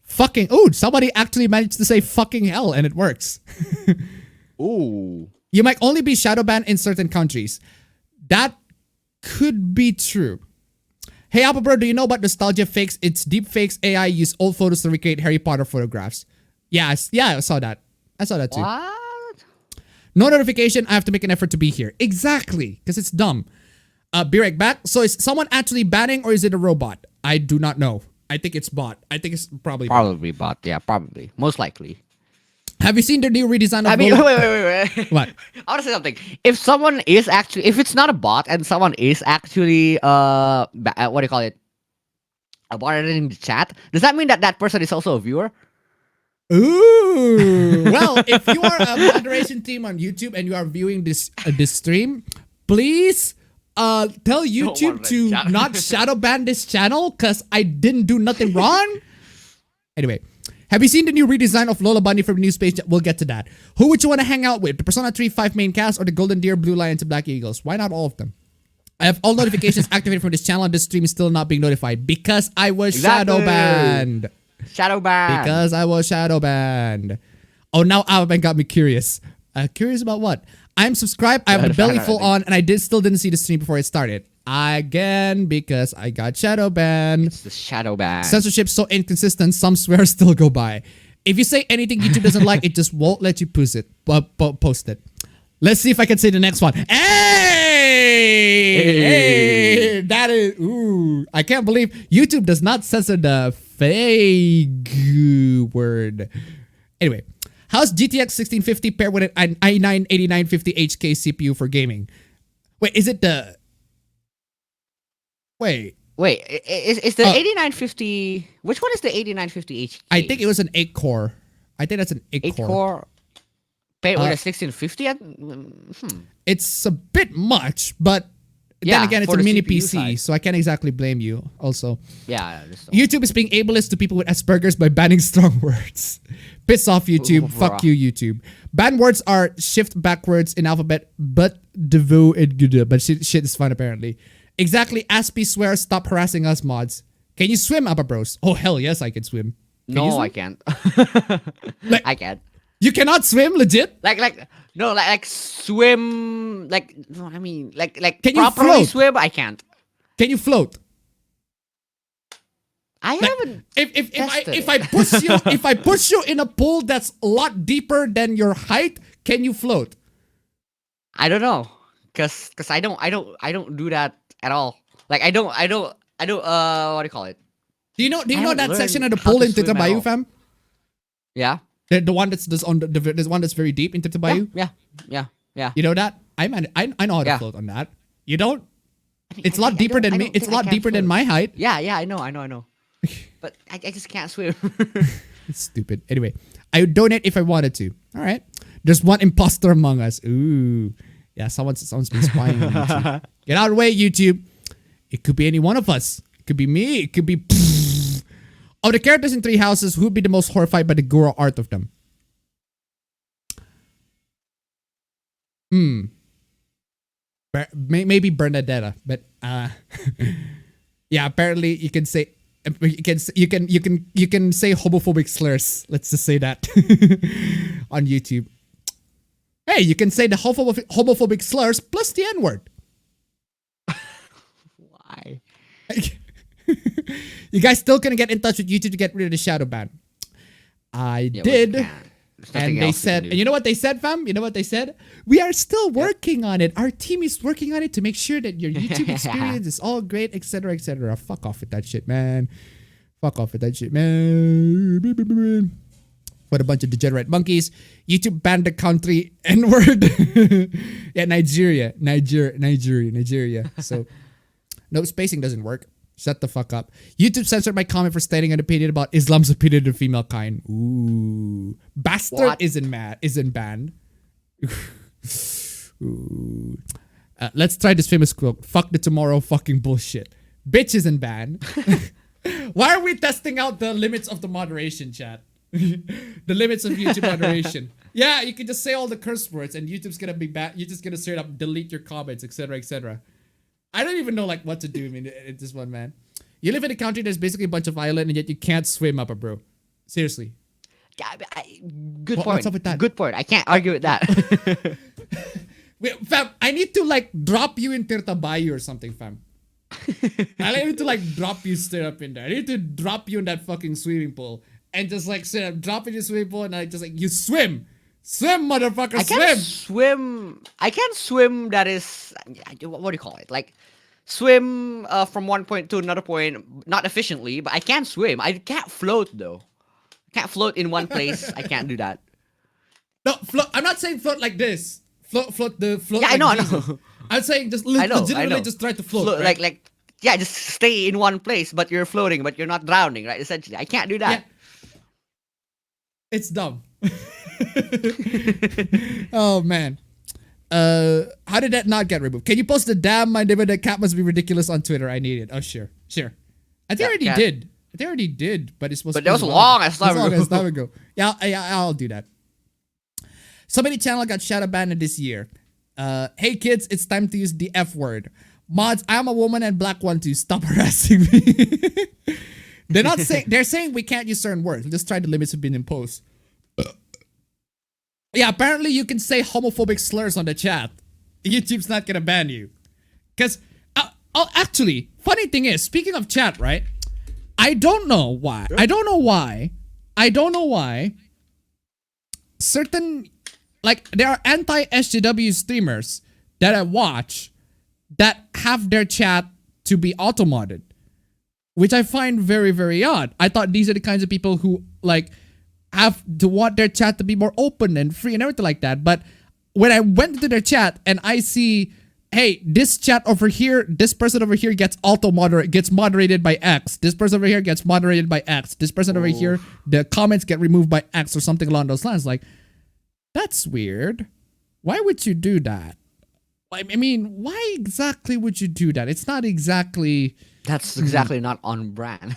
Fucking, ooh, somebody actually managed to say fucking hell and it works. Ooh. You might only be shadow banned in certain countries. That could be true. Hey, Apple Bro, do you know about nostalgia fakes? It's deep fakes. AI use old photos to recreate Harry Potter photographs. Yeah, I saw that. I saw that too. What? No notification. I have to make an effort to be here. Exactly, because it's dumb. Be right back. So is someone actually banning or is it a robot? I do not know. I think it's bot. I think it's probably bot. Yeah, probably. Most likely. Have you seen the new redesign of wait. What? I want to say something. If someone is actually, if it's not a bot and someone is actually, what do you call it? A bot in the chat, does that mean that that person is also a viewer? Ooh. Well, if you are a moderation team on YouTube and you are viewing this stream, please tell YouTube to not shadow ban this channel because I didn't do nothing wrong. Anyway. Have you seen the new redesign of Lola Bunny from New Space? We'll get to that. Who would you want to hang out with? The Persona 3 5 main cast or the Golden Deer, Blue Lions, and Black Eagles? Why not all of them? I have all notifications activated from this channel and this stream is still not being notified because I was shadow banned. Shadow banned. Because I was shadow banned. Oh, now Alvin got me curious. Curious about what? I'm subscribed. I have the belly full on and I still didn't see the stream before it started. Again, because I got shadow banned. It's the shadow ban. Censorship so inconsistent, some swears still go by. If you say anything YouTube doesn't like, it just won't let you post it. Let's see if I can say the next one. Hey! That is, ooh. I can't believe YouTube does not censor the fake word. Anyway, how's GTX 1650 paired with an i9 8950HK CPU for gaming? Wait, is it the... Wait, is the 8950? Which one is the 8950 HK? I think it was an 8-core. I think that's an 8-core. Paired with a 1650? It's a bit much, but then again, it's a mini PC, so I can't exactly blame you. Also, YouTube is being ableist to people with Asperger's by banning strong words. Piss off, YouTube. Fuck you, YouTube. Banned words are shift backwards in alphabet, but devo and good. But shit is fun apparently. Exactly, Aspie swears, stop harassing us mods. Can you swim, Appa Bros? Oh, hell yes, I can swim. No, I can't. I can't. You cannot swim, legit? Like swim, like can you properly float? swim, I can't. Can you float? I haven't. If I push you in a pool that's a lot deeper than your height, can you float? I don't know, cause I don't do that at all. Like I don't what do you call it? Do you know that section of the pool in Titabayou, fam? Yeah. The one that's on the one that's very deep into Titabayou? Yeah. You know that? I know how to float on that. You don't? It's a lot deeper than me. It's a lot deeper than my height. Yeah, I know. But I just can't swim. It's stupid. Anyway, I would donate if I wanted to. All right. There's one imposter among us. Ooh. Yeah, someone's been spying on YouTube. Get out of the way, YouTube. It could be any one of us. It could be me. It could be... Of the characters in Three Houses, who would be the most horrified by the gore art of them? maybe Bernadetta, but yeah, apparently you can say you can say homophobic slurs. Let's just say that on YouTube. Hey, you can say the homophobic slurs plus the N-word. Why? You guys still gonna get in touch with YouTube to get rid of the shadow ban? I did. And they said, and you know what they said, fam? You know what they said? We are still working on it. Our team is working on it to make sure that your YouTube experience is all great, etc., etc. Fuck off with that shit, man. Fuck off with that shit, man. What a bunch of degenerate monkeys. YouTube banned the country N-word. Yeah, Nigeria. So, no, spacing doesn't work. Shut the fuck up. YouTube censored my comment for stating an opinion about Islam's opinion of the female kind. Ooh. Bastard What? isn't banned. Ooh. Let's try this famous quote. Fuck the tomorrow fucking bullshit. Bitch isn't banned. Why are we testing out the limits of the moderation, chat? The limits of YouTube moderation. Yeah, you can just say all the curse words and YouTube's gonna be bad. You're just gonna straight up delete your comments, etc., etc. I don't even know like what to do. I mean, it's this one, man. You live in a country that's basically a bunch of island and yet you can't swim up, bro. Seriously. Yeah, good point. What's up with that? Good point. I can't argue with that. Wait, fam, I need to like drop you in Tirtabayu or something, fam. I need to like drop you straight up in there. I need to drop you in that fucking swimming pool and just like straight up drop in the swimming pool and I just like, you swim. Swim, motherfucker, swim! I can't swim. That is, what do you call it? Like, swim from one point to another point, not efficiently, but I can swim. I can't float though. I can't float in one place. I can't do that. No, float. I'm not saying float like this. Float. Yeah, like I know. I'm saying just legitimately just try to float. Right? Like, yeah, just stay in one place, but you're floating, but you're not drowning, right? Essentially, I can't do that. Yeah. It's dumb. Oh man. How did that not get removed? Can you post the damn my neighbor that cat must be ridiculous on Twitter? I need it. Oh sure. I think I already did, but it's supposed to be. But that was long as time ago. Yeah, I'll do that. So many channels got shadow banned this year. Hey kids, it's time to use the F word. Mods, I'm a woman and black one too. Stop harassing me. They're saying we can't use certain words. Let's try the limits have been imposed. Yeah, apparently you can say homophobic slurs on the chat. YouTube's not gonna ban you. Because, actually, funny thing is, speaking of chat, right? I don't know why. Certain, like, there are anti-SJW streamers that I watch that have their chat to be auto-modded. Which I find very, very odd. I thought these are the kinds of people who, like, have to want their chat to be more open and free and everything like that. But when I went into their chat and I see, hey, this chat over here, this person over here gets moderated by X. This person over here gets moderated by X. This person over here, the comments get removed by X or something along those lines. Like, that's weird. Why would you do that? I mean, why exactly would you do that? It's not exactly... That's exactly not on brand.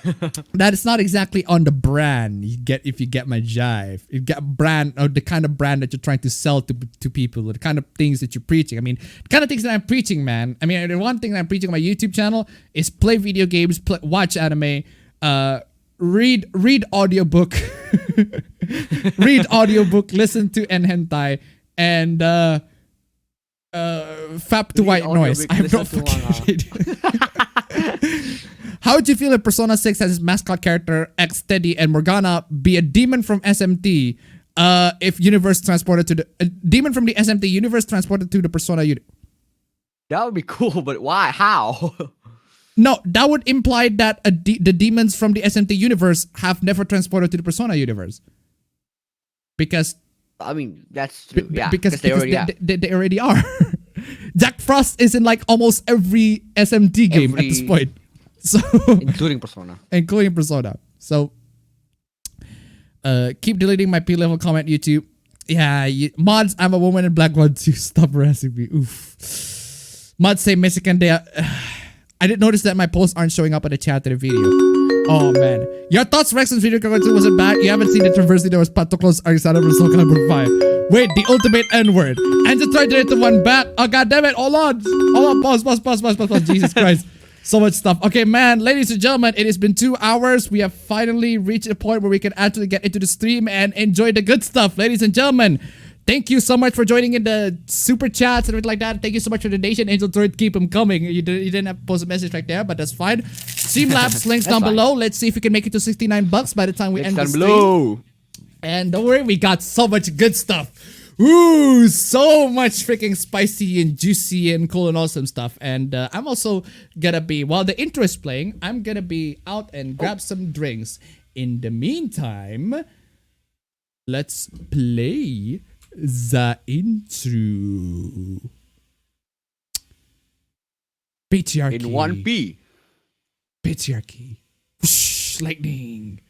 That is not exactly on the brand. If you get my jive. You get brand or the kind of brand that you're trying to sell to people, or the kind of things that you're preaching. I mean, the kind of things that I'm preaching, man. I mean, the one thing that I'm preaching on my YouTube channel is play video games, watch anime, read audiobook, listen to hentai, and fap to white noise. I'm not fucking How would you feel if Persona 6 has its mascot character X Teddy and Morgana be a demon from SMT? If universe transported to the demon from the SMT universe transported to the Persona unit. That would be cool, but why? How? No, that would imply that the demons from the SMT universe have never transported to the Persona universe. Because I mean, that's true. Yeah, because they already are. Jack Frost is in like almost every SMT game at this point. So including Persona. So keep deleting my P-level comment, YouTube. Yeah, mods, I'm a woman in black one too. Stop harassing me. Oof. Mods say Mexican Day. I didn't notice that my posts aren't showing up in the chat in the video. Oh man. Your thoughts, Rexon's video cartoon wasn't bad. You haven't seen the Traversity that was part to close Alexander from Soul Calibur 5. Wait, the ultimate N-word. And just tried to hit the one back. Oh god damn it. Hold on. Pause. Jesus Christ. So much stuff. Okay, man, ladies and gentlemen, it has been 2 hours. We have finally reached a point where we can actually get into the stream and enjoy the good stuff. Ladies and gentlemen, thank you so much for joining in the super chats and everything like that. Thank you so much for the donation. Angel Turret, keep them coming. You didn't have to post a message right there, but that's fine. Streamlabs links down below. Let's see if we can make it to 69 bucks by the time we end the stream. And don't worry, we got so much good stuff. Ooh, so much freaking spicy and juicy and cool and awesome stuff. And I'm also gonna be, while the intro is playing, I'm gonna be out and grab some drinks. In the meantime, let's play the intro. Patriarchy. In 1P. Patriarchy. Whoosh, lightning.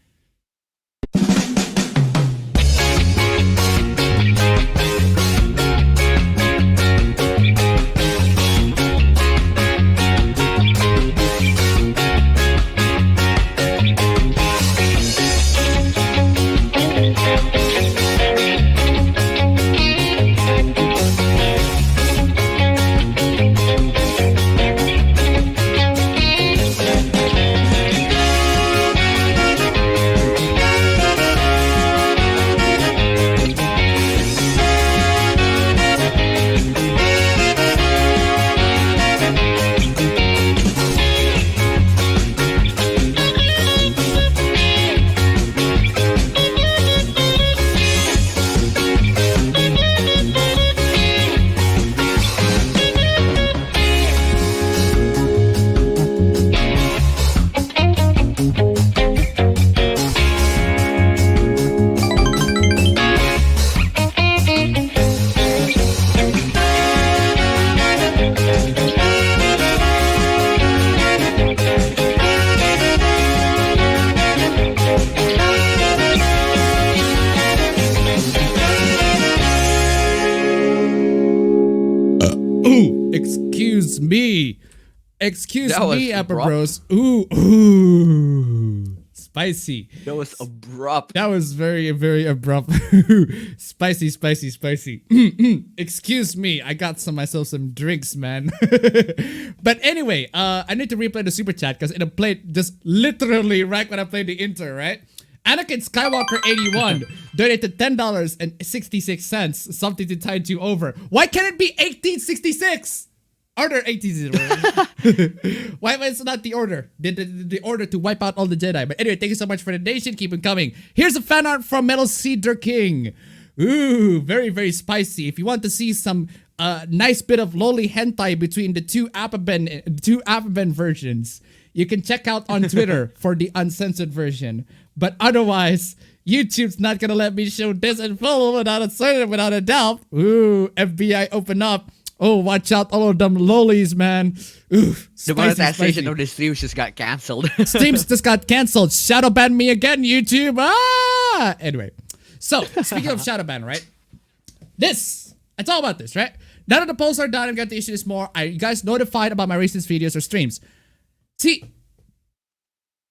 Excuse me, Apple Bros. Ooh, spicy. That was abrupt. That was very, very abrupt. Spicy. Excuse me, I got myself some drinks, man. But anyway, I need to replay the super chat because it played just literally right when I played the intro, right? Anakin Skywalker 81 donated $10.66, something to tide you over. Why can't it be 1866? Order 18. Why is it not the order? The order to wipe out all the Jedi. But anyway, thank you so much for the donation. Keep them coming. Here's a fan art from Metal Cedar King. Ooh, very, very spicy. If you want to see some nice bit of loli hentai between the two appaben versions, you can check out on Twitter for the uncensored version. But otherwise, YouTube's not gonna let me show this in full without a doubt. Ooh, FBI open up. Oh, watch out, all of them lolis, man. Ooh, the monetization of the streams just got cancelled. Streams just got cancelled. Shadow ban me again, YouTube. Ah! Anyway, so speaking of shadow ban, right? It's all about this, right? Now that the polls are done, I'm going to issue this more. Are you guys notified about my recent videos or streams? See,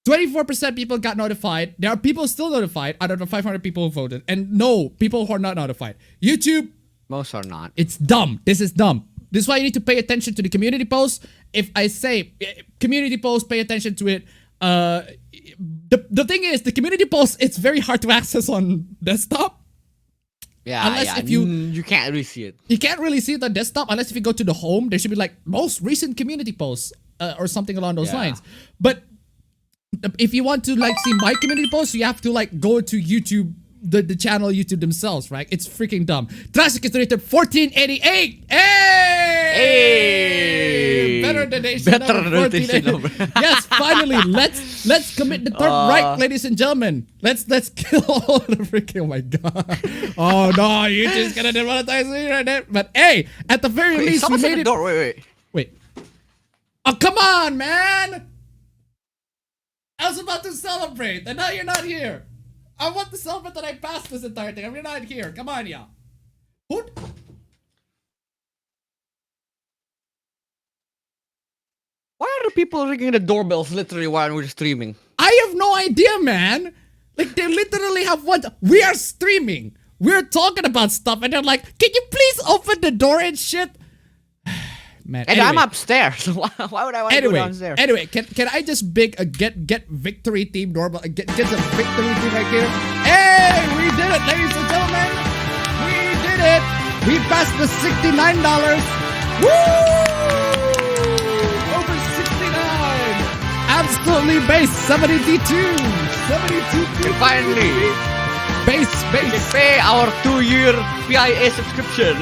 24% people got notified. There are people still notified out of the 500 people who voted. And no, people who are not notified. YouTube, most are not. It's dumb. This is dumb. This is why you need to pay attention to the community posts. If I say community posts, pay attention to it. The thing is, the community posts, it's very hard to access on desktop. Yeah, unless if you can't really see it. You can't really see it on desktop unless if you go to the home. There should be like most recent community posts or something along those lines. But if you want to like see my community posts, you have to like go to YouTube. The channel YouTube themselves, right? It's freaking dumb. Trasic is donated 1488. Hey! Better donation number 1488. Yes, finally. Let's commit the third right, ladies and gentlemen. Let's kill all the freaking. Oh my god. Oh no, you just gonna demonetize me right there. But hey, at the very least, we made it. Door. Wait. Oh come on, man! I was about to celebrate, and now you're not here. I want to celebrate that I passed this entire thing. I'm not here. Come on, y'all. What? Why are the people ringing the doorbells literally while we're streaming? I have no idea, man. Like, they literally have what? We are streaming. We're talking about stuff, and they're like, can you please open the door and shit? Man, and anyway. I'm upstairs. So why would I want to go downstairs? Anyway, can I just big get victory team doorbell? Get the victory team right here. Hey, we did it, ladies and gentlemen. We did it. We passed the $69. Woo! Over 69. Absolutely base 72. 72. Finally. Base. We can pay our 2-year PIA subscription.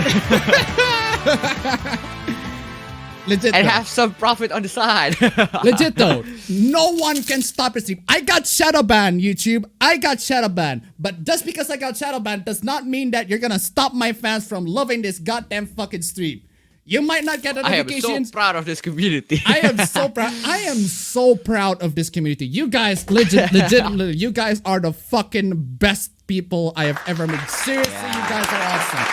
Legit and though. have some profit on the side. Legit though, no one can stop the stream. I got shadow banned, YouTube. I got shadow banned. But just because I got shadow banned does not mean that you're gonna stop my fans from loving this goddamn fucking stream. You might not get notifications. I am so proud of this community. I am so proud. I am so proud of this community. You guys, legitimately, you guys are the fucking best people I have ever met. Seriously, you guys are awesome.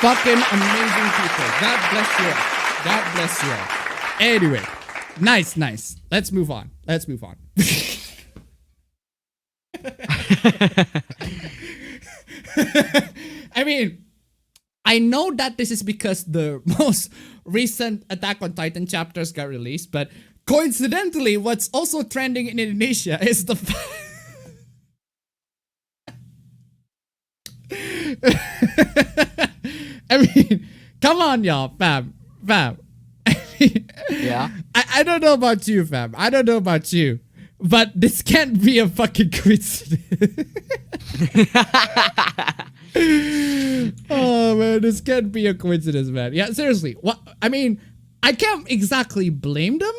Fucking amazing people. God bless you all. God bless you all. Anyway, nice. Let's move on. I mean, I know that this is because the most recent Attack on Titan chapters got released, but coincidentally, what's also trending in Indonesia is the I mean, come on, y'all, fam. Yeah. I don't know about you, fam. I don't know about you. But this can't be a fucking coincidence. Oh, man. This can't be a coincidence, man. Yeah, seriously. What? I mean, I can't exactly blame them.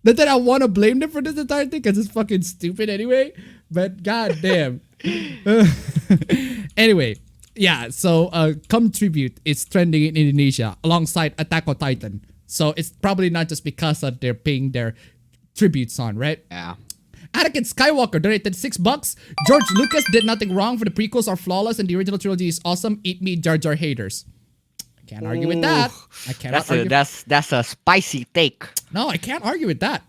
Not that I want to blame them for this entire thing, because it's fucking stupid anyway. But goddamn. Anyway. Yeah, so Come Tribute is trending in Indonesia alongside Attack on Titan. So it's probably not just because they're paying their tributes on, right? Yeah. Anakin Skywalker donated $6. George Lucas did nothing wrong, for the prequels are flawless and the original trilogy is awesome. Eat me, Jar Jar haters. I can't argue with that. I cannot argue. That's a spicy take. No, I can't argue with that.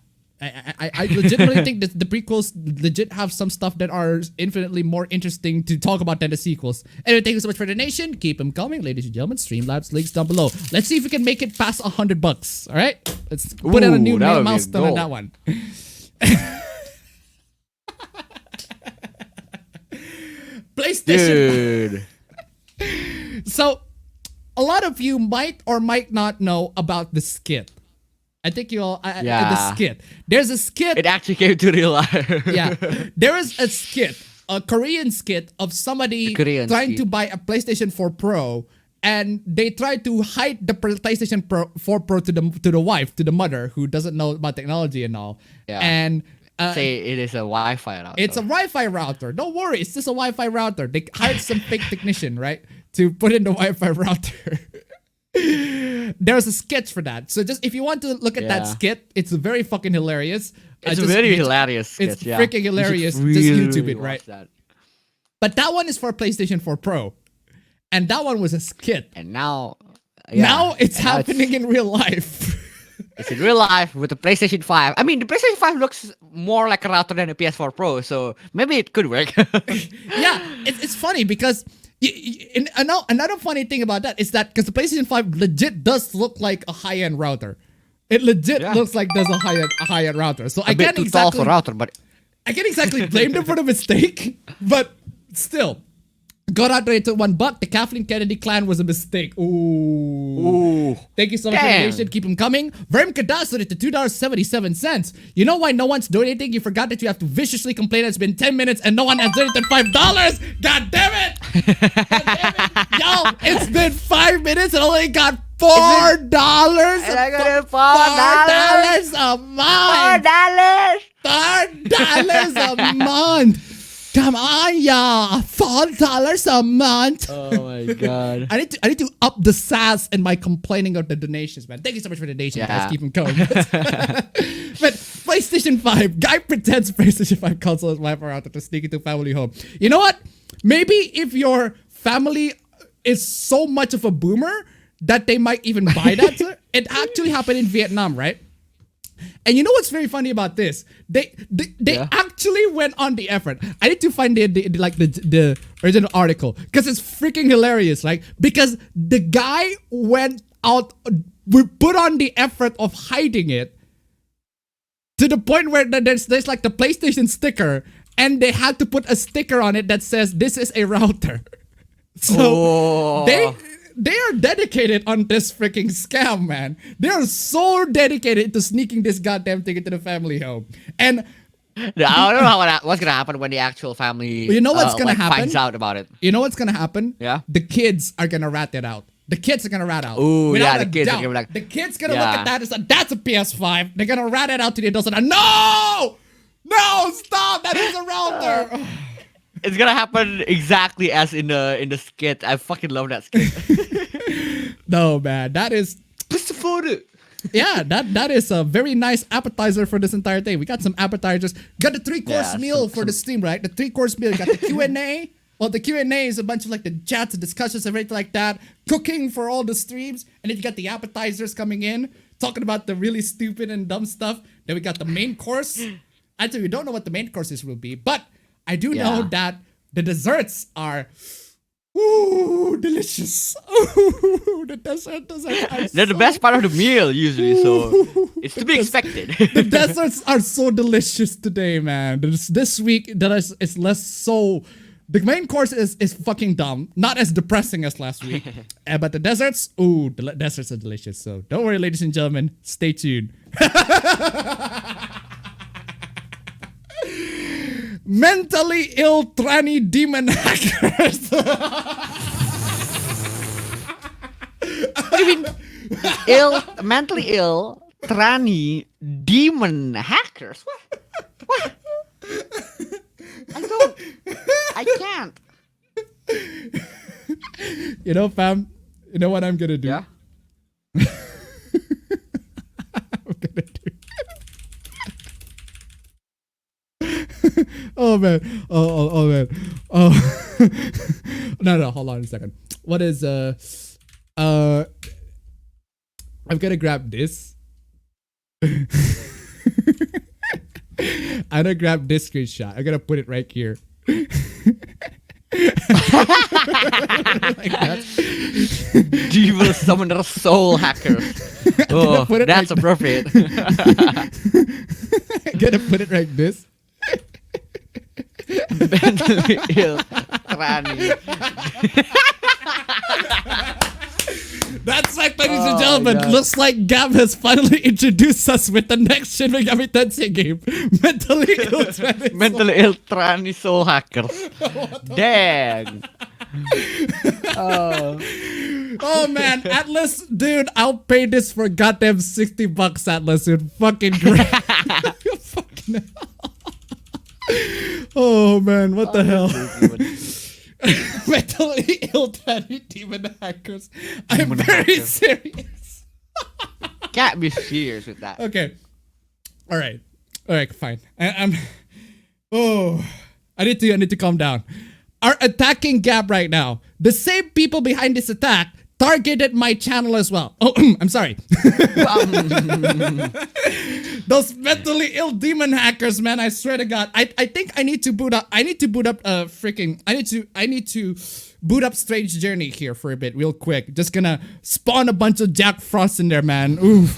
I legitimately think that the prequels legit have some stuff that are infinitely more interesting to talk about than the sequels. Anyway, thank you so much for the donation. Keep them coming, ladies and gentlemen. Streamlabs links down below. Let's see if we can make it past $100. All right, let's put out a new milestone on that one. PlayStation. Dude. So, a lot of you might or might not know about the skit. I think you all, the skit. There's a skit. It actually came to real life. Yeah. There is a skit, a Korean skit of somebody trying to buy a PlayStation 4 Pro, and they try to hide the PlayStation 4 Pro to the wife, to the mother, who doesn't know about technology and all. Yeah. And say it is a Wi-Fi router. It's a Wi-Fi router. Don't worry, it's just a Wi-Fi router. They hired some fake technician, right, to put in the Wi-Fi router. There's a sketch for that. So just if you want to look at that skit, it's very fucking hilarious. It's a very hilarious sketch. It's freaking hilarious. Just YouTube it, right? That. But that one is for PlayStation 4 Pro. And that one was a skit. And now... now it's happening in real life. It's in real life with the PlayStation 5. I mean, the PlayStation 5 looks more like a router than a PS4 Pro, so maybe it could work. Yeah, it's funny because... another funny thing about that is that because the PlayStation 5 legit does look like a high-end router. It legit looks like there's a high-end router. So I can't exactly tall for router, but I can't exactly blame them for the mistake, but still. Got out there to $1. The Kathleen Kennedy clan was a mistake. Ooh. Thank you so much for the donation. Keep them coming. Verm Kadas donated to $2.77. You know why no one's donating? You forgot that you have to viciously complain it's been 10 minutes and no one has donated $5. God damn it! God damn it! Yo, it's been 5 minutes and only got $4. And I got $4 a month. $4 a month. Come on, y'all. $4 a month. Oh my god. I need to up the sass in my complaining of the donations, man. Thank you so much for the donations, guys. Keep them going. But PlayStation 5. Guy pretends PlayStation 5 console is Wi-Fi router to sneak into family home. You know what? Maybe if your family is so much of a boomer that they might even buy that. It actually happened in Vietnam, right? And you know what's very funny about this? They actually went on the effort. I need to find the original article because it's freaking hilarious. Like, because the guy went out, we put on the effort of hiding it to the point where there's like the PlayStation sticker, and they had to put a sticker on it that says this is a router. So they are dedicated on this freaking scam, man. They are so dedicated to sneaking this goddamn thing into the family home. And I don't know what's gonna happen when the actual family you know what's gonna happen? Finds out about it. You know what's gonna happen? Yeah. The kids are gonna rat it out. The kids are gonna rat out. Ooh, yeah, the kids are gonna be like, the kids gonna look at that and say, that's a PS5. They're gonna rat it out to the adults and no! No, stop! That is a router! It's gonna happen exactly as in the skit. I fucking love that skit. No, man, that is yeah, that is a very nice appetizer for this entire thing. We got some appetizers. Got the 3-course meal for the stream, right? The 3-course meal. You got the Q&A. Well, the Q&A is a bunch of like the chats and discussions and everything like that. Cooking for all the streams. And then you got the appetizers coming in, talking about the really stupid and dumb stuff. Then we got the main course. Actually, we don't know what the main courses will be, but I do know that the desserts are delicious. The desserts are They're the best part of the meal usually, so it's to be expected. The desserts are so delicious today, man. This week it's less so. The main course is fucking dumb, not as depressing as last week. But the desserts, the desserts are delicious. So don't worry, ladies and gentlemen, stay tuned. Mentally ill tranny demon hackers. What do you mean? Mentally ill, tranny, demon hackers? What? I can't. You know, fam, you know what I'm gonna do? Yeah? I'm gonna do. Oh man. Oh man. Oh no, hold on a second. What is I'm gonna grab this. I'm gonna grab this screenshot. I'm gonna put it right here. Like that. Devil summoner soul hacker. Oh, that's like appropriate. I'm gonna put it like this. Mentally ill, tranny. That's right, ladies and gentlemen. Looks like Gab has finally introduced us with the next Shin Megami Tensei game. Mentally ill tranny. Mentally ill tranny soul hackers. Dang. Oh man, Atlas, dude, I'll pay this for goddamn $60, Atlas, dude. Fucking great. Fucking oh man, what the hell? Mentally ill tranny demon hackers. I'm very serious. Can't be serious with that. Okay. Alright, fine. I need to calm down. Are attacking Gab right now. The same people behind this attack targeted my channel as well. Oh, I'm sorry. Those mentally ill demon hackers, man. I swear to God. I think I need to boot up. I need to boot up boot up Strange Journey here for a bit, real quick. Just gonna spawn a bunch of Jack Frost in there, man. Oof.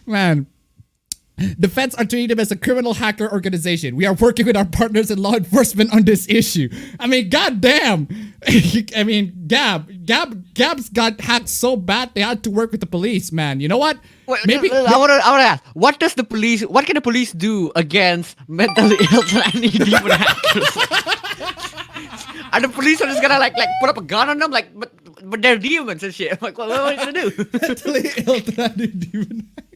Man. The feds are treating them as a criminal hacker organization. We are working with our partners in law enforcement on this issue. I mean, goddamn. I mean, Gab's got hacked so bad they had to work with the police, man. You know what? Wait, I want to ask, what can the police do against mentally ill tranny demon hackers? Are the police just gonna like put up a gun on them? Like, but they're demons and shit. I'm like, what are you gonna do? Mentally ill tranny demon hackers.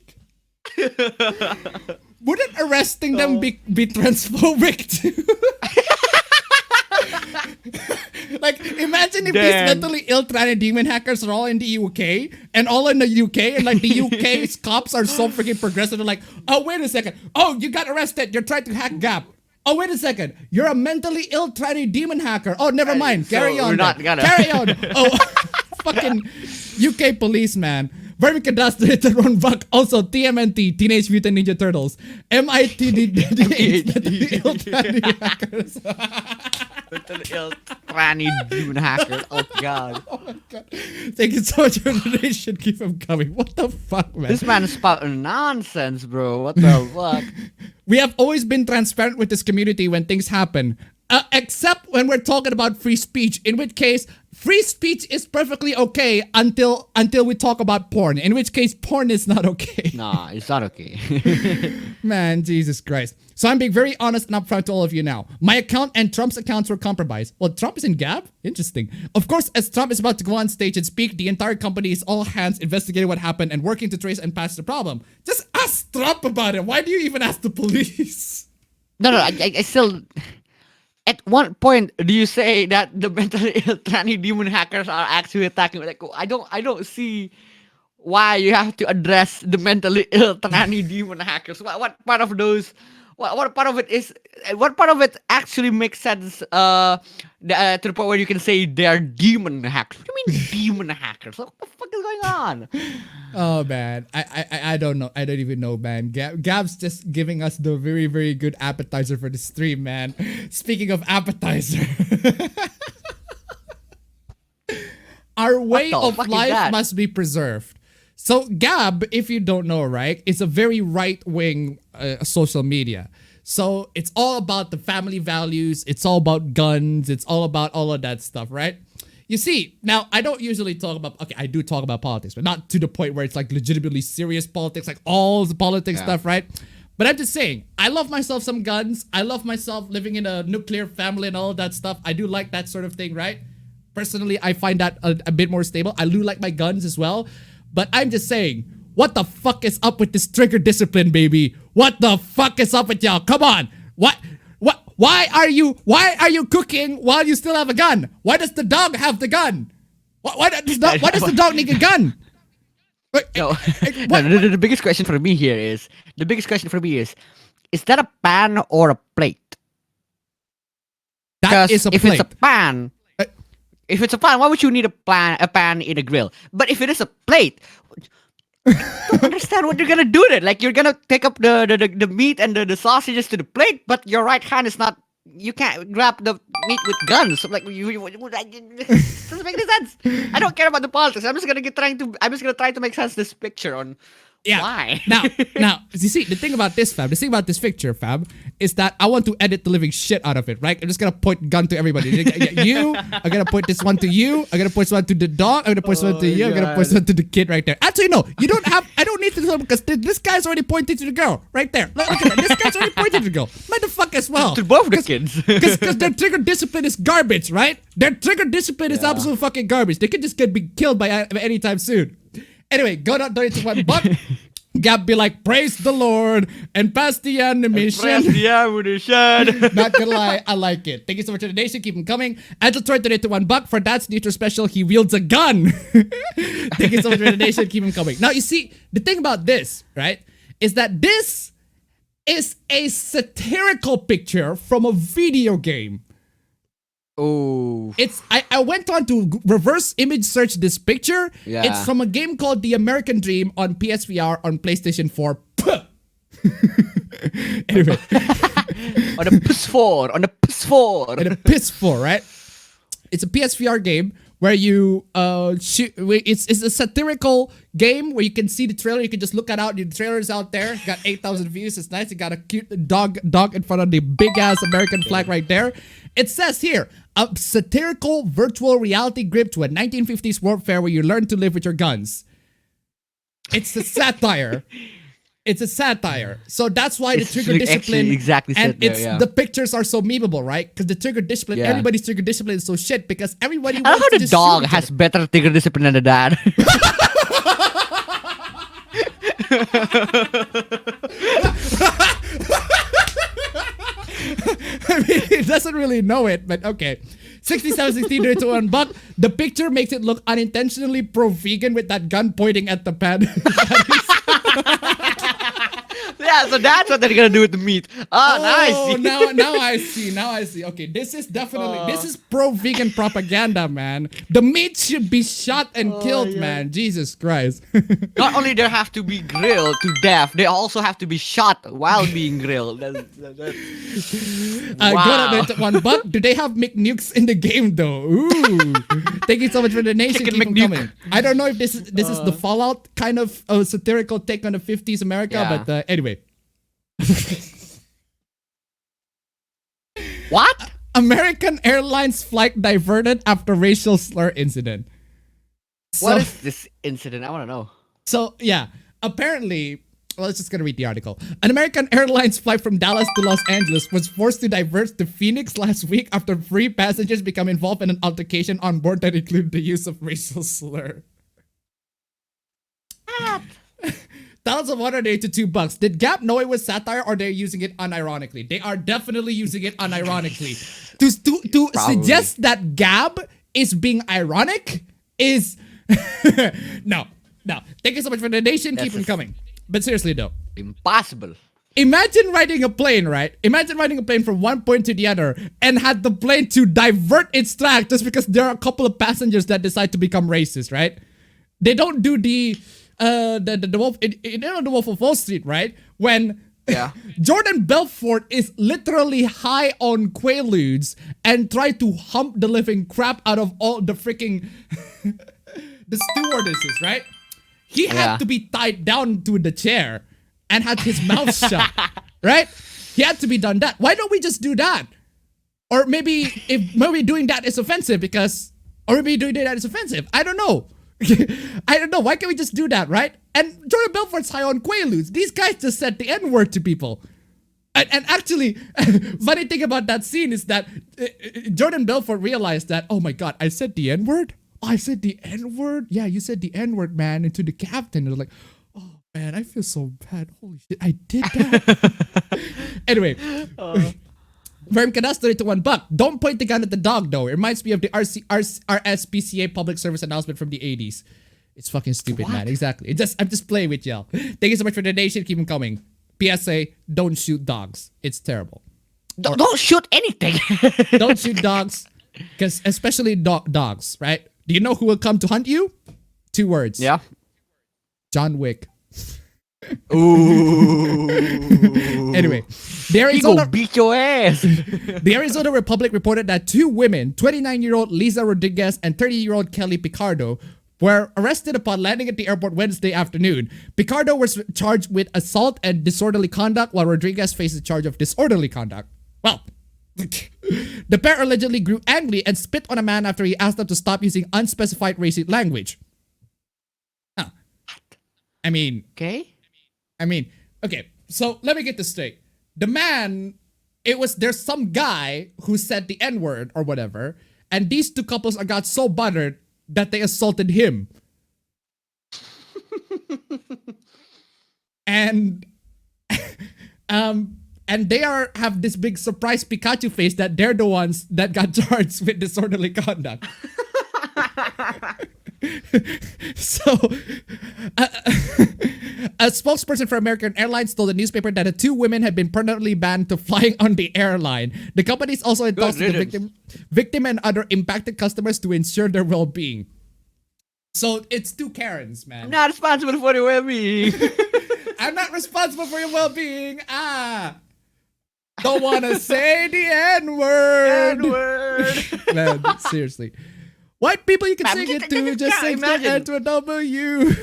Wouldn't arresting them be transphobic too? Like, imagine if these mentally ill tranny demon hackers are all in the UK and all in the UK, and like the UK's cops are so freaking progressive. They're like, oh, wait a second. Oh, you got arrested. You're trying to hack Gap. Oh, wait a second. You're a mentally ill tranny demon hacker. Oh, never mind. Carry on. We're not gonna. Carry on. Oh, fucking UK police, man. Vermicadas donated $1. Also, TMNT, Teenage Mutant Ninja Turtles. MITDH, Mentally Hackers. Tranny demon hackers. Oh god. Oh my god. Thank you so much for the donation. Keep them coming. What the fuck, man? This man is spouting nonsense, bro. What the fuck? We have always been transparent with this community when things happen. Except when we're talking about free speech, in which case free speech is perfectly okay until we talk about porn, in which case porn is not okay. Nah, it's not okay. Man, Jesus Christ. So I'm being very honest and upfront to all of you now. My account and Trump's accounts were compromised. Well, Trump is in Gab? Interesting. Of course, as Trump is about to go on stage and speak, the entire company is all hands investigating what happened and working to trace and patch the problem. Just ask Trump about it. Why do you even ask the police? No, I still... At what point do you say that the mentally ill tranny demon hackers are actually attacking? Like, I don't see why you have to address the mentally ill tranny demon hackers. What part of those? What part of it is? What part of it actually makes sense? To the point where you can say they are demon hackers. What do you mean demon hackers? What the fuck is going on? Oh man, I don't know. I don't even know, man. Gab's just giving us the very, very good appetizer for the stream, man. Speaking of appetizer, our way of life must be preserved. So Gab, if you don't know, right, is a very right-wing social media. So it's all about the family values. It's all about guns. It's all about all of that stuff, right? You see, now I don't usually talk about, okay, I do talk about politics, but not to the point where it's like legitimately serious politics, like all the politics stuff, right? But I'm just saying, I love myself some guns. I love myself living in a nuclear family and all of that stuff. I do like that sort of thing, right? Personally, I find that a bit more stable. I do like my guns as well. But I'm just saying, what the fuck is up with this trigger discipline, baby? What the fuck is up with y'all? Come on. Why are you cooking while you still have a gun? Why does the dog have the gun? Why does the dog need a gun? No, the biggest question for me here is, is that a pan or a plate? That is a plate. If it's a pan, if it's a pan, why would you need a pan in a grill? But if it is a plate, I don't understand what you're gonna do with it. Like, you're gonna take up the meat and the sausages to the plate, but your right hand is not. You can't grab the meat with guns. So, like, it doesn't make any sense. I don't care about the politics. I'm just gonna try to make sense of this picture on. Yeah. Why? Now, you see, the thing about this, fam, picture, fam, is that I want to edit the living shit out of it, right? I'm just gonna point gun to everybody. I'm gonna point this one to you. I'm gonna point this one to the dog. I'm gonna point this one to you. I'm gonna point this one to the kid right there. Actually, no, I don't need to do because this guy's already pointing to the girl right there. Look at that. This guy's already pointing to the girl. Mind the fuck as well. To both the kids. Because their trigger discipline is garbage, right? Their trigger discipline is absolute fucking garbage. They could just be killed by any time soon. Anyway, go down donate to $1. Gab be like, praise the Lord and pass the animation. Not gonna lie, I like it. Thank you so much for the donation. Keep them coming. Angel Troy donated to $1 for Dad's Neutral Special. He wields a gun. Thank you so much for the donation. Keep them coming. Now, you see, the thing about this, right, is that this is a satirical picture from a video game. Oh, I went on to reverse image search this picture. Yeah. It's from a game called The American Dream on PSVR on PlayStation 4. Anyway. on the PS4, right? It's a PSVR game where you shoot. It's a satirical game where you can see the trailer. You can just look out. The trailer's out there. Got 8,000 views. It's nice. You got a cute dog in front of the big ass American flag right there. It says here, a satirical virtual reality grip to a 1950s warfare where you learn to live with your guns. It's a satire. It's a satire. So that's why the trigger discipline the pictures are so memeable, right? Because the trigger discipline, everybody's trigger discipline is so shit because everybody wants to just dog has better trigger discipline than the dad. I mean, it doesn't really know it, but okay. 6716 to $1. The picture makes it look unintentionally pro-vegan with that gun pointing at the pan. Yeah, So that's what they're gonna do with the meat. Oh, nice. now I see. Now I see. Okay, this is definitely this is pro-vegan propaganda, man. The meat should be shot and killed, man. Jesus Christ. Not only they have to be grilled to death, they also have to be shot while being grilled. Wow. $1. Do they have McNukes in the game though? Ooh. Thank you so much for the donation. Keep them coming. I don't know if this is the Fallout kind of satirical take on the 50s America, but anyway. What? American Airlines flight diverted after racial slur incident. What is this incident? I want to know. So, yeah, apparently, well, let's just gonna read the article. An American Airlines flight from Dallas to Los Angeles was forced to divert to Phoenix last week after 3 passengers became involved in an altercation on board that included the use of racial slur. Thousands of $100 to $2. Did Gap know it was satire or they're using it unironically? They are definitely using it unironically. To suggest that Gab is being ironic is no. Thank you so much for the donation. Keep them coming. But seriously though, impossible. Imagine riding a plane, right? Imagine riding a plane from one point to the other and had the plane to divert its track just because there are a couple of passengers that decide to become racist, right? They don't do the Wolf, the Wolf of Wall Street, right? When Jordan Belfort is literally high on Quaaludes and try to hump the living crap out of all the freaking the stewardesses, right? He had to be tied down to the chair and had his mouth shut, right? He had to be done that. Why don't we just do that? Or maybe doing that is offensive I don't know. I don't know. Why can't we just do that, right? And Jordan Belfort's high on Quaaludes. These guys just said the N-word to people. And actually, funny thing about that scene is that Jordan Belfort realized that, oh my God, I said the N-word? Oh, I said the N-word? Yeah, you said the N-word, man, and to the captain. They're like, oh man, I feel so bad. Holy shit, I did that. Anyway. Verm Cadas donated to $1. Don't point the gun at the dog, though. It reminds me of the RSPCA public service announcement from the 80s. It's fucking stupid, man. Exactly. I'm just playing with y'all. Thank you so much for the donation. Keep them coming. PSA, don't shoot dogs. It's terrible. Don't shoot anything. Don't shoot dogs, because especially dogs, right? Do you know who will come to hunt you? 2 words. Yeah. John Wick. Ooh. Anyway, the Arizona beat your ass. The Arizona Republic reported that 2 women, 29-year-old Lisa Rodriguez and 30-year-old Kelly Picardo, were arrested upon landing at the airport Wednesday afternoon. Picardo was charged with assault and disorderly conduct, while Rodriguez faces a charge of disorderly conduct. Well, the pair allegedly grew angry and spit on a man after he asked them to stop using unspecified racist language. Huh. I mean, okay, so let me get this straight. The man, there's some guy who said the N-word or whatever, and these 2 couples got so buttered that they assaulted him. and they have this big surprise Pikachu face that they're the ones that got charged with disorderly conduct. So, a spokesperson for American Airlines told the newspaper that the 2 women had been permanently banned to flying on the airline. The companies also entrusted the victim and other impacted customers to ensure their well-being. So it's 2 Karens, man. I'm not responsible for your well-being. I'm not responsible for your well-being. Don't want to say the N-word. N-word. Man, seriously. White people, you can sing it too. Just sing the N to a W.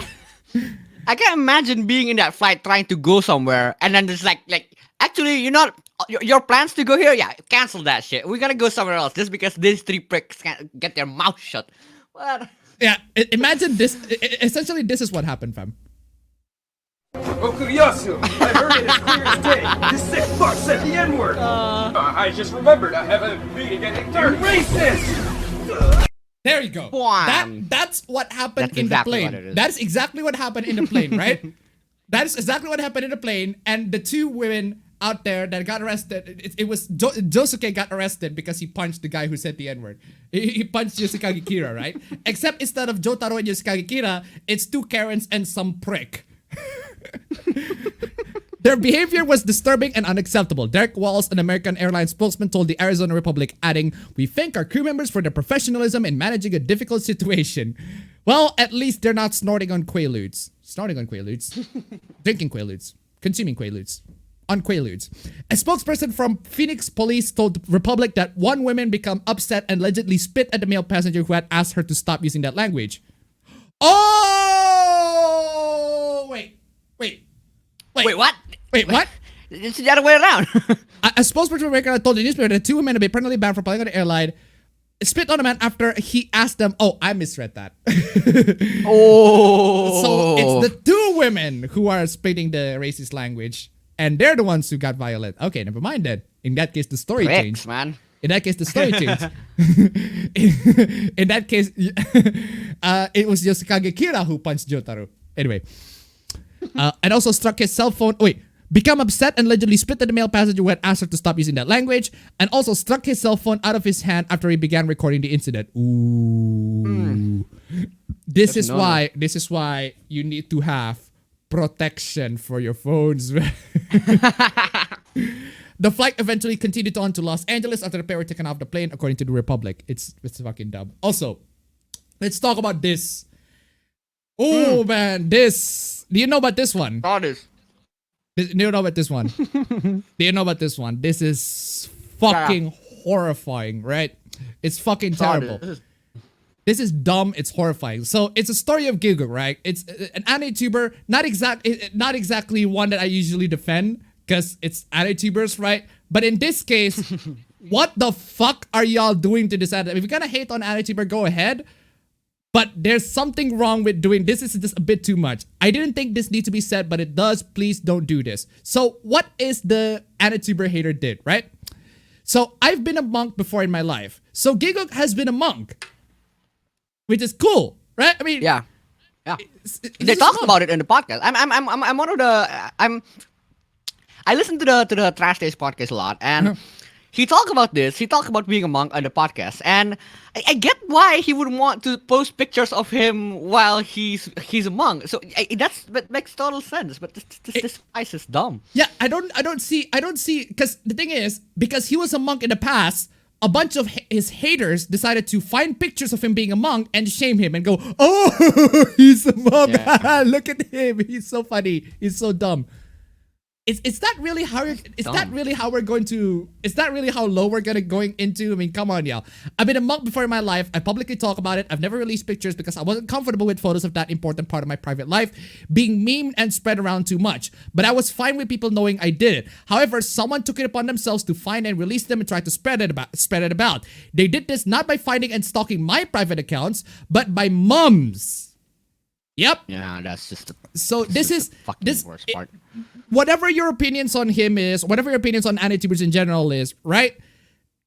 I can't imagine being in that flight trying to go somewhere and then just like actually you're not your plans to go here. Yeah, cancel that shit. We're gonna go somewhere else just because these 3 pricks can't get their mouth shut. What? Yeah, imagine this. Essentially, this is what happened, fam. Okuyasu, I heard it as clear as day. This sick fuck said the N-word. I just remembered I have a meeting at 8:30. Racist! There you go. That's what happened in the plane. That's exactly what happened in the plane, right? That is exactly what happened in the plane. And the 2 women out there that got arrested, it was Josuke got arrested because he punched the guy who said the N-word. He punched Yoshikage Kira, right? Except instead of Jotaro and Yoshikage Kira, it's 2 Karens and some prick. Their behavior was disturbing and unacceptable. Derek Walls, an American Airlines spokesman, told the Arizona Republic, adding, "We thank our crew members for their professionalism in managing a difficult situation." Well, at least they're not snorting on Quaaludes. Snorting on Quaaludes. Drinking Quaaludes. Consuming Quaaludes. On Quaaludes. A spokesperson from Phoenix Police told the Republic that one woman became upset and allegedly spit at the male passenger who had asked her to stop using that language. Oh! Wait, what? Wait, what? It's the other way around. A spokesperson from America told the newspaper that two women have been permanently banned from flying on the airline. Spit on a man after he asked them. Oh, I misread that. Oh. So it's the two women who are spitting the racist language, and they're the ones who got violent. Okay, never mind then. In that case, the story changed. Man. In that case, the story changed. In that case, it was Yoshikage Kira who punched Jotaro. Anyway. And also struck his cell phone. Become upset and allegedly spit at the male passenger who had asked her to stop using that language, and also struck his cell phone out of his hand after he began recording the incident. Ooh. This is why you need to have protection for your phones. The flight eventually continued on to Los Angeles after the pair were taken off the plane, according to the Republic. It's fucking dumb. Also, let's talk about this. Oh man, this. Do you know about this one? Do you know about this one? This is fucking horrifying, right? It's fucking terrible. This is dumb. It's horrifying. So it's a story of Gigo, right? It's an anti-tuber, not exactly one that I usually defend because it's anti-tubers, right? But in this case, what the fuck are y'all doing to this? If you're gonna hate on anti-tuber, go ahead. But there's something wrong with doing this. Is just a bit too much. I didn't think this needs to be said, but it does. Please don't do this. So what is the anti-tuber hater did, right? So I've been a monk before in my life. So Gigo has been a monk, which is cool, right? I mean, yeah. They talked about it in the podcast. I'm one of the I listen to the Trash Days podcast a lot, and he talked about this. He talked about being a monk on the podcast, and I get why he would want to post pictures of him while he's a monk. So that makes total sense. But this ice is dumb. Yeah, I don't see because the thing is, because he was a monk in the past, a bunch of his haters decided to find pictures of him being a monk and shame him and go, "Oh, he's a monk. Yeah. Look at him. He's so funny. He's so dumb." Is that really how low we're going into? I mean, come on, y'all. I've been a monk before in my life. I publicly talk about it. I've never released pictures because I wasn't comfortable with photos of that important part of my private life being memed and spread around too much. But I was fine with people knowing I did it. However, someone took it upon themselves to find and release them and try to spread it about. They did this not by finding and stalking my private accounts, but by Mom's. Yep. Yeah, that's just the worst part. Whatever your opinions on him is, whatever your opinions on anti-tubers in general is, right?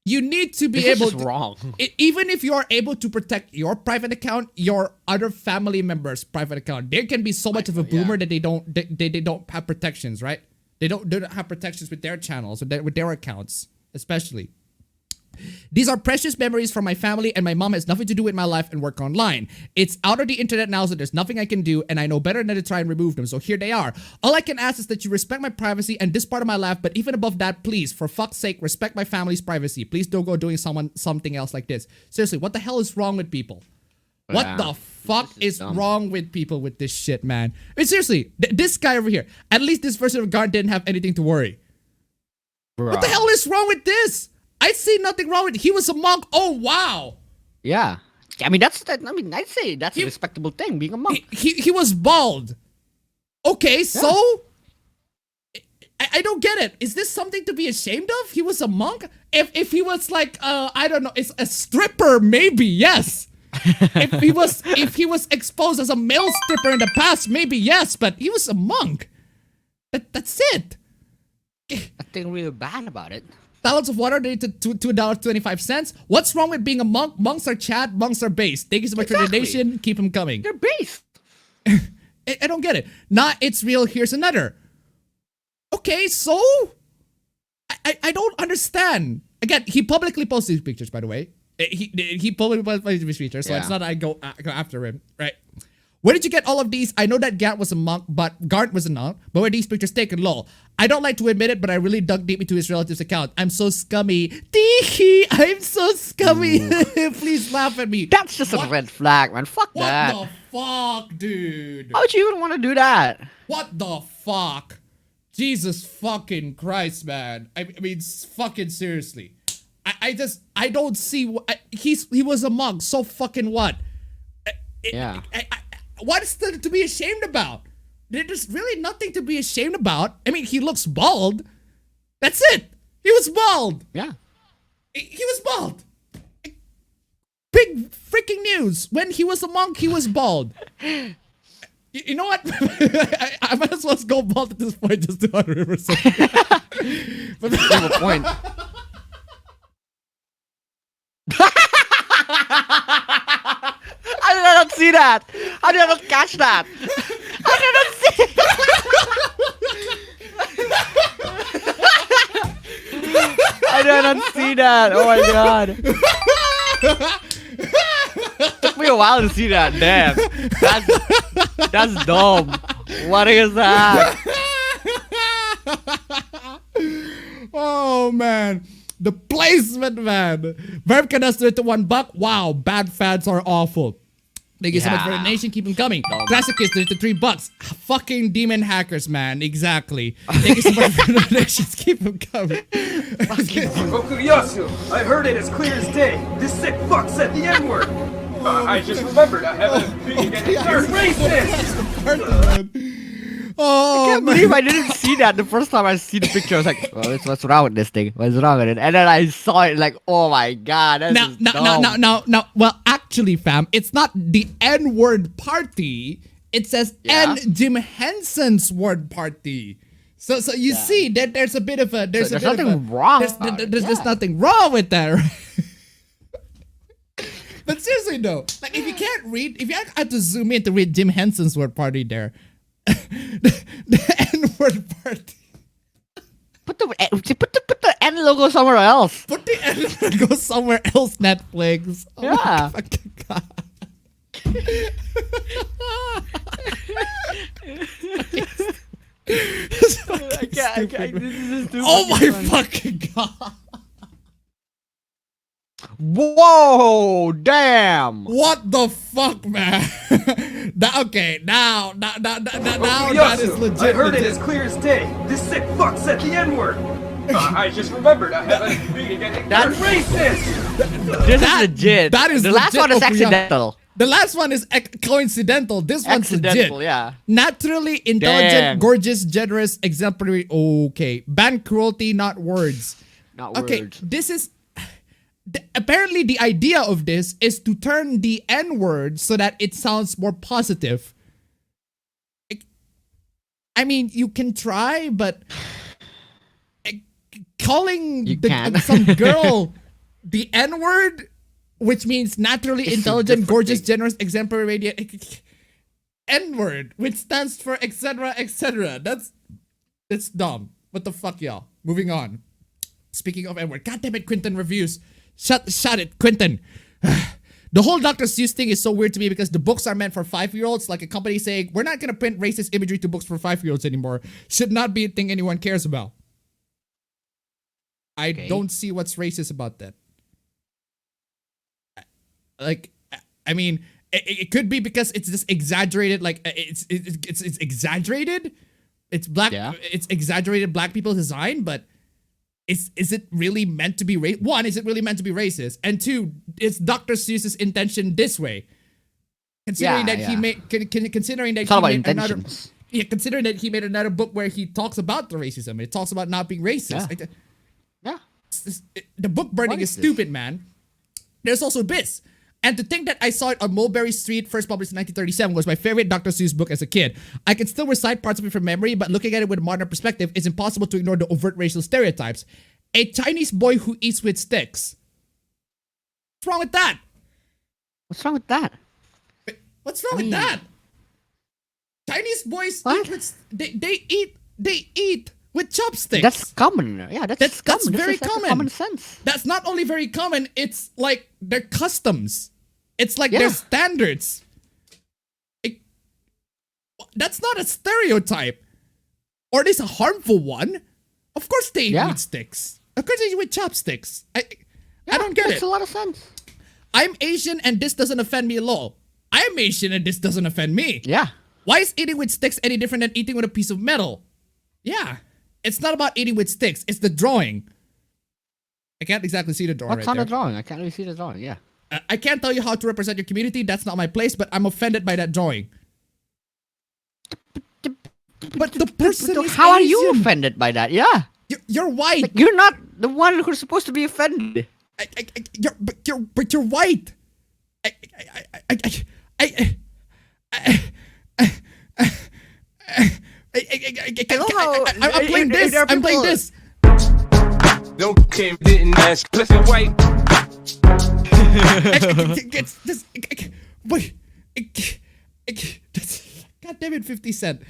You need to be able to, wrong. Even if you are able to protect your private account, your other family members' private account, there can be so much of a boomer that they don't have protections, right? They don't have protections with their channels, with their accounts, especially. These are precious memories from my family, and my mom has nothing to do with my life and work online. It's out of the internet now, so there's nothing I can do, and I know better than to try and remove them, so here they are. All I can ask is that you respect my privacy and this part of my life, but even above that, please, for fuck's sake, respect my family's privacy. Please don't go doing something else like this. Seriously, what the hell is wrong with people? What the fuck is wrong with people with this shit, man? I mean, seriously, this guy over here, at least this version of Guard didn't have anything to worry. What the hell is wrong with this? I see nothing wrong with it. He was a monk. Oh, wow. Yeah. I mean, I'd say that's a respectable thing, being a monk. He was bald. Okay, so? I don't get it. Is this something to be ashamed of? He was a monk? If he was like, I don't know, it's a stripper, maybe, yes. if he was exposed as a male stripper in the past, maybe, yes. But he was a monk. That's it. Nothing really bad about it. Gallons of water donated to $2.25. What's wrong with being a monk? Monks are Chad, monks are base. Thank you so much for the donation. Keep them coming. They're base. I don't get it. Not it's real, here's another. Okay, so? I don't understand. Again, he publicly posted these pictures, by the way. He publicly posted these pictures, so it's not I go after him, right? Where did you get all of these? I know that Gant was a monk, but Gart was a monk. But where these pictures taken? Lol. I don't like to admit it, but I really dug deep into his relative's account. I'm so scummy. Teehee, I'm so scummy. Please laugh at me. That's just a red flag, man. Fuck that. What the fuck, dude? How would you even want to do that? What the fuck? Jesus fucking Christ, man. I mean, fucking seriously. I don't see. He was a monk, so fucking what? Yeah. What is there to be ashamed about? There's really nothing to be ashamed about. I mean, he looks bald. That's it. He was bald. Yeah. He was bald. Big freaking news. When he was a monk, he was bald. You know what? I might as well go bald at this point just to 100%. But You have a point. I did not see that. I did not catch that. I did not see. I did not see that. Oh my god. Took me a while to see that. Damn. That's dumb. What is that? Oh man. The placement, man. Verb can us to $1. Wow, bad fans are awful. Thank you so much for the donation. Keep them coming. Classic Kiss to $3. Fucking demon hackers, man. Exactly. Thank you so much for the donations. Keep them coming. Okuyasu, I heard it as clear as day. This sick fuck said the N-word. I just remembered I haven't been getting racist. Oh, I can't believe I didn't see that the first time I see the picture. I was like, oh, what's wrong with this thing? What's wrong with it? And then I saw it like, oh my god, that's now. Well, actually, fam, it's not the N-word party. It says N. Jim Henson's word party. So you see that there's a bit of a there's nothing wrong. There's nothing wrong with that. Right? But seriously though, like if you can't read, if you have to zoom in to read Jim Henson's word party there. the N-word party. Put the N logo somewhere else. Put the N logo somewhere else, Netflix. Oh yeah. My fucking god. Oh my fucking god. Whoa, damn. What the fuck, man? Okay, now that is legit. I heard it as clear as day. This sick fuck said the N-word. I just remembered I haven't been getting racist. This is legit. That is the legit. last one is accidental. The last one is coincidental. This one's legit. Yeah. Naturally intelligent, gorgeous, generous, exemplary. Okay. Ban cruelty, not words. Not words. Okay, this is... Apparently, the idea of this is to turn the N-word so that it sounds more positive. I mean, you can try, but... calling some girl the N-word, which means naturally intelligent, gorgeous, generous, exemplary, radiant, N-word, which stands for etc. etc. That's dumb. What the fuck, y'all? Moving on. Speaking of N-word, goddamn it, Quentin reviews. Shut it, Quentin. The whole Dr. Seuss thing is so weird to me because the books are meant for 5-year-olds. Like a company saying, we're not gonna print racist imagery to books for 5-year-olds anymore. Should not be a thing anyone cares about. I don't see what's racist about that. Like, I mean, it could be because it's just exaggerated. Like, it's exaggerated. It's black. Yeah. It's exaggerated black people design, but is it really meant to be racist? One, is it really meant to be racist? And two, is Dr. Seuss's intention this way? Considering that he made, considering that he made another. Yeah, considering that he made another book where he talks about the racism. It talks about not being racist. Yeah. The book burning is stupid, man. There's also this. And to think that I saw it on Mulberry Street, first published in 1937, was my favorite Dr. Seuss book as a kid. I can still recite parts of it from memory, but looking at it with a modern perspective, it's impossible to ignore the overt racial stereotypes. A Chinese boy who eats with sticks. What's wrong with that? What's wrong with that? What's wrong with that? Chinese boys eat with... They eat with chopsticks. That's common. Yeah, that's common. That's very common. Common sense. That's not only very common, it's like their customs. It's like their standards. That's not a stereotype. Or at least a harmful one. Of course they eat with sticks. Of course they eat with chopsticks. I don't get it. Makes a lot of sense. I'm Asian and this doesn't offend me at all. I'm Asian and this doesn't offend me. Yeah. Why is eating with sticks any different than eating with a piece of metal? Yeah. It's not about eating with sticks. It's the drawing. I can't exactly see the drawing. What's on the drawing? I can't really see the drawing. Yeah. I can't tell you how to represent your community. That's not my place, but I'm offended by that drawing. But the person is How are Asian. you offended by that? Yeah. You're white. Like, you're not the one who's supposed to be offended. You're white. I'm playing this. I'm playing this. No Kim didn't ask Cliffy White. God damn it, 50 Cent.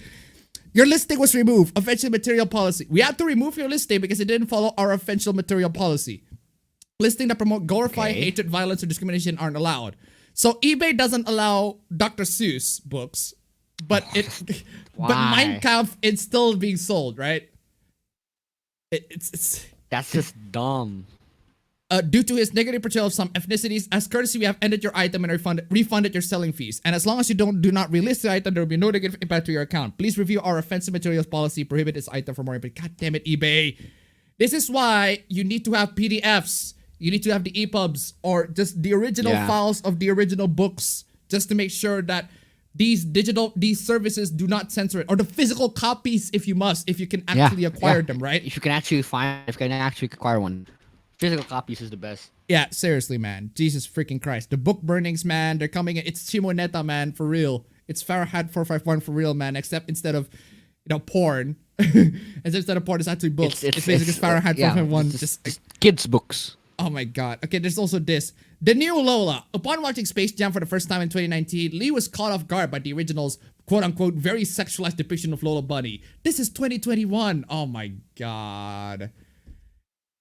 Your listing was removed. Offensive material policy. We had to remove your listing because it didn't follow our offensive material policy. Listing that promote glorify hatred, violence, or discrimination aren't allowed. So eBay doesn't allow Dr. Seuss books, but but Mein Kampf is still being sold, right? It's That's just dumb. Due to his negative portrayal of some ethnicities, as courtesy, we have ended your item and refunded your selling fees. And as long as you do not relist the item, there will be no negative impact to your account. Please review our offensive materials policy. Prohibit this item for more input. God damn it, eBay. This is why you need to have PDFs. You need to have the EPUBs or just the original files of the original books, just to make sure that these services do not censor it, or the physical copies if you can actually acquire them, right? If you can actually acquire one. Physical copies is the best. Yeah, seriously, man. Jesus freaking Christ. The book burnings, man, they're coming in. It's Chimoneta, man, for real. It's Fahrenheit 451 for real, man, except instead of, porn. Instead of porn, it's actually books. It's basically Fahrenheit 451. Just kids' books. Oh my god. Okay, there's also this. The new Lola. Upon watching Space Jam for the first time in 2019, Lee was caught off guard by the original's quote-unquote very sexualized depiction of Lola Bunny. This is 2021. Oh my god.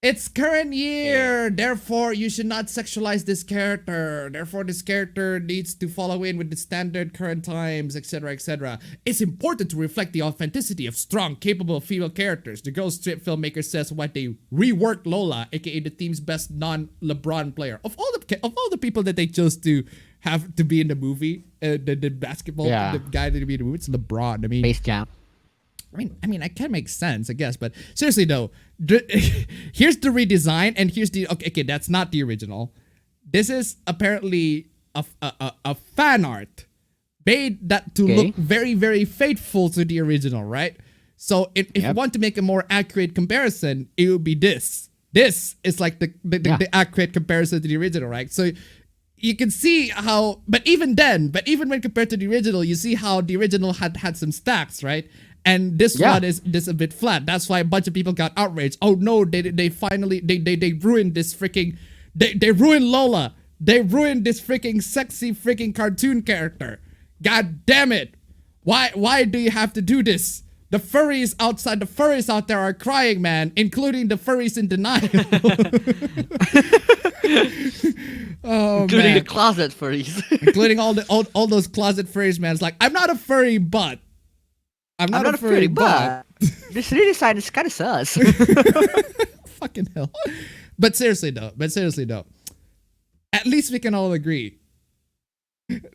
It's current year, therefore you should not sexualize this character. Therefore, this character needs to follow in with the standard current times, etc., etc. It's important to reflect the authenticity of strong, capable female characters. The Girl Strip filmmaker says what they reworked Lola, aka the team's best non-LeBron player. Of all the people that they chose to have to be in the movie, the basketball, the guy to be in the movie, it's LeBron. I mean, Space Jam. I mean, it can make sense, I guess, but seriously though, here's the redesign, and here's the okay, that's not the original. This is apparently a fan art made that to look very, very faithful to the original, right? So if you want to make a more accurate comparison, it would be this. This is like the accurate comparison to the original, right? So you can see how, but even when compared to the original, you see how the original had some stacks, right? And this one is a bit flat. That's why a bunch of people got outraged. Oh no, they finally ruined this freaking they ruined Lola. They ruined this freaking sexy freaking cartoon character. God damn it. Why do you have to do this? The furries out there are crying, man, including the furries in denial. Including the closet furries. Including all those closet furries, man. It's like, I'm not a furry, but I'm not a furry, but this redesign is kind of sus. Fucking hell. But seriously though, at least we can all agree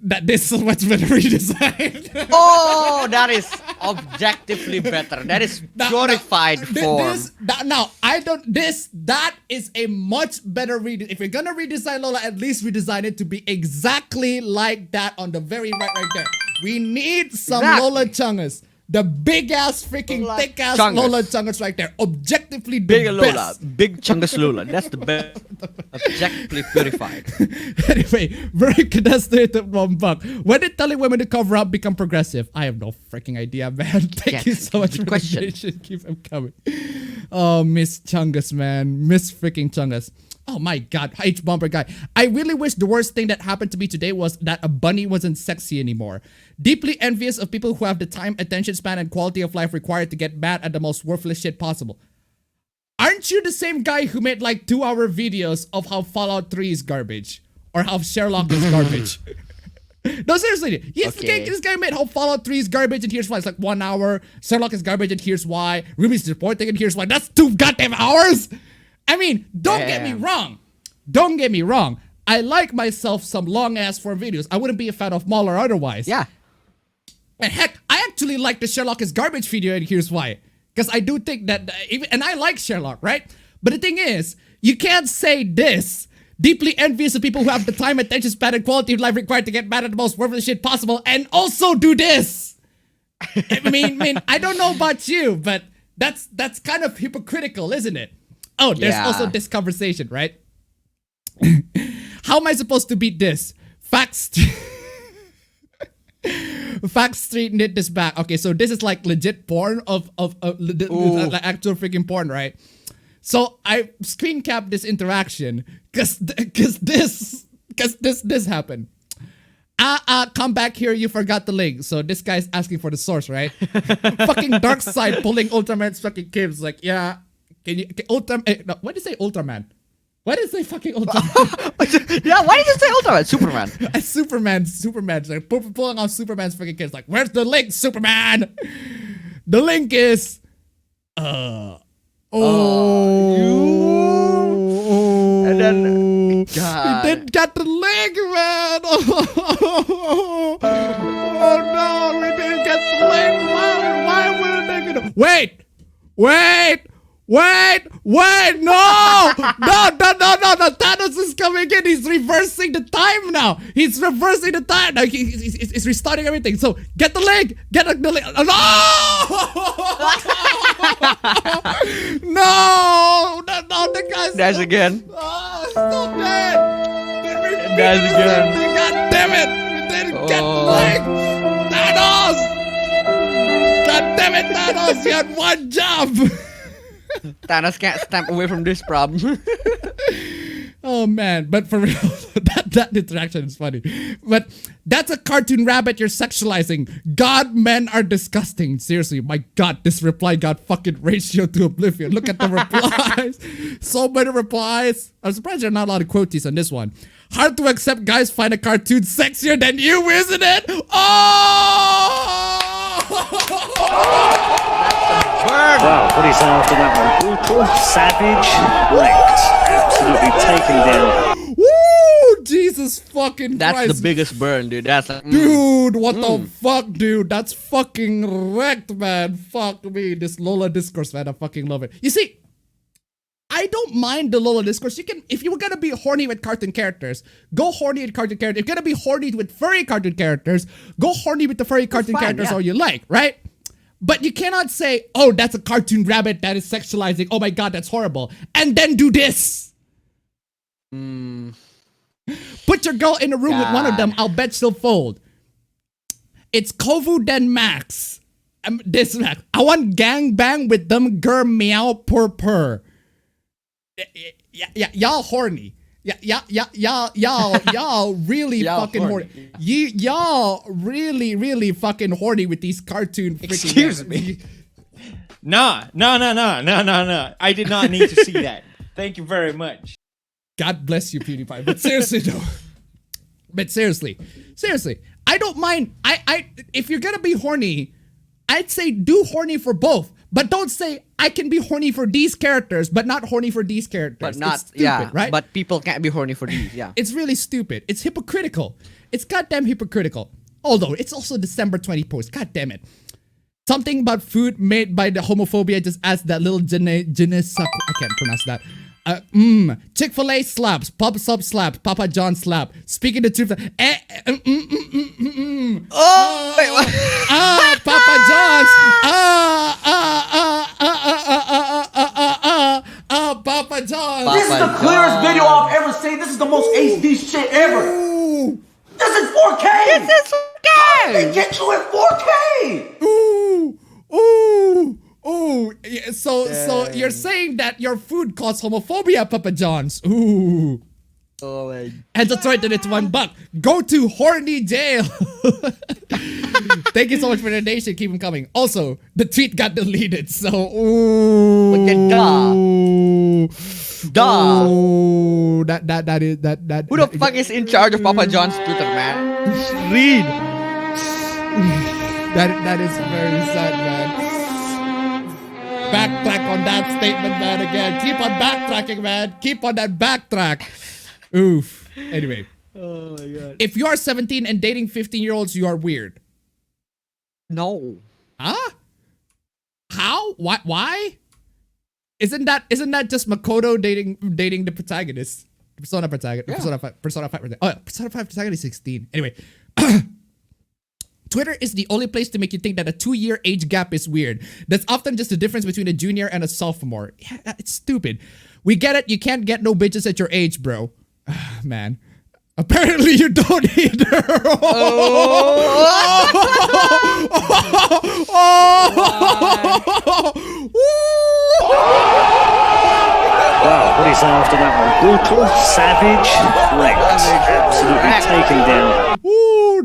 that this is much better redesigned. Oh, that is objectively better. That is purified form. That is a much better redesign. If you're gonna redesign Lola, at least redesign it to be exactly like that on the very right there. We need some Lola Chungus. The big ass freaking thick ass Lola Chungus right there. Objectively the big best. Lola. Big Chungus Lola. That's the best. Objectively purified. Anyway, very contested $1. When did telling women to cover up become progressive? I have no freaking idea, man. Thank you so much for the question. Keep them coming. Oh, Miss Chungus, man. Miss freaking Chungus. Oh my god, H Bumper guy. I really wish the worst thing that happened to me today was that a bunny wasn't sexy anymore. Deeply envious of people who have the time, attention span, and quality of life required to get mad at the most worthless shit possible. Aren't you the same guy who made like 2-hour videos of how Fallout 3 is garbage? Or how Sherlock is garbage? No, seriously. Yes, Okay. this guy made how Fallout 3 is garbage and here's why. It's like 1 hour. Sherlock is garbage and here's why. Ruby's disappointing and here's why. That's 2 goddamn hours. I mean, don't get me Damn. wrong. Don't get me wrong. I like myself some long ass form videos. I wouldn't be a fan of Maul or otherwise. Yeah. And heck, I actually like the Sherlock is garbage video and here's why. Because I do think that, and I like Sherlock, right? But the thing is, you can't say this. Deeply envious of people who have the time, attention span, and quality of life required to get mad at the most worthless shit possible and also do this. I mean, I don't know about you, but that's kind of hypocritical, isn't it? Oh, there's Yeah. also this conversation, right? How am I supposed to beat this? Facts. Facts Street knit this back. Okay, so this is like legit porn of like actual freaking porn, right? So I screen capped this interaction cause this happened. Come back here, you forgot the link. So this guy's asking for the source, right? Fucking dark side pulling Ultraman's fucking kids. Like, yeah, can you Ultraman? No, why did you say Ultraman? Why did you say fucking Ultraman? Yeah, why did you say Ultraman? Superman. Superman's like pulling off Superman's freaking kids. Like, where's the link, Superman? The link is, And then, he God. didn't get the link, man. Oh no, we didn't get the link. Why wouldn't they get it? Wait, no! No, Thanos is coming in. He's reversing the time now. He's reversing the time. Now he's restarting everything. So get the link. Get the link. No! No, the guy's Dash again. so dead. Dash again. God damn it. We didn't get the link. Thanos! God damn it, Thanos. You had one job. Thanos can't stamp away from this problem. Oh man, but for real, that interaction is funny. But that's a cartoon rabbit you're sexualizing. God, men are disgusting. Seriously, my God, this reply got fucking ratio to oblivion. Look at the replies. So many replies. I'm surprised there are not a lot of quotes on this one. Hard to accept guys find a cartoon sexier than you, isn't it? Oh! Wow, what is after that one? Brutal, savage, wrecked, absolutely taken down. Woo! Jesus fucking That's Christ. the biggest burn, dude. That's like, Dude, what the fuck, dude? That's fucking wrecked, man. Fuck me. This Lola discourse, man. I fucking love it. You see, I don't mind the Lola discourse. You can, if you were gonna be horny with cartoon characters, go horny with cartoon characters. If you're gonna be horny with furry cartoon characters, go horny with the furry cartoon fine, characters yeah. all you like, right? But you cannot say, oh, that's a cartoon rabbit that is sexualizing. Oh my God, that's horrible. And then do this. Put your girl in a room with one of them. I'll bet she'll fold. It's Kovu then Max. This Max. I want gang bang with them girl meow purr. Yeah, y'all horny. Y'all really Y'all fucking horny. horny. Y'all really fucking horny with these cartoon freaking Excuse me. No. I did not need to see that. Thank you very much. God bless you, PewDiePie. But seriously though. But seriously, I don't mind. I if you're gonna be horny, I'd say do horny for both. But don't say I can be horny for these characters, but not horny for these characters. but not, it's stupid, yeah. right? But people can't be horny for these, yeah. It's really stupid. It's hypocritical. It's goddamn hypocritical. Although it's also December 20 post. God damn it. Something about food made by the homophobia just as that little I can't pronounce that. Chick-fil-A slaps, Pop Sub slaps, Papa John slap. Speaking the truth, Oh, wait, what? Papa John's, Papa John's. This is the clearest video I've ever seen. This is the most HD shit ever. Ooh, This is 4K. This is They okay! get you in 4K. ooh. Yeah, so you're saying that your food caused homophobia, Papa John's? Ooh. Oh my. And that's right, then it's $1. Go to horny jail. Thank you so much for the donation. Keep them coming. Also, the tweet got deleted. So, ooh. Duh. Ooh. That is. Who the fuck is in charge of Papa John's Twitter, man? Read. That is very sad, man. Backtrack on that statement, man, again. Keep on backtracking, man. Keep on that backtrack. Oof. Anyway. Oh my god. If you are 17 and dating 15-year-olds, you are weird. No. Huh? How? Why? Isn't that just Makoto dating the protagonist? Persona protagonist. Yeah. Persona 5. Oh, Persona 5 protagonist is 16. Anyway. Twitter is the only place to make you think that a 2-year age gap is weird. That's often just the difference between a junior and a sophomore. Yeah, it's stupid. We get it. You can't get no bitches at your age, bro. Man. Apparently you don't either. Wow, what do you say after that one? Brutal, savage, wrecked, absolutely taken down. Ooh,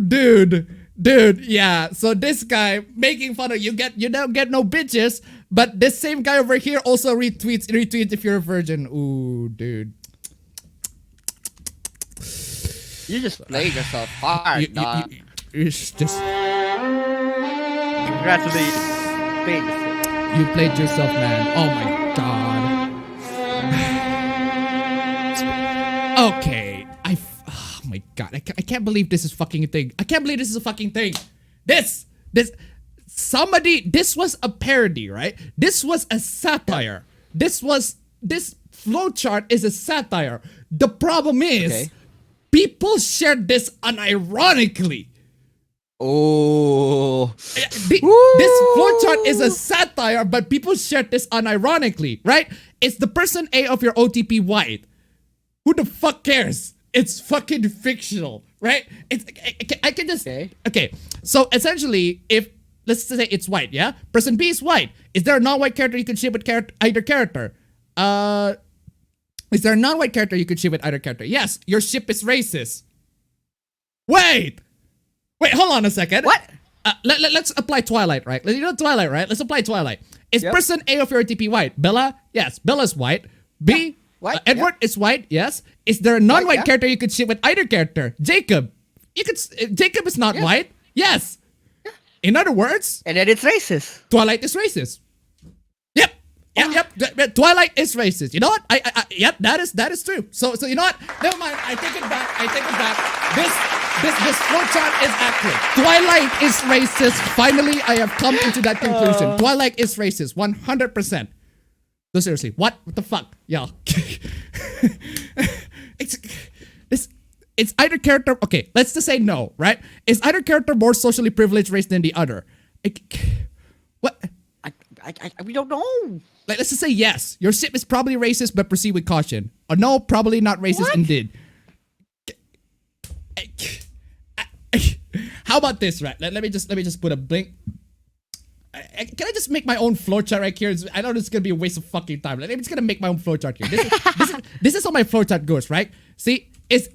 dude, yeah. So this guy making fun of you don't get no bitches, but this same guy over here also retweets if you're a virgin. Ooh, dude. You just played yourself hard, dog. It's just Congratulations. you played yourself, man. Oh my god. Okay, oh my god, I can't believe this is fucking a thing. I can't believe this is a fucking thing. This was a parody, right? This was a satire. This flowchart is a satire. The problem is, people shared this unironically. Oh. This flowchart is a satire, but people shared this unironically, right? It's the person A of your OTP white. Who the fuck cares? It's fucking fictional, right? I can just okay. So essentially, if let's say it's white, yeah, person B is white. Is there a non-white character you can ship with either character? Is there a non-white character you could ship with either character? Yes, your ship is racist. Wait, hold on a second. What? Let's apply Twilight, right? You know Twilight, right? Let's apply Twilight. Is person A of your OTP white? Bella? Yes, Bella's white. B? White, Edward is white, yes. Is there a non-white character you could ship with either character? Jacob. Jacob is not white. Yes. In other words, and then it's racist. Twilight is racist. Yep. Twilight is racist. You know what? Yep, that is true. So you know what? Never mind. I take it back. This flowchart is accurate. Twilight is racist. Finally, I have come into that conclusion. Twilight is racist. 100%. No, seriously. What the fuck? Yeah. It's either character. Okay, let's just say no, right? Is either character more socially privileged race than the other? What? We don't know. Like, let's just say yes. Your ship is probably racist, but proceed with caution. Or no, probably not racist indeed. How about this, right? Let me just put a blink. Can I just make my own flowchart right here? I know this is gonna be a waste of fucking time. I'm just gonna make my own flowchart here. This is how my flowchart goes, right? See, is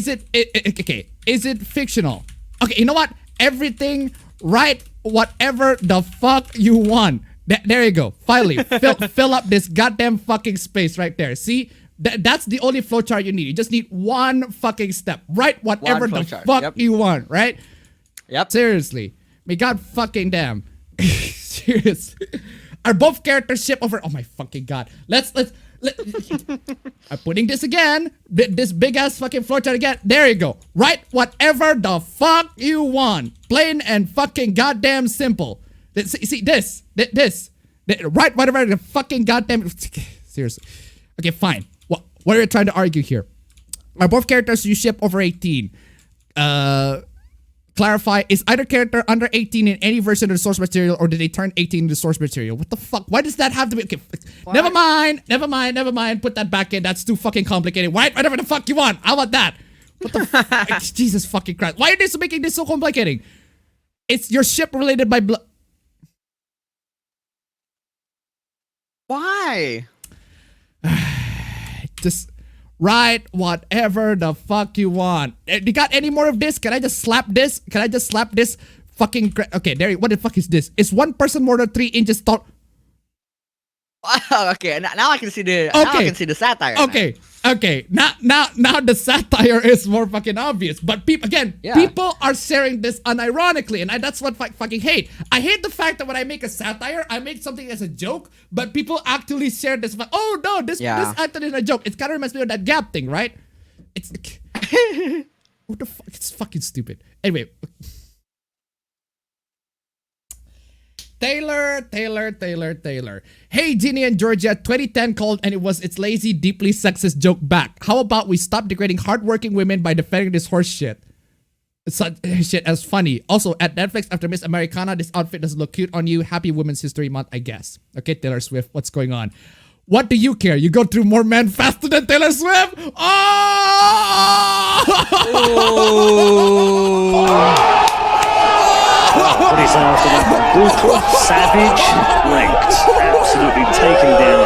it fictional? Okay, you know what? Everything, write whatever the fuck you want. There you go. Finally, fill up this goddamn fucking space right there. See, that's the only flowchart you need. You just need one fucking step. Write whatever the fuck you want, right? Yep. Seriously, may God fucking damn. Serious. Are both characters ship over? Oh my fucking god. Let's I'm putting this again. This big ass fucking flowchart again. There you go. Write whatever the fuck you want. Plain and fucking goddamn simple. See this. Write whatever the fucking goddamn. Seriously. Okay, fine. What are you trying to argue here? Are both characters you ship over 18? Clarify, is either character under 18 in any version of the source material, or did they turn 18 in the source material? What the fuck? Why does that have to be? Okay, never mind. Put that back in. That's too fucking complicated. Write whatever the fuck you want. How about that? What the fuck? Jesus fucking Christ. Why are they making this so complicated? It's your ship related by blood. Why? Just write whatever the fuck you want. You got any more of this? Can I just slap this? Can I just slap this fucking okay, there. What the fuck is this? Is one person more than 3 inches tall? Okay, now I can see the now I can see the satire. Okay. Now the satire is more fucking obvious. But people are sharing this unironically, and that's what I fucking hate. I hate the fact that when I make a satire, I make something as a joke, but people actually share this. Oh no, this acted in a joke. It kind of reminds me of that Gap thing, right? It's what the fuck? It's fucking stupid. Anyway. Taylor. Hey, Ginny and Georgia, 2010 called and it was its lazy, deeply sexist joke back. How about we stop degrading hardworking women by defending this horse shit? Such shit as funny. Also, at Netflix, after Miss Americana, this outfit doesn't look cute on you. Happy Women's History Month, I guess. Okay, Taylor Swift, what's going on? What do you care? You go through more men faster than Taylor Swift? Oh! What is after that one? Brutal, savage, linked, absolutely taken down.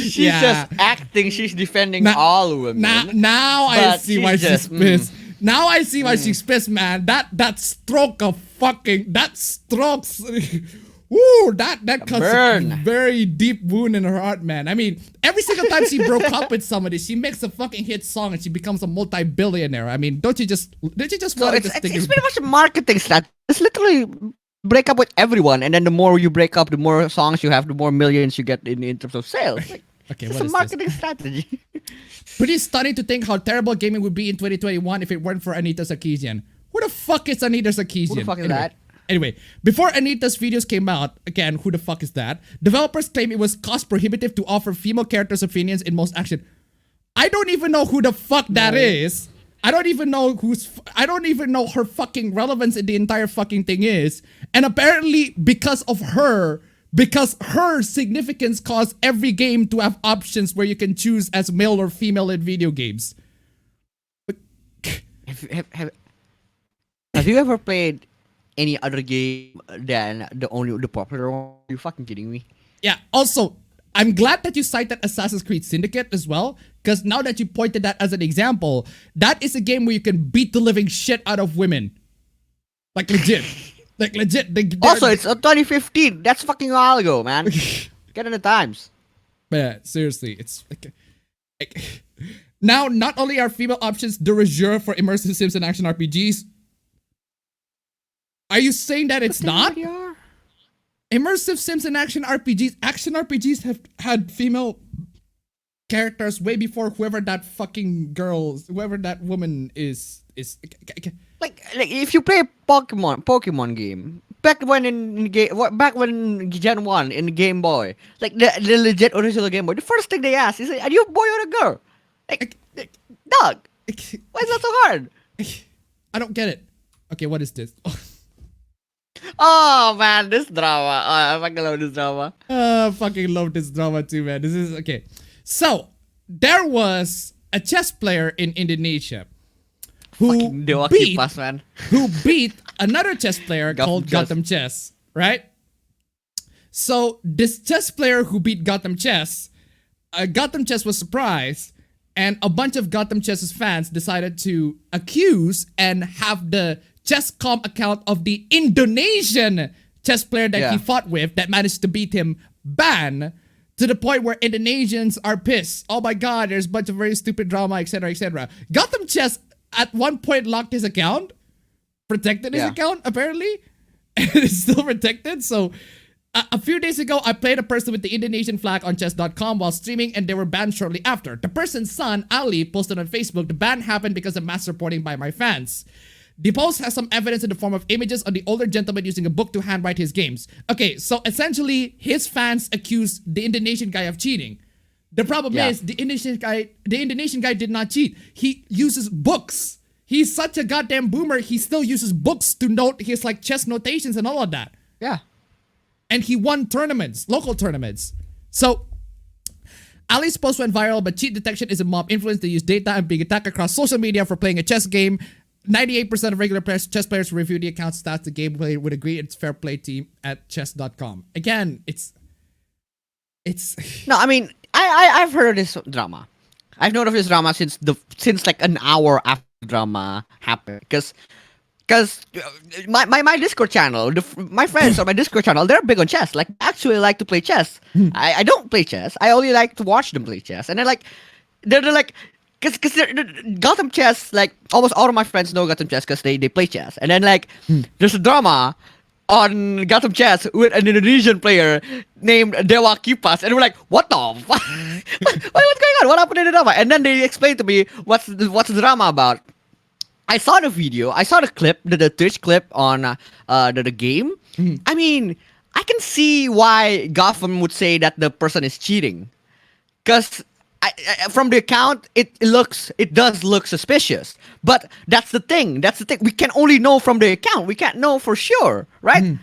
She's just acting. She's defending all women. Now I see why she's pissed. Now I see why she's pissed, man. That stroke of fucking strokes. Woo, that cuts a very deep wound in her heart, man. I mean, every single time she broke up with somebody, she makes a fucking hit song and she becomes a multi-billionaire. I mean, did you just want to it's pretty much a marketing strategy. It's literally break up with everyone, and then the more you break up, the more songs you have, the more millions you get in terms of sales. Like, okay, it's a marketing strategy. Pretty stunning to think how terrible gaming would be in 2021 if it weren't for Anita Sarkeesian. Who the fuck is Anita Sarkeesian? Who the fuck is that? Anyway, before Anita's videos came out, again, who the fuck is that? Developers claim it was cost prohibitive to offer female characters' opinions in most action. I don't even know who the fuck that is. I don't even know her fucking relevance in the entire fucking thing is. And apparently, because her significance caused every game to have options where you can choose as male or female in video games. Have you ever played any other game than the popular one? Are you fucking kidding me? Yeah, also, I'm glad that you cited Assassin's Creed Syndicate as well, because now that you pointed that as an example, that is a game where you can beat the living shit out of women. Like legit. Also, it's 2015. That's fucking a while ago, man. Get in the times. Yeah, seriously, it's like now, not only are female options de rigueur for immersive sims and action RPGs, are you saying that it's not? Immersive sims and action RPGs have had female characters way before whoever that woman is. Like if you play a Pokemon game, back when Gen 1 in Game Boy, like the legit original Game Boy, the first thing they ask is, are you a boy or a girl? Like dog. Why is that so hard? I don't get it. Okay, what is this? Oh man, this drama. I fucking love this drama. I fucking love this drama too, man. This is okay. So there was a chess player in Indonesia who beat another chess player called Gotham Chess, right? So this chess player who beat Gotham Chess was surprised, and a bunch of Gotham Chess's fans decided to accuse and have the Chess.com account of the Indonesian chess player that he fought with that managed to beat him banned, to the point where Indonesians are pissed. Oh my god, there's a bunch of very stupid drama, etc, etc. Gotham Chess at one point locked his account, protected his account apparently, and it's still protected. So a few days ago, I played a person with the Indonesian flag on chess.com while streaming, and they were banned shortly after. The person's son, Ali, posted on Facebook, the ban happened because of mass reporting by my fans. The post has some evidence in the form of images of the older gentleman using a book to handwrite his games. Okay, so essentially, his fans accused the Indonesian guy of cheating. The problem is, the Indonesian guy did not cheat. He uses books. He's such a goddamn boomer, he still uses books to note his like chess notations and all of that. Yeah. And he won tournaments, local tournaments. So, Ali's post went viral, but cheat detection is a mob influence. They use data and being attacked across social media for playing a chess game. 98% of regular chess players who review the account stats the gameplay would agree it's fair play team at chess.com. Again, it's No, I mean, I've heard of this drama. I've known of this drama since like an hour after the drama happened. Because Because my Discord channel, my friends on my Discord channel, they're big on chess. Like, actually like to play chess. I don't play chess. I only like to watch them play chess. And they're like, because Gotham chess, like, almost all of my friends know Gotham chess because they play chess. And then, like, there's a drama on Gotham chess with an Indonesian player named Dewa Kipas. And we're like, what the fuck? What's going on? What happened in the drama? And then they explained to me what's the drama about. I saw the video. I saw the clip, the Twitch clip on the game. I mean, I can see why Gotham would say that the person is cheating, because from the account, it does look suspicious. But that's the thing. We can only know from the account. We can't know for sure, right?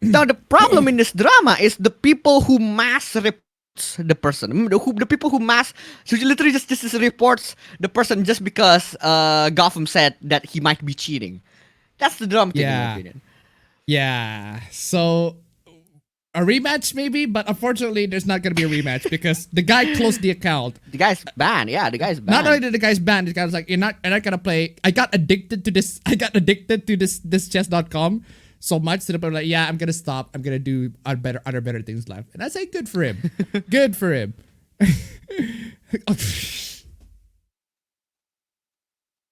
Now the problem in this drama is the people who mass report the person, the people who mass, so literally just reports the person just because Gotham said that he might be cheating. That's the drama thing, in my opinion. Yeah. So a rematch maybe, but unfortunately there's not gonna be a rematch because the guy closed the account. The guy's banned. Yeah, the guy's banned. Not only did the guy's banned, the guy was like, you're not gonna play. I got addicted to this chess.com so much that I'm like, yeah, I'm gonna stop. I'm gonna do other better things in life. And I say, good for him. Good for him.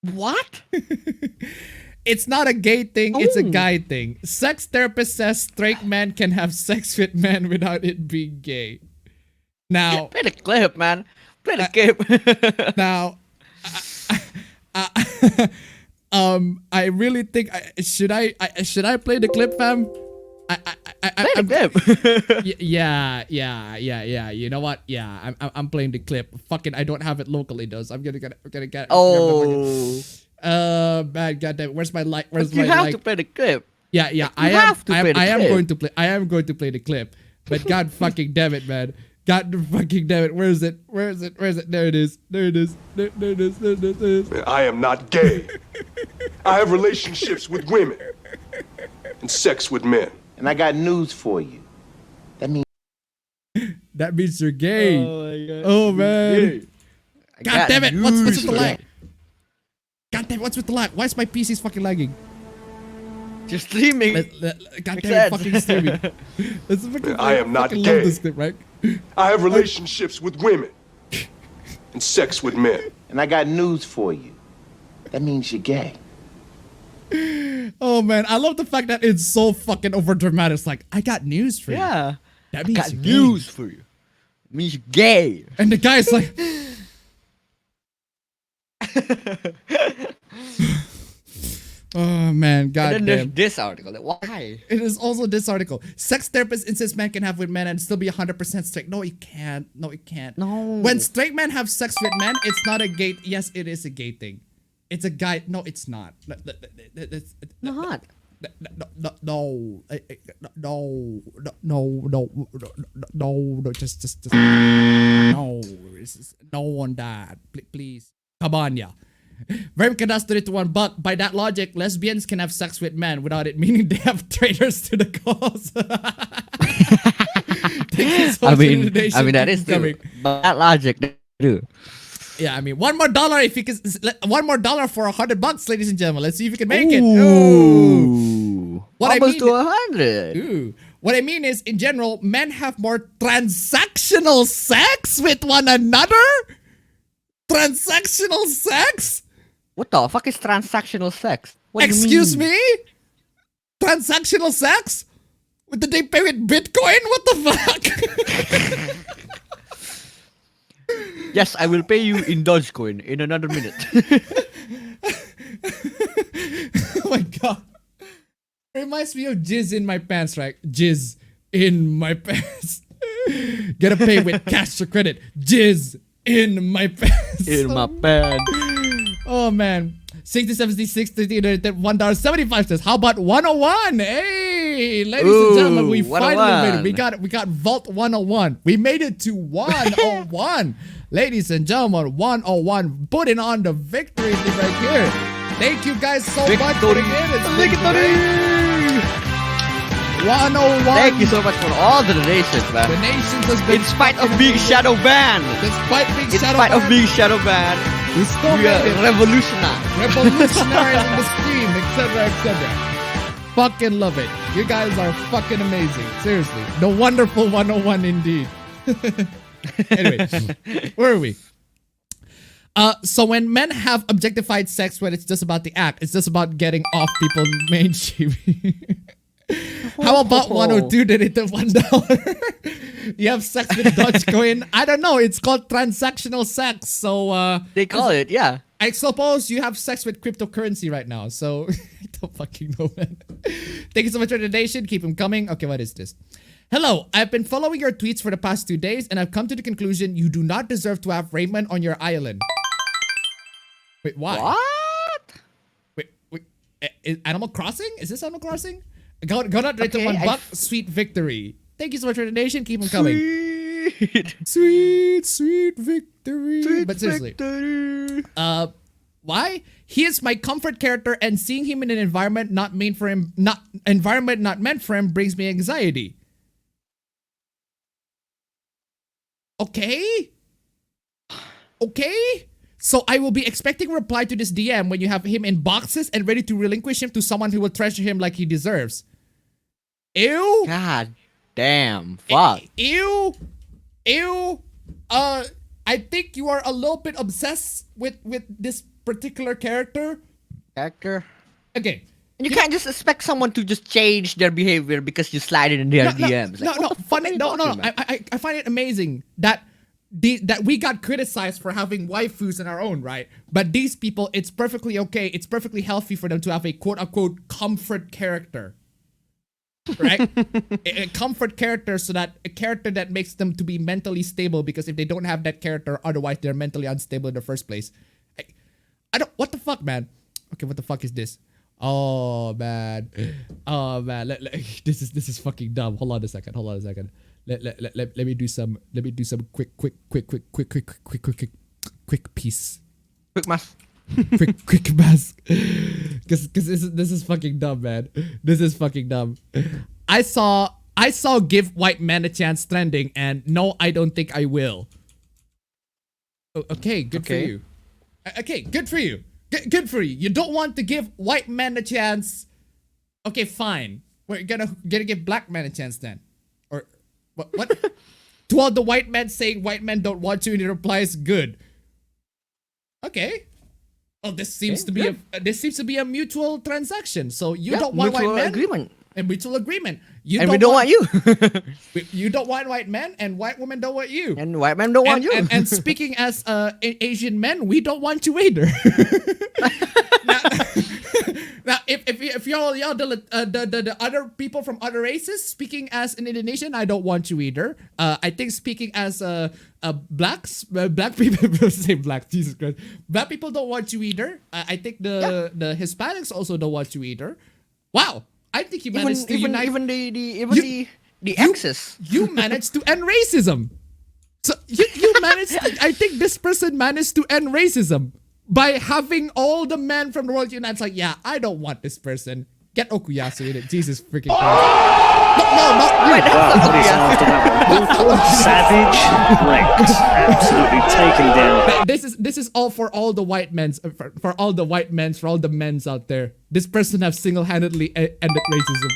What? It's not a gay thing, it's a guy thing. Sex therapist says straight man can have sex with men without it being gay. Now, play the clip, man. Play the clip. Now, I really think should I play the clip, fam? Play the clip. Yeah. You know what? Yeah, I'm playing the clip. Fucking, I don't have it locally, though. So I'm gonna get. Oh. Man, goddamn. Where's my like? Where's you my have like? to play the clip. Yeah. I am going to play. I am going to play the clip. But god fucking damn it, man. God fucking damn it. Where is it? There it is. There it is. I am not gay. I have relationships with women and sex with men. And I got news for you. That means you're gay. Oh my God. Oh man. God damn it. What's with the news. lag? God damn, what's with the lag? Why is my PC fucking lagging? Just streaming. God damn it, fucking streaming. Let's fucking, I am not fucking gay. love this clip, right? I have relationships with women and sex with men. And I got news for you. That means you're gay. Oh man, I love the fact that it's so fucking over dramatic. It's like, I got news for you. Yeah. That means Got you're news gay. for you. It means you're gay. And the guy's like, oh man, And then god there's damn. this article. Like, why? It is also this article. Sex therapist insists men can have with men and still be 100% straight. No, it can't. No, it can't. No. When straight men have sex with men, it's not a gay. Yes, it is a gay thing. It's a guy. No, it's not. Not. No. Just no. No on that. Please. Come on, yeah. Verb can ask $1, but by that logic, lesbians can have sex with men without it meaning they have traitors to the cause. I mean that is true. But that logic, they do. Yeah, I mean, $1 more if you can. $1 more for $100, ladies and gentlemen. Let's see if you can make it. Ooh. What I Almost mean- to 100. Ooh. What I mean is, in general, men have more transactional sex with one another. Transactional sex? What the fuck is transactional sex? What do you Excuse mean? me? Transactional sex? Did they pay with Bitcoin? What the fuck? Yes, I will pay you in Dogecoin in another minute. Oh my god. It reminds me of jizz in my pants, right? Jizz in my pants. Gotta pay with cash or credit. Jizz in my pants. In my pants. Oh man. 6076 $1.75 says, how about 101? Hey, ladies and gentlemen, we finally made it. We got Vault 101. We made it to 101. Ladies and gentlemen, 101. Putting on the victory right here. Thank you guys so much for being in. It's victory. 101. Thank you so much for all the donations, man. Donations has been In spite of being shadow banned. Despite being In shadow spite of banned, being shadow banned. we still We made are it. revolutionary. Revolutionary in the stream. etc. Fucking love it. You guys are fucking amazing. Seriously. The wonderful 101 indeed. Anyway, where are we? So when men have objectified sex when it's just about the act, it's just about getting off people mainstream. How about 102 did it to $1? You have sex with Dogecoin? I don't know. It's called transactional sex. So They call it, yeah. I suppose you have sex with cryptocurrency right now. So I don't fucking know, man. Thank you so much for the donation. Keep them coming. Okay, what is this? Hello, I've been following your tweets for the past 2 days and I've come to the conclusion you do not deserve to have Raymond on your island. Wait, why? What? Wait. Animal Crossing? Is this Animal Crossing? Go not rate Okay, $1. Sweet victory. Thank you so much for the donation. Keep them coming. Sweet victory. But seriously. Why? He is my comfort character and seeing him in an environment not meant for him brings me anxiety. Okay? So I will be expecting a reply to this DM when you have him in boxes and ready to relinquish him to someone who will treasure him like he deserves. Ew. God damn. Fuck. Ew. I think you are a little bit obsessed with this particular character. Okay. And you can't just expect someone to just change their behavior because you slide it in their DMs. I find it amazing that we got criticized for having waifus in our own right, but these people, it's perfectly okay. It's perfectly healthy for them to have a quote-unquote comfort character. Right? a comfort character, so that a character that makes them to be mentally stable, because if they don't have that character, otherwise they're mentally unstable in the first place. I don't, what the fuck, man? Okay, what the fuck is this? Oh man. This is fucking dumb. Hold on a second. Let me do some quick piece. Quick math. quick mask. Cause this is fucking dumb, man. This is fucking dumb. I saw give white men a chance trending, and no, I don't think I will. Okay, good for you. Okay, good for you. Good for you. You don't want to give white men a chance. Okay, fine. We're gonna give black men a chance then. Or what? To all the white men saying white men don't want you, and he replies, good. Okay. Oh, this seems to be a mutual transaction. So you don't want white men. Agreement. A mutual agreement. We don't want you. You don't want white men, and white women don't want you. And white men don't want you. And speaking as Asian men, we don't want you either. Now, if y'all the other people from other races, speaking as an Indonesian, I don't want you either. I think speaking as black people, say black, Jesus Christ, black people don't want you either. I think the Hispanics also don't want you either. Wow. I think you managed to unite. Even the X's. You managed to end racism. So you managed. I think this person managed to end racism by having all the men from the world unite. It's like, yeah, I don't want this person. Get Okuyasu in it. Jesus freaking Christ. No, not you. Wow, what is after that one? Brutal, savage, wrecked, absolutely taken down. This is all for all the white men's, for all the white men's, for all the men's out there. This person have single-handedly ended racism.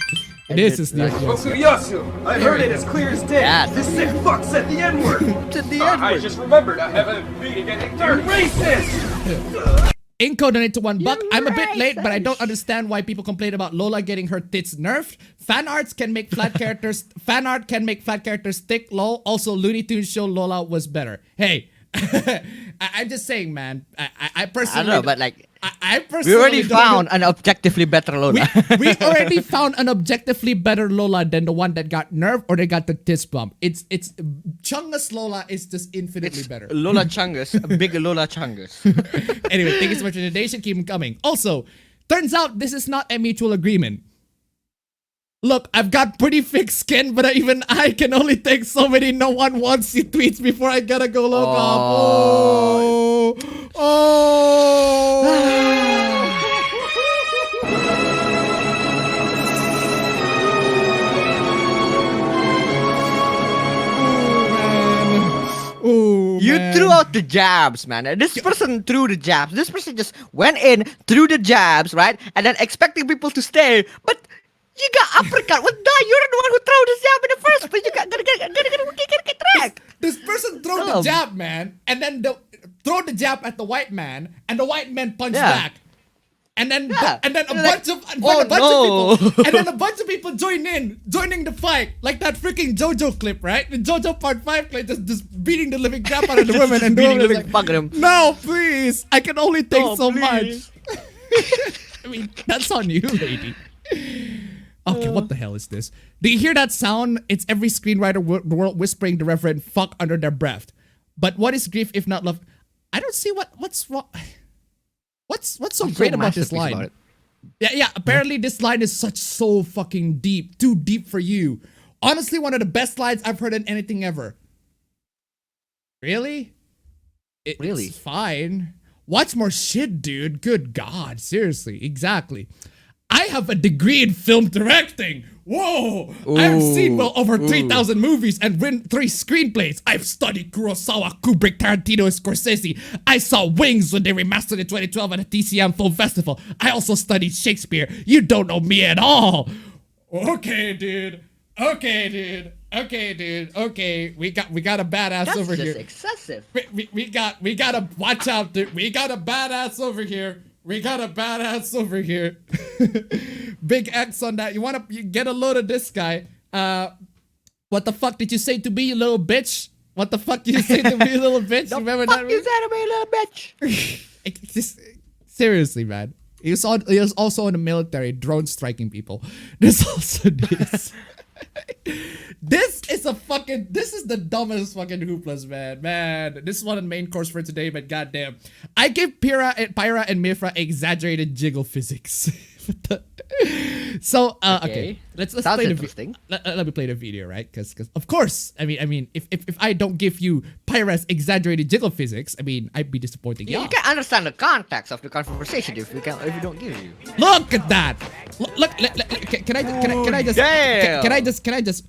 This is the Okuyasu! I heard it as clear as day! Yeah. This sick fuck said the N-word! I just remembered I have a meeting at 8:30. Racist! Inco donate to $1. I'm a bit late, but I don't understand why people complain about Lola getting her tits nerfed. Fan art can make flat characters thick, lol. Also, Looney Tunes show Lola was better. Hey, I'm just saying, man. I personally, I don't know, but like, I personally, we already found an objectively better Lola. we already found an objectively better Lola than the one that got nerfed or they got the tits bump. It's Chungus Lola is just infinitely better. Lola Chungus, a big Lola Chungus. Anyway, thank you so much for the donation. Keep them coming. Also, turns out this is not a mutual agreement. Look, I've got pretty thick skin, but even I can only take so many no one wants you tweets before I gotta go look up. You You threw out the jabs, man. This person threw the jabs. This person just went in, threw the jabs, right? And then expecting people to stay. But you got uppercut. Well, no, you're the one who threw the jab in the first place. You gotta get tracked. This person threw the jab, man, and then throw the jab at the white man, and the white man punched back. And then a bunch of people joining the fight, like that freaking JoJo clip, right? The JoJo Part 5 clip, just beating the living crap out of the women and beating the the fucking him. No, please, I can only take so much. I mean, that's on you, lady. Okay, what the hell is this? Do you hear that sound? It's every screenwriter world whispering the reverend fuck under their breath. But what is grief if not love? I don't see what's wrong. What's so great about this line? Yeah. Apparently, this line is so fucking deep, too deep for you. Honestly, one of the best lines I've heard in anything ever. Really? Really? It's fine. Watch more shit, dude. Good God, seriously, exactly. I have a degree in film directing. Whoa! I've seen well over 3,000 movies and written 3 screenplays. I've studied Kurosawa, Kubrick, Tarantino, and Scorsese. I saw Wings when they remastered in 2012 at the TCM Film Festival. I also studied Shakespeare. You don't know me at all. Okay, dude. Okay, we got a badass over here. That's just excessive. We gotta watch out, dude. We got a badass over here. Big X on that. You get a load of this guy. What the fuck did you say to me, you little bitch? What the fuck did you say to me, you little bitch? Remember that? You said to me, little bitch. Seriously, man. He was also in the military, drone striking people. There's also this. This is the dumbest fucking hooplas, man. This is one of the main course for today, but goddamn. I give Pyra and Mifra exaggerated jiggle physics. So, okay. Let's play the video. Let me play the video, right? Because of course, I mean, if I don't give you Pyra's exaggerated jiggle physics, I mean, I'd be disappointing. You can't understand the context of the conversation if we don't give you. Look at that. Look. Can I just?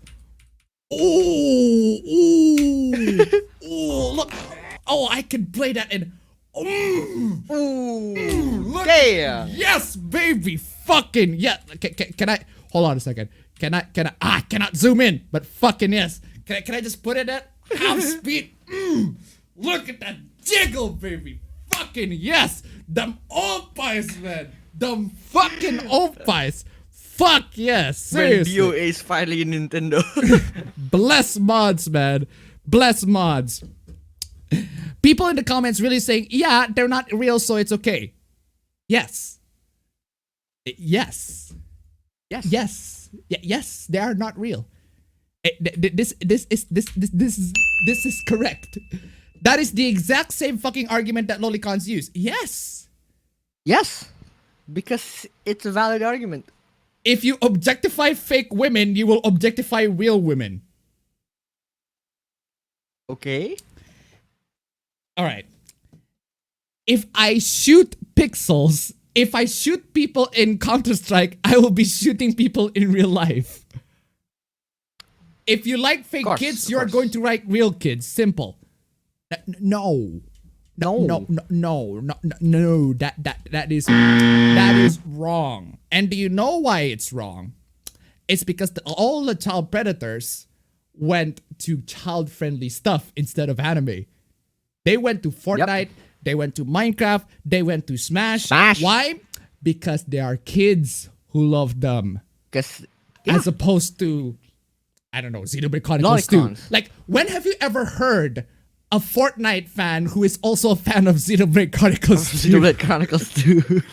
Ooh, look. Oh, I can play that in. Look. Yeah. Yes, baby. Fucking yeah. Can I? Hold on a second. Can I? I cannot zoom in, but fucking yes. Can I just put it at half speed? Look at that jiggle, baby. Fucking yes. Them oppies, man. Them fucking oppies. Fuck yes, seriously. When BOA is finally in Nintendo. Bless mods, man. Bless mods. People in the comments really saying, yeah, they're not real, so it's okay. Yes. Yes. Yes, they are not real. This is correct. That is the exact same fucking argument that lolicons use. Yes. Yes. Because it's a valid argument. If you objectify fake women, you will objectify real women. Okay. All right. If I shoot pixels, if I shoot people in Counter-Strike, I will be shooting people in real life. If you like fake kids, you're going to like real kids. Simple. No. That is wrong. And do you know why it's wrong? It's because all the child predators went to child-friendly stuff instead of anime. They went to Fortnite, they went to Minecraft, they went to Smash. Why? Because they are kids who love them. As opposed to, I don't know, Xenoblade Chronicles 2. Like, when have you ever heard a Fortnite fan who is also a fan of Xenoblade Chronicles 2? Xenoblade Chronicles 2.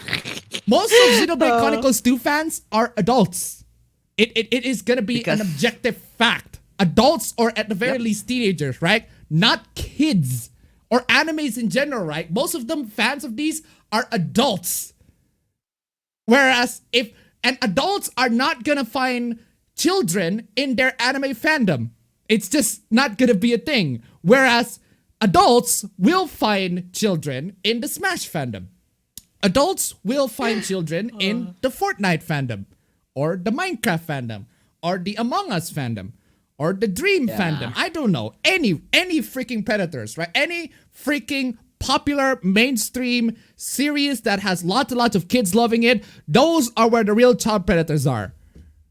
Most of Xenoblade Chronicles 2 fans are adults. It is gonna be an objective fact. Adults, or at the very least teenagers, right? Not kids. Or animes in general, right? Most of them fans of these are adults. Whereas adults are not gonna find children in their anime fandom. It's just not gonna be a thing. Whereas adults will find children in the Smash fandom. Adults will find children in the Fortnite fandom, or the Minecraft fandom, or the Among Us fandom, or the Dream fandom. I don't know. Any freaking Predators, right? Any freaking popular mainstream series that has lots and lots of kids loving it. Those are where the real child predators are,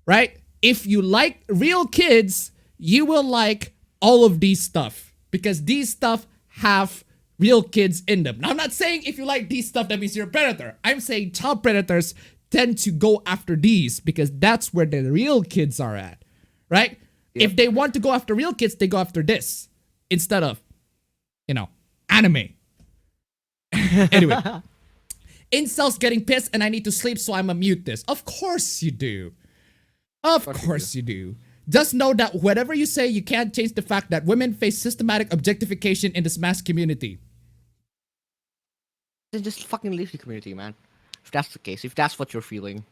right? If you like real kids, you will like all of these stuff because these stuff have real kids in them. Now, I'm not saying if you like these stuff, that means you're a predator. I'm saying child predators tend to go after these because that's where the real kids are at, right? Yep. If they want to go after real kids, they go after this instead of, anime. Anyway, incels getting pissed and I need to sleep, so I'm gonna mute this. Of course you do. Of course you do. Just know that whatever you say, you can't change the fact that women face systematic objectification in the Smash community. Then just fucking leave the community, man. If that's the case, if that's what you're feeling.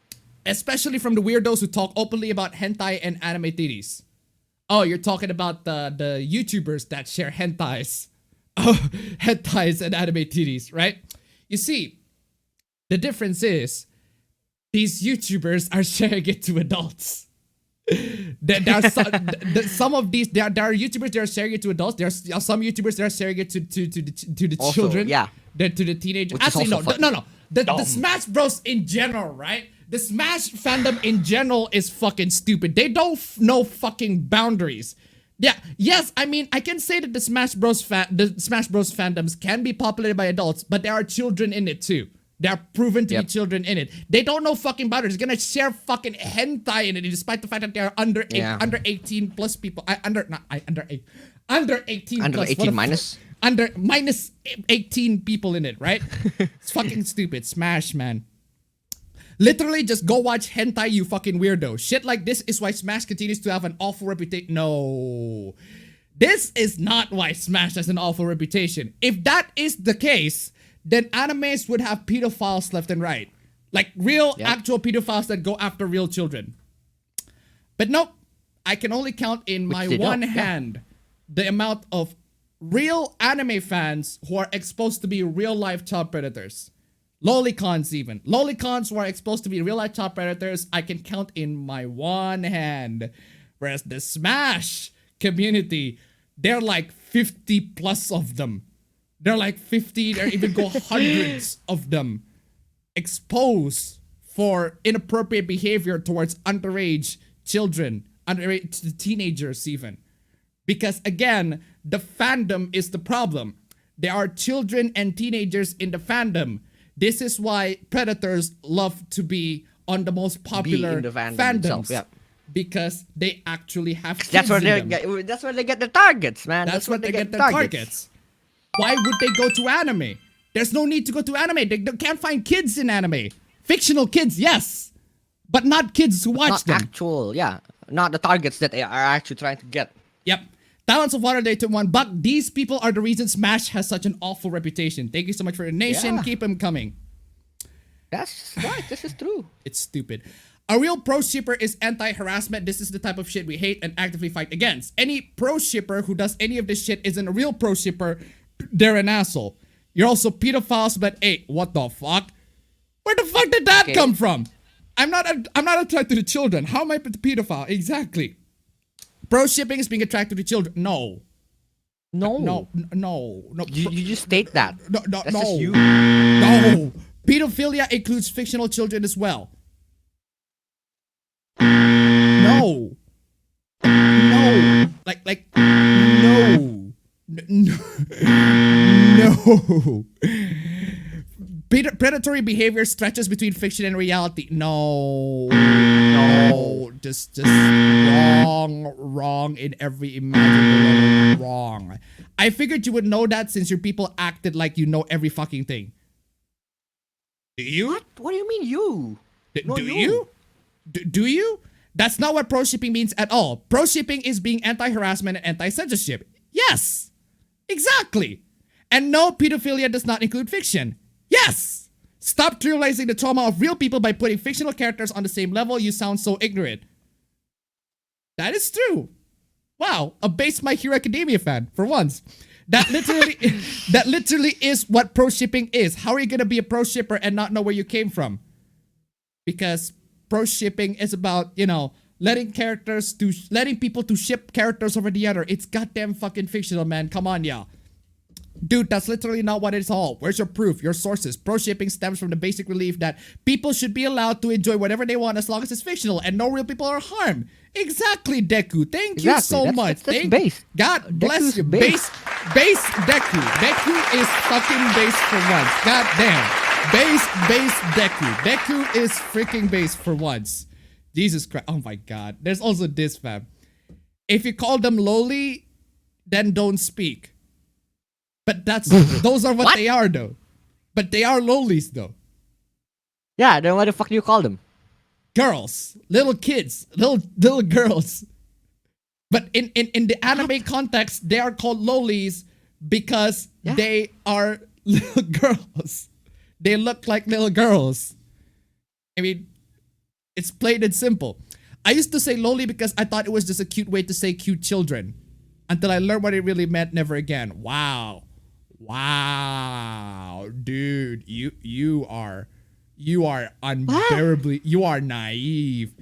Especially from the weirdos who talk openly about hentai and anime titties. Oh, you're talking about the YouTubers that share hentais. Oh, hentais and anime titties, right? You see, the difference is these YouTubers are sharing it to adults. There are some of these. There are YouTubers that are sharing it to adults. There are some YouTubers that are sharing it to the also, children. Yeah. To the teenagers. Which Actually, no. The Smash Bros in general, right? The Smash fandom in general is fucking stupid. They don't know fucking boundaries. Yeah, yes, I mean, I can say that the Smash Bros fandoms can be populated by adults, but there are children in it too. They are proven to be children in it. They don't know fucking boundaries. They're gonna share fucking hentai in it, despite the fact that they are under 18 plus people. Under 18 under plus. 18 minus. Under minus 18 people in it, right? It's fucking stupid. Smash, man. Literally, just go watch hentai, you fucking weirdo. Shit like this is why Smash continues to have an awful reputation. No. This is not why Smash has an awful reputation. If that is the case, then animes would have pedophiles left and right. Like real, actual pedophiles that go after real children. But nope. I can only count in my one hand the amount of real anime fans who are exposed to be real-life child predators. Lolicons even. Lolicons who are exposed to be real-life child predators, I can count in my one hand. Whereas the Smash community, they're like 50 plus of them. They're like 50, or even go hundreds of them exposed for inappropriate behavior towards underage children, underage teenagers even. Because again, the fandom is the problem. There are children and teenagers in the fandom. This is why predators love to be on the most popular fandoms. Because they actually have kids that's where in they them. that's where they get their targets, man. That's where they get their targets. Why would they go to anime? There's no need to go to anime. They can't find kids in anime. Fictional kids, yes. But not kids who watch them. Not actual, not the targets that they are actually trying to get. Yep. Talents of Water Day to one buck. These people are the reason Smash has such an awful reputation. Thank you so much for your donation. Keep them coming. That's right. This is true. It's stupid. A real pro shipper is anti-harassment. This is the type of shit we hate and actively fight against. Any pro shipper who does any of this shit isn't a real pro shipper. They're an asshole. You're also pedophiles, but hey, what the fuck? Where the fuck did that come from? I'm not attracted to children. How am I a pedophile? Exactly. Pro shipping is being attracted to children. No. No. You just state that. That's just you. No. Pedophilia includes fictional children as well. No. Like no. No. Predatory behavior stretches between fiction and reality. No. Just wrong in every imaginable level. Wrong. I figured you would know that since your people acted like you know every fucking thing. Do you? What do you mean you? Do you? That's not what pro shipping means at all. Pro shipping is being anti-harassment and anti-censorship. Yes. Exactly. And no, pedophilia does not include fiction. Yes! Stop trivializing the trauma of real people by putting fictional characters on the same level. You sound so ignorant. That is true. Wow, a base My Hero Academia fan, for once. That literally is what pro shipping is. How are you gonna be a pro shipper and not know where you came from? Because pro shipping is about, letting people to ship characters over the other. It's goddamn fucking fictional, man. Come on, y'all. Dude, that's literally not what it's all. Where's your proof? Your sources? Pro shipping stems from the basic belief that people should be allowed to enjoy whatever they want as long as it's fictional and no real people are harmed. Exactly, Deku. Thank you so much. That's base. God bless Deku's you. base. Base Deku. Deku is fucking base for once. God damn. Base Deku. Deku is freaking base for once. Jesus Christ. Oh my God. There's also this, fam. If you call them lowly, then don't speak. But those are what they are, though. But they are lowlies, though. Yeah, then what the fuck do you call them? Girls, little kids, little girls. But in the anime context, they are called lowlies because they are little girls. They look like little girls. I mean, it's plain and simple. I used to say lowly because I thought it was just a cute way to say cute children. Until I learned what it really meant, never again. Wow. Dude, you are unbearably, you are naive.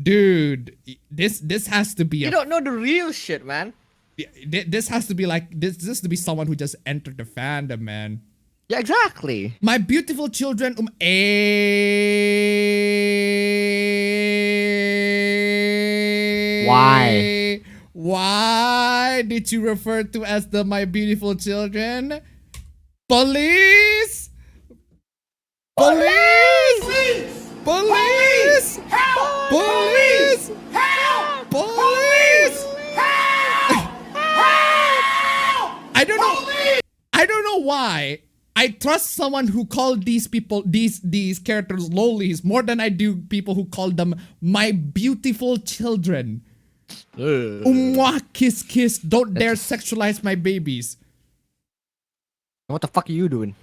Dude, this has to be You don't know the real shit, man. This has to be like, this has to be someone who just entered the fandom, man. Yeah, exactly. My beautiful children, Why did you refer to as the my beautiful children? Police! Police! Police! Help! Police! Help! Police! Help! I don't know why I trust someone who called these people, these characters lowlies more than I do people who call them my beautiful children. Mwah, kiss, kiss. Don't dare sexualize my babies. What the fuck are you doing?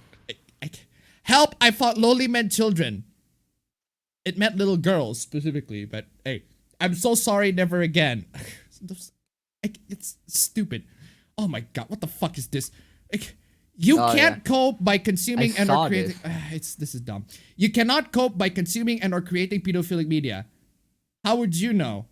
Help, I thought lowly meant children. It meant little girls specifically, but hey, I'm so sorry, never again. It's stupid. Oh my God, what the fuck is this? You can't cope by consuming and or creating. This is dumb. You cannot cope by consuming and or creating pedophilic media. How would you know?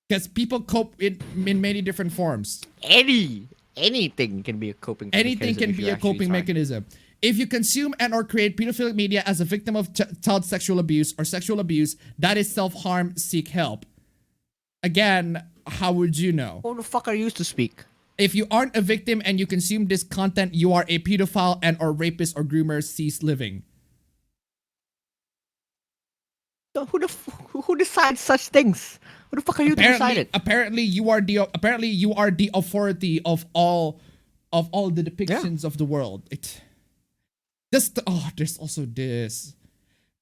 Because people cope in many different forms. Anything can be a coping. Anything can be a coping mechanism. If you consume and or create pedophilic media as a victim of child sexual abuse or sexual abuse, that is self-harm. Seek help. Again, how would you know? Who the fuck are you to speak? If you aren't a victim and you consume this content, you are a pedophile and or rapist or groomer. Cease living. So who decides such things? Who the fuck are you to decide it? Apparently, you are the authority of all the depictions of the world. There's also this.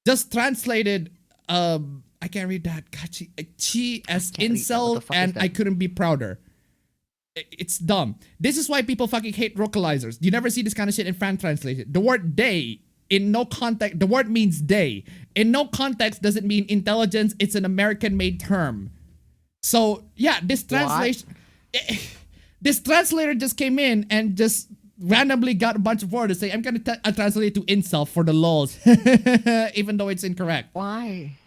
Just translated. I can't read that. Chi as incel, and I couldn't be prouder. It's dumb. This is why people fucking hate localizers. You never see this kind of shit in fan translation. The word "they" in no context. The word means "they" in no context doesn't mean intelligence. It's an American-made term. So yeah, this translation, this translator just came in and just randomly got a bunch of words to say, I'm gonna translate it to incel for the lols, even though it's incorrect. Why?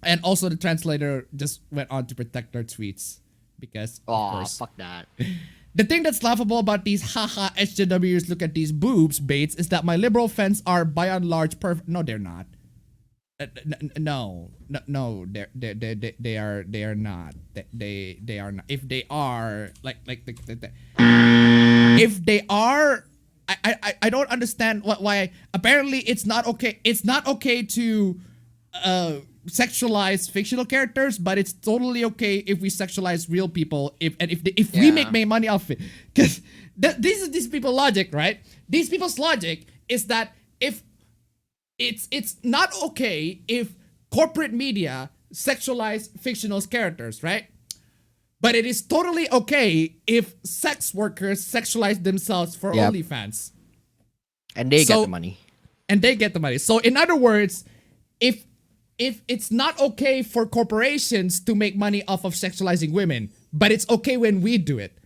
And also the translator just went on to protect their tweets because of course. Fuck that. The thing that's laughable about these haha SJWs look at these boobs baits is that my liberal friends are by and large perfect. No, they're not. No, they are not. They are not. If they are, if they are, I don't understand why. Apparently, it's not okay. It's not okay to sexualize fictional characters, but it's totally okay if we sexualize real people. If we make money off it, because this is these people's logic, right? These people's logic is that if it's not okay if corporate media sexualize fictional characters, right? But it is totally okay if sex workers sexualize themselves for OnlyFans. And they get the money. And they get the money. So in other words, if it's not okay for corporations to make money off of sexualizing women, but it's okay when we do it.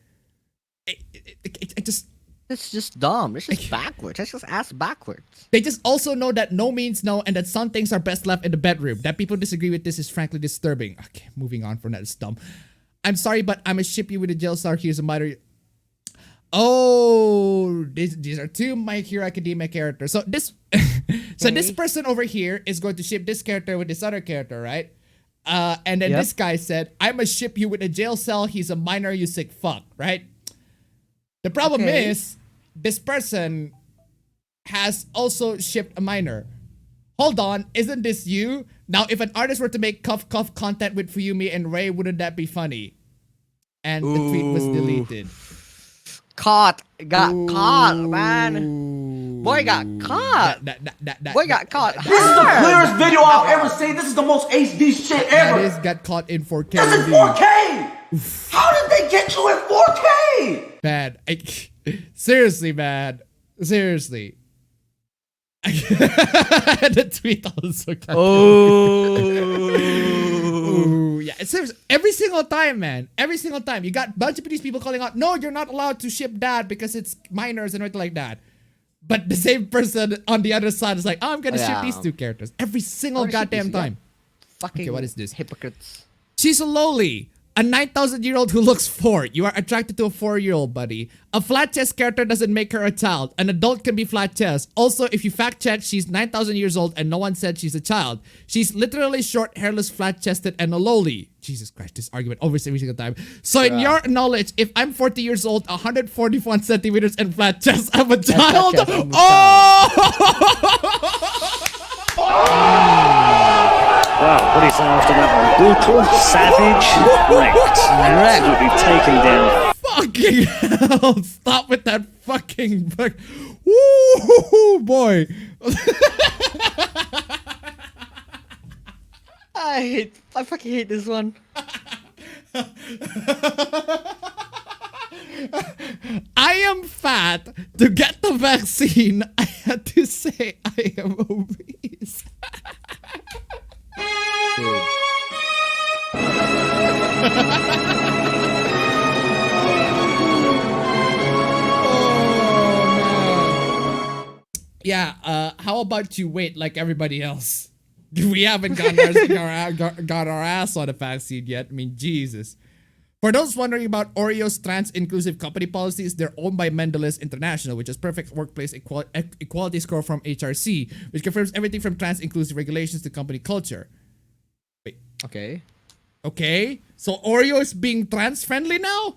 That's just dumb. It's just backwards. That's just ass backwards. They just also know that no means no and that some things are best left in the bedroom. That people disagree with this is frankly disturbing. Okay, moving on from that. It's dumb. I'm sorry, but I'm a ship you with a jail star. Here's a minor. Oh, these are two My Hero Academia characters. So this, this person over here is going to ship this character with this other character, right? And then this guy said, "I'm a ship you with a jail cell. He's a minor, you sick fuck," right? The problem is, this person has also shipped a minor. Hold on, isn't this you? Now, if an artist were to make cuff content with Fuyumi and Ray, wouldn't that be funny? And the tweet was deleted. Caught. Got caught, man. Boy got caught. Boy got caught. This is the clearest video I've ever seen. This is the most HD shit ever. This got caught in 4K. This is 4K. How did they get you in 4K? Man, seriously, man. Seriously. The tweet also got Ooh, yeah. It's serious. Every single time, man. Every single time. You got a bunch of these people calling out, no, you're not allowed to ship that because it's minors and everything like that. But the same person on the other side is like, oh, I'm gonna ship these two characters. Every single goddamn time. Fucking okay, what is this? Hypocrites. She's a loli. A 9,000-year-old who looks 4. You are attracted to a 4-year-old, buddy. A flat chest character doesn't make her a child. An adult can be flat chest. Also, if you fact check, she's 9,000 years old and no one said she's a child. She's literally short, hairless, flat-chested, and a loli. Jesus Christ, this argument over every single time. So in your knowledge, if I'm 40 years old, 141 centimeters, and flat chest, I'm a child? Wow, what do you say after that one? Brutal, savage, wrecked. Absolutely taken down. Fucking hell. Stop with that fucking... Woo, boy. I fucking hate this one. I am fat. To get the vaccine, I had to say I am obese. Dude. Yeah, how about you wait like everybody else? We haven't got our ass on the vaccine yet. I mean, Jesus. For those wondering about Oreo's trans-inclusive company policies, they're owned by Mendelez International, which is perfect workplace equality score from HRC, which confirms everything from trans-inclusive regulations to company culture. Wait. Okay. Okay? So Oreo is being trans-friendly now?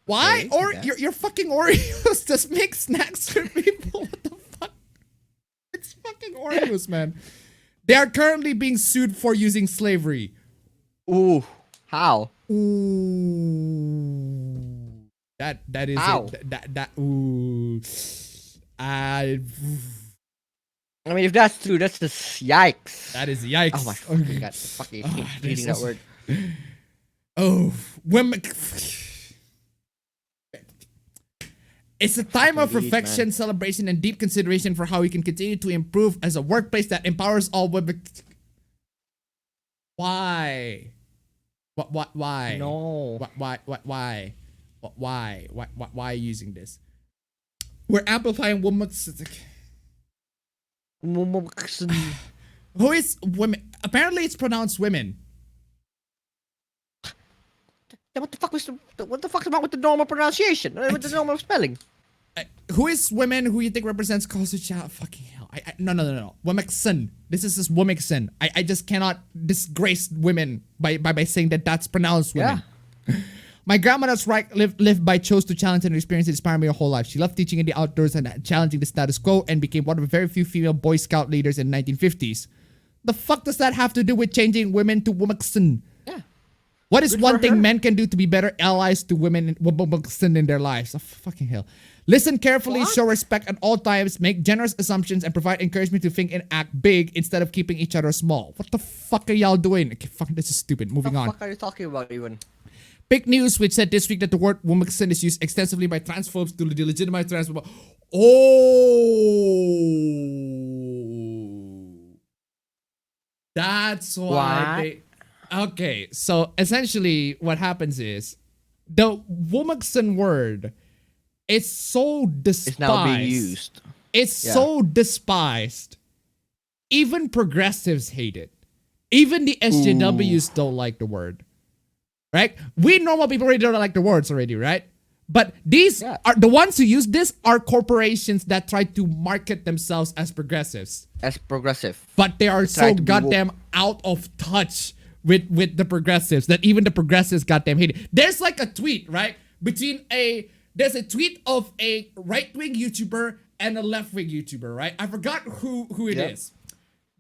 Why? Okay, Or your fucking Oreos just make snacks for people? What the fuck? It's fucking Oreos, man. They are currently being sued for using slavery. Ooh. How? Ooh. That is Ow. Ooh. I mean, if that's true, that's just yikes. That is yikes. Oh my fucking god! Fucking reading that word. Oh, women. It's a time of reflection, celebration, and deep consideration for how we can continue to improve as a workplace that empowers all women. Why? What? Why? No. Why? Why using this? We're amplifying women's. Who is women? Apparently, it's pronounced women. What the fuck is wrong with the normal pronunciation? With the normal spelling? Who is women who you think represents culture? Fucking hell. No. Womixen. This is just Womixen. I just cannot disgrace women by saying that that's pronounced women. Yeah. My grandmother's right lived by chose to challenge and experience inspired me her whole life. She loved teaching in the outdoors and challenging the status quo and became one of the very few female Boy Scout leaders in the 1950s. The fuck does that have to do with changing women to Womixen? Yeah. What is one thing men can do to be better allies to women in their lives? Oh, fucking hell. Listen carefully, show respect at all times, make generous assumptions, and provide encouragement to think and act big instead of keeping each other small. What the fuck are y'all doing? Okay, fuck, this is stupid. Moving on. What the fuck are you talking about even? Big News, which said this week that the word Womixen is used extensively by transphobes to delegitimize trans people. Oh. That's why Okay, so essentially what happens is the Womixen word It's so despised. It's now being used. It's so despised. Even progressives hate it. Even the SJWs don't like the word. Right? We normal people already don't like the words already, right? But these are the ones who use this are corporations that try to market themselves as progressives. As progressive. But they are so goddamn out of touch with the progressives that even the progressives goddamn hate it. There's like a tweet, right? There's a tweet of a right-wing YouTuber and a left-wing YouTuber, right? I forgot who it is.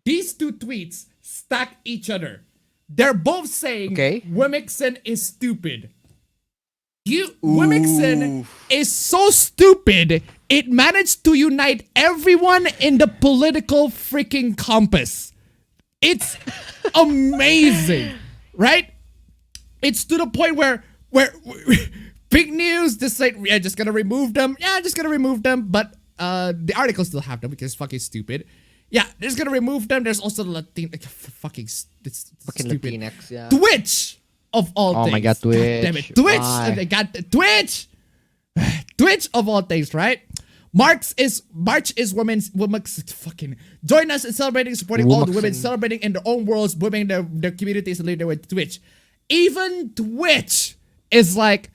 These two tweets stack each other. They're both saying Wimixon is stupid. Wimixon is so stupid, it managed to unite everyone in the political freaking compass. It's amazing, right? It's to the point where big news, just like, yeah, just gonna remove them. Yeah, just gonna remove them. But the articles still have them because it's fucking stupid. Yeah, they're just gonna remove them. There's also Latin, fucking stupid. Latinx, yeah. Twitch of all things. Oh my god, Twitch. God damn it, Twitch. They got Twitch. Twitch of all things, right? March is women's fucking join us in celebrating, supporting all the women, celebrating in their own worlds, women their communities and leading with Twitch. Even Twitch is like,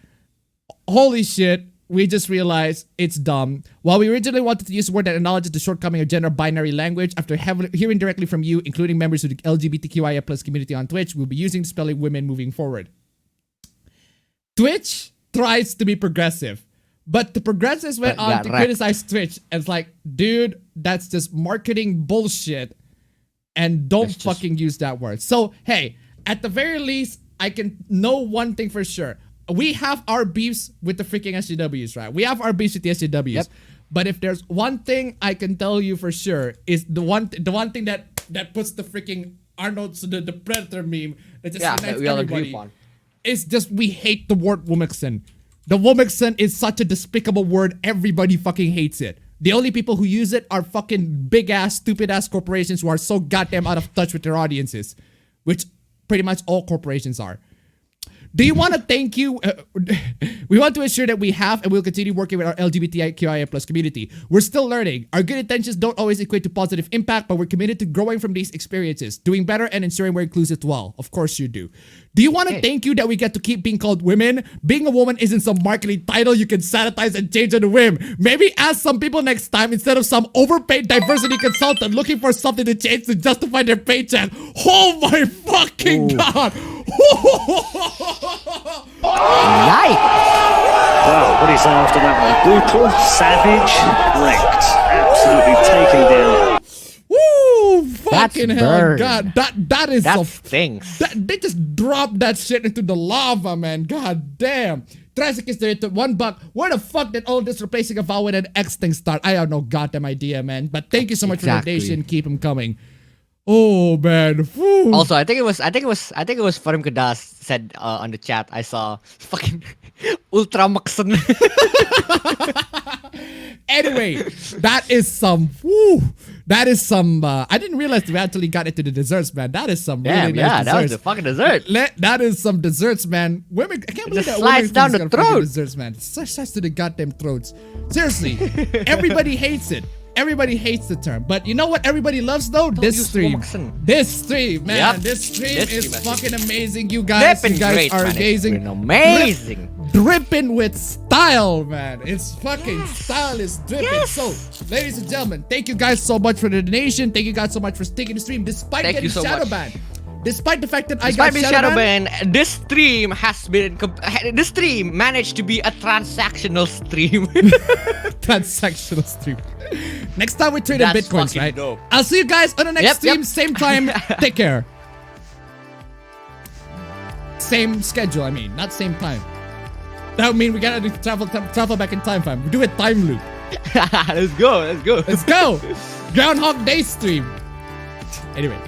holy shit, we just realized it's dumb. While we originally wanted to use a word that acknowledges the shortcoming of gender binary language, after hearing directly from you, including members of the LGBTQIA plus community on Twitch, we'll be using spelling women moving forward. Twitch tries to be progressive, but the progressives went on to criticize Twitch. And it's like, dude, that's just marketing bullshit, and don't fucking use that word. So, hey, at the very least, I can know one thing for sure. We have our beefs with the freaking SJWs, right? We have our beefs with the SJWs. Yep. But if there's one thing I can tell you for sure is the one thing that puts the freaking Arnold, so the Predator meme that just unites we all everybody agree upon. It's just we hate the word Womixon. The Womixon is such a despicable word. Everybody fucking hates it. The only people who use it are fucking big ass, stupid ass corporations who are so goddamn out of touch with their audiences, which pretty much all corporations are. Do you want to thank you? We want to ensure that we have and will continue working with our LGBTQIA plus community. We're still learning. Our good intentions don't always equate to positive impact, but we're committed to growing from these experiences, doing better and ensuring we're inclusive as well. Of course you do. Do you want to thank you that we get to keep being called women? Being a woman isn't some marketing title you can sanitize and change on a whim. Maybe ask some people next time instead of some overpaid diversity consultant looking for something to change to justify their paycheck. Oh my fucking god! Yikes! Well, what do you say after that one? Brutal, savage, wrecked, absolutely taken down. Woo! Fucking hell, God, that is that stinks. They just dropped that shit into the lava, man. God damn. Trasic is there to $1. Where the fuck did all this replacing a vowel with an X thing start? I have no goddamn idea, man. But thank you so much for the donation. Keep them coming. Oh man. Woo. Also, I think it was Farim Kadas said on the chat. I saw fucking Ultramaxon. Anyway, that is some. Woo, that is some. I didn't realize we actually got into the desserts, man. That is some really nice desserts. That was the fucking dessert. That is some desserts, man. Women, I can't believe that slides down the throat. Desserts, man. Slides to the goddamn throats. Seriously, everybody hates it. Everybody hates the term, but you know what everybody loves though? This stream. This stream, man. Yep. This stream is fucking amazing. You guys, are amazing. Amazing. Dripping with style, man. It's fucking style is dripping. So, ladies and gentlemen, thank you guys so much for the donation. Thank you guys so much for sticking the stream despite getting shadow banned. Despite the fact that I got shadow banned, this stream has been. This stream managed to be a transactional stream. Transactional stream. Next time we trade in bitcoins, right? Dope. I'll see you guys on the next stream, same time. Take care. Same schedule, I mean, not same time. That would mean we gotta travel back in time, fam. We do a time loop. Let's go. Let's go. Groundhog Day stream. Anyway.